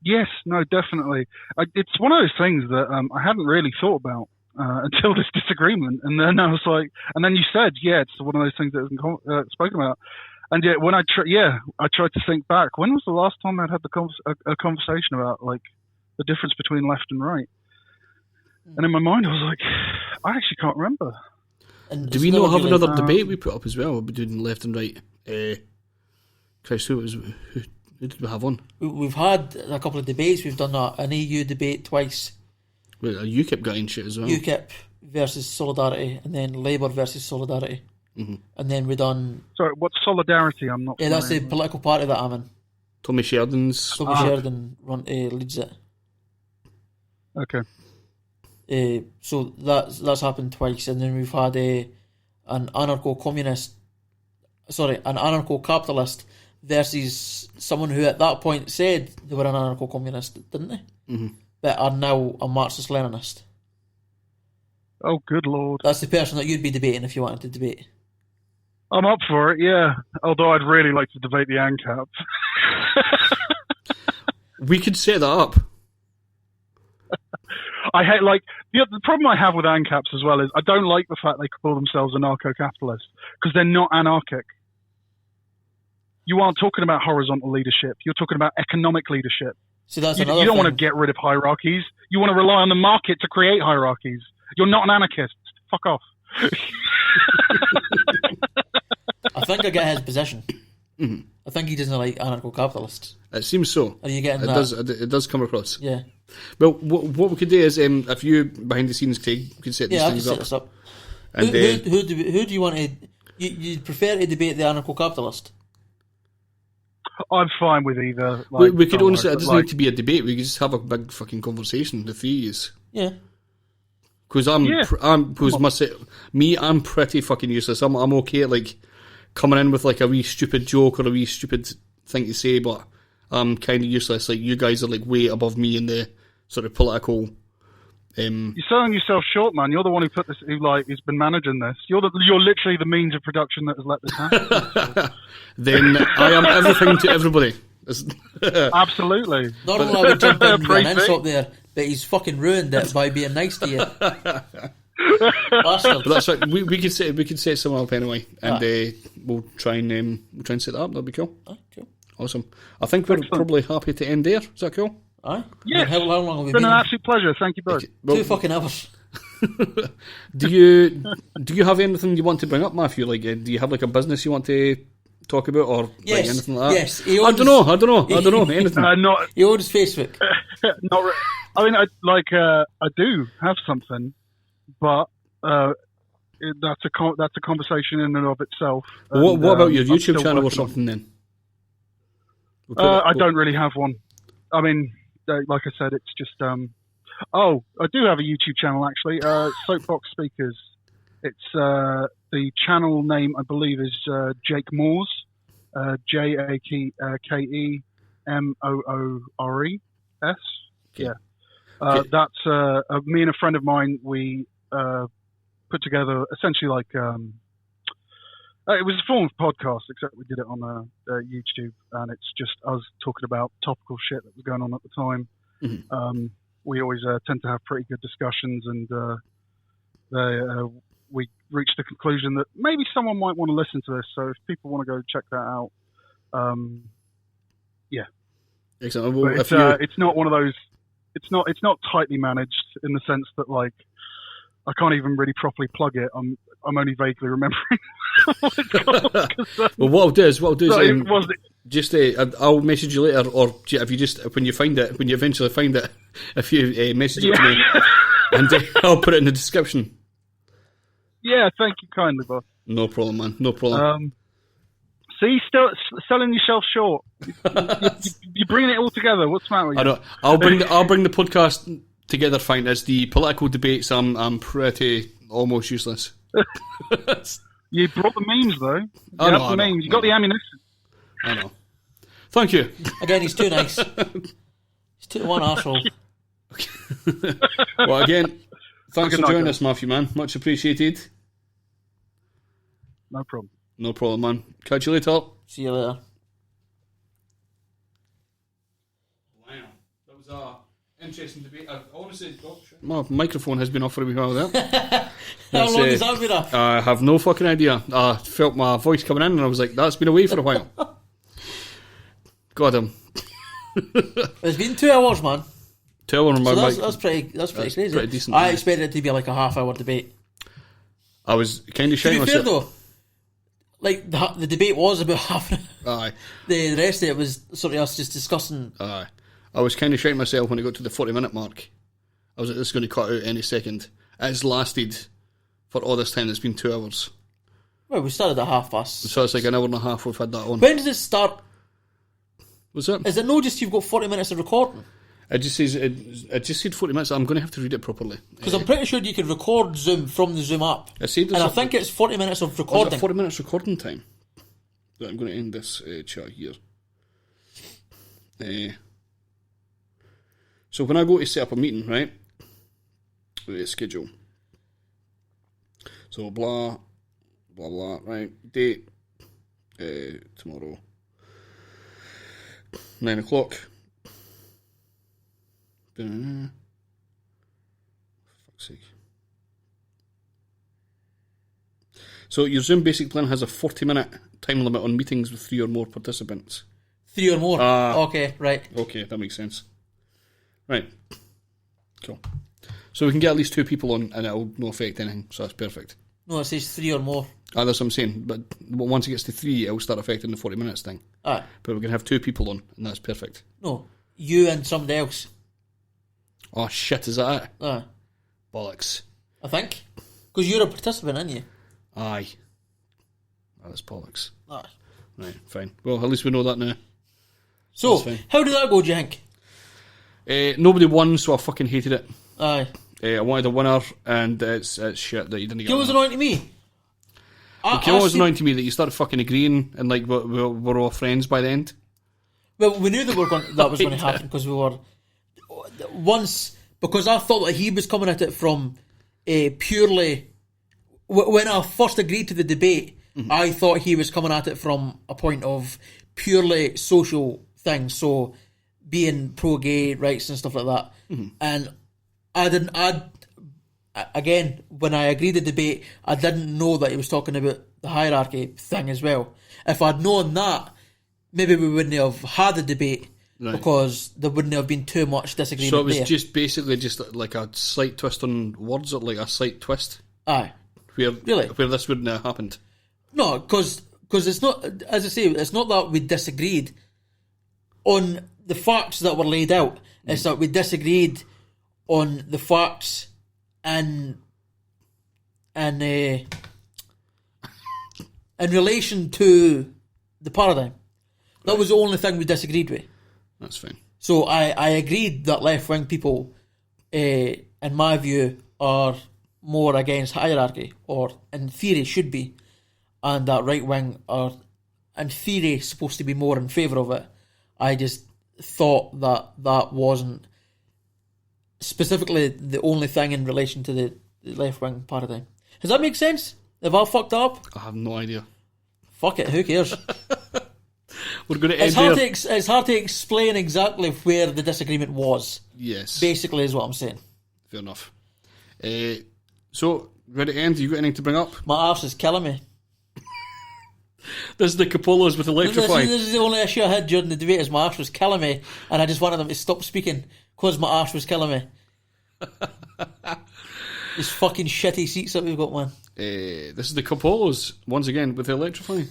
Yes, no, definitely. It's one of those things that I hadn't really thought about until this disagreement, and then I was like, and then you said, it's one of those things that isn't spoken about. And yet, when I tried to think back, when was the last time I'd had a conversation about like the difference between left and right? And in my mind, I was like, I actually can't remember. And do we not have another debate we put up as well between left and right? Christ, who did we have on? We've had a couple of debates. We've done an EU debate twice. Well, UKIP got in shit as well. UKIP versus Solidarity, and then Labour versus Solidarity. Mm-hmm. And then we done... Sorry, what's Solidarity? I'm not... Yeah, that's the political party that I'm in. Tommy Sheridan leads it. Okay. So that's happened twice, and then we've had an anarcho-capitalist versus someone who at that point said they were an anarcho-communist, didn't they? Mm-hmm. But are now a Marxist-Leninist. Oh, good Lord. That's the person that you'd be debating if you wanted to debate. I'm up for it, yeah. Although I'd really like to debate the ANCAP. We could set that up. I hate, like, the problem I have with ANCAPs as well is I don't like the fact they call themselves anarcho-capitalists, because they're not anarchic. You aren't talking about horizontal leadership. You're talking about economic leadership. So that's you don't want to get rid of hierarchies. You want to rely on the market to create hierarchies. You're not an anarchist. Fuck off. I think I get his position. Mm-hmm. I think he doesn't like anarcho-capitalists. It seems so. Are you getting that? It does come across. Yeah. Well, what we could do is, if you, behind the scenes, Craig, could set these things up. Yeah, I can set this up. And who do you want to... You prefer to debate the anarcho-capitalist? I'm fine with either. Like, we could honestly, it doesn't need to be a debate. We could just have a big fucking conversation, the three of us. Yeah. Because I'm pretty fucking useless. I'm okay at like coming in with like a wee stupid joke or a wee stupid thing to say, but I'm kind of useless. Like you guys are like way above me in the sort of political. You're selling yourself short, man. You're the one who put this, who's been managing this. You're literally the means of production that has let this happen. Then I am everything to everybody. Absolutely. Normally I would jump in with an insult there, but he's fucking ruined it by being nice to you. Bastard. But that's right. We could set someone up anyway, and we'll try and set that up. That'll be cool. Cool. Awesome. I think we're probably happy to end there. Is that cool? Aye. Yeah. How long have we been? It's been an absolute pleasure. Thank you both. Well, 2 fucking hours. Do you have anything you want to bring up, Matthew? Like, do you have like a business you want to talk about, or like anything like that? Yes. I don't know. Anything. He owns Facebook. Not. I mean, I do have something, but that's a conversation in and of itself. What about your YouTube channel or something then? I don't really have one. I mean, like I said, it's just. I do have a YouTube channel actually. Soapbox Speakers. It's the channel name I believe is Jake Moores, JakeMoores. Yeah. That's me and a friend of mine. We put together essentially like it was a form of podcast, except we did it on YouTube, and it's just us talking about topical shit that was going on at the time. Mm-hmm. We always tend to have pretty good discussions, and we reached the conclusion that maybe someone might want to listen to this. So if people want to go check that out, yeah. Excellent. Well, it's not one of those it's not tightly managed in the sense that like I can't even really properly plug it. I'm only vaguely remembering what it's called. Well, what I'll do is just I'll message you later, or if you just when you eventually find it, if you message it to me, and I'll put it in the description. Yeah, thank you kindly, boss. No problem, man. No problem. See, still selling yourself short. You're bringing it all together. What's the matter with you? I know. I'll bring the podcast together fine. As the political debates, I'm pretty almost useless. You brought the memes though. You got the ammunition. I know. Thank you. Again, he's too nice. He's too one arsehole. Well, again, thanks for joining us, Matthew, man. Much appreciated. No problem. No problem, man. Catch you later. See you later. Wow. That was an interesting debate. Honestly, my microphone has been off for a wee while there. How long has that been off? I have no fucking idea. I felt my voice coming in and I was like, that's been away for a while. Got him. It's been 2 hours, man. 2 hours on my mic. That's pretty crazy. Pretty decent. I expected it to be like a half-hour debate. I was kind of To shitting be myself. fair, though, like the debate was about half an hour. Aye. The rest of it was sort of us just discussing. Aye. I was kind of shitting myself when it got to the 40-minute mark. I was like, this is going to cut out any second. It's lasted for all this time. It's been 2 hours. Well, we started at 6:30. So it's like an hour and a half we've had that on. When did it start? What's that? Is it no just you've got 40 minutes of recording? It just said 40 minutes. I'm going to have to read it properly. Because I'm pretty sure you can record Zoom from the Zoom app. I think it's 40 minutes of Oh, is recording. it 40 minutes recording time? Right, I'm going to end this chat here. So when I go to set up a meeting, right? Schedule. So blah, blah, blah, right? Date, tomorrow, 9 o'clock. For fuck's sake. So your Zoom basic plan has a 40-minute time limit on meetings with 3 or more participants. 3 or more? Okay, right. Okay, that makes sense. Right. Cool. So we can get at least 2 people on and it'll no affect anything, so that's perfect. No, it says 3 or more. That's what I'm saying, but once it gets to 3, it'll start affecting the 40 minutes thing. Aye. But we can have 2 people on, and that's perfect. No, you and somebody else. Oh shit, is that it? Aye. Bollocks. I think. Because you're a participant, aren't you? Aye. Oh, that's bollocks. Aye. Right, fine. Well, at least we know that now. So, how did that go, do you think? Nobody won, so I fucking hated it. Aye. I wanted a winner, and it's shit that you didn't get. It was annoying to me. It was annoying to me that you started fucking agreeing, and like we're all friends by the end. Well, we knew that was going to happen because we were because I thought that he was coming at it from purely. When I first agreed to the debate, I thought he was coming at it from a point of purely social things, so being pro-gay rights and stuff like that. And I didn't. Again, when I agreed the debate, I didn't know that he was talking about the hierarchy thing as well. If I'd known that, maybe we wouldn't have had the debate because there wouldn't have been too much disagreement. So it was there. just basically just like a slight twist on words, or like a slight twist. Aye. Where Really? this wouldn't have happened. No, because it's not, as I say, it's not that we disagreed on the facts that were laid out. It's that we disagreed on the facts and in relation to the paradigm. That was the only thing we disagreed with. That's fine. So I agreed that left-wing people, in my view, are more against hierarchy, or in theory should be, and that right-wing are, in theory, supposed to be more in favour of it. I just thought that wasn't specifically the only thing in relation to the left-wing paradigm. Does that make sense? Have I fucked up? I have no idea. Fuck it, who cares? We're going to end there. It's hard to explain exactly where the disagreement was. Yes. Basically is what I'm saying. Fair enough. So, ready to end? You got anything to bring up? My arse is killing me. This is the Capollos with Electrify. This is the only issue I had during the debate is my arse was killing me, and I just wanted them to stop speaking because my arse was killing me. These fucking shitty seats that we've got, man. This is the Capollos once again with Electrify.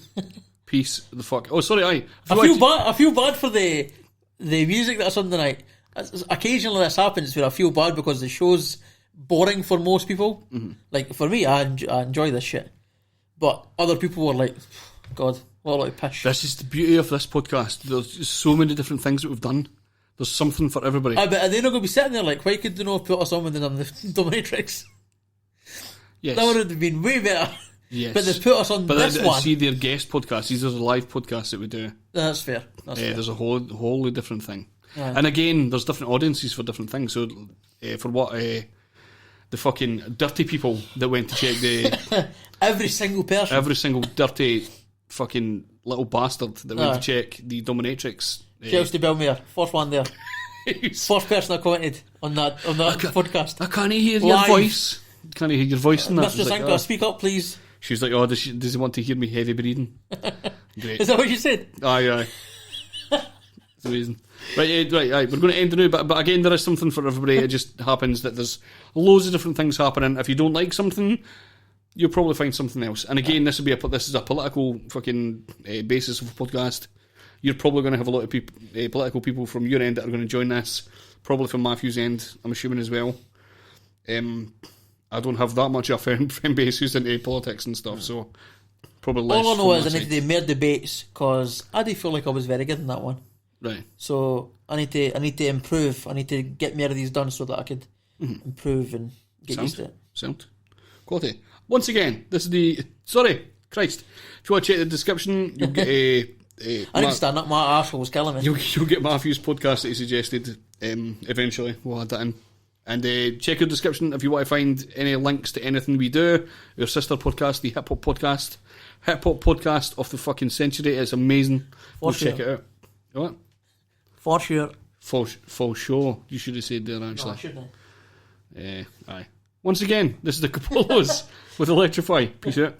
Peace the fuck. Oh, sorry, I feel bad for the music that's on tonight. Occasionally this happens where I feel bad because the show's boring for most people. Mm-hmm. Like for me, I enjoy this shit, but other people were like, God, what a lot of pish. This is the beauty of this podcast. There's just so many different things that we've done. There's something for everybody. But are they not going to be sitting there like, why could they not put us on when they've done the dominatrix? Yes. That would have been way better. Yes. But they put us on this one. See their guest podcasts. These are the live podcasts that we do. That's fair. That's fair. There's a wholly different thing. Yeah. And again, there's different audiences for different things. So, for what the fucking dirty people that went to check the every single person, every single dirty fucking little bastard that went to check the dominatrix. Shouts to Bill Mayer, first one there, first person I commented on that podcast. I can't hear Live. your voice. Can't hear your voice in that. Mr. Sinclair, speak up, please. She's like, oh, does he want to hear me heavy breathing? Great. Is that what you said? Aye. That's amazing. Right. We're going to end the new, but again, there is something for everybody. It just happens that there's loads of different things happening. If you don't like something, you'll probably find something else. And again, this is a political fucking basis of a podcast. You're probably going to have a lot of people, political people from your end that are going to join this. Probably from Matthew's end, I'm assuming as well. I don't have that much of a friend base who's into politics and stuff, so probably less. All I know is I need to do more debates because I do feel like I was very good in that one. Right. So I need to improve. I need to get more of these done so that I could improve and get used to it. Sound. Quality. Once again, this is the... Sorry, Christ. If you want to check the description, you'll get I need to stand up. My arsehole was killing me. You'll get Matthew's podcast that he suggested eventually. We'll add that in. And check your description if you want to find any links to anything we do. Our sister podcast, the Hip Hop Podcast. Hip Hop Podcast of the fucking century. It's amazing. Go check it out. What? For sure. For sure. You should have said there, actually. No, shouldn't I? Aye. Once again, this is the Capollos with Electrify. Peace out.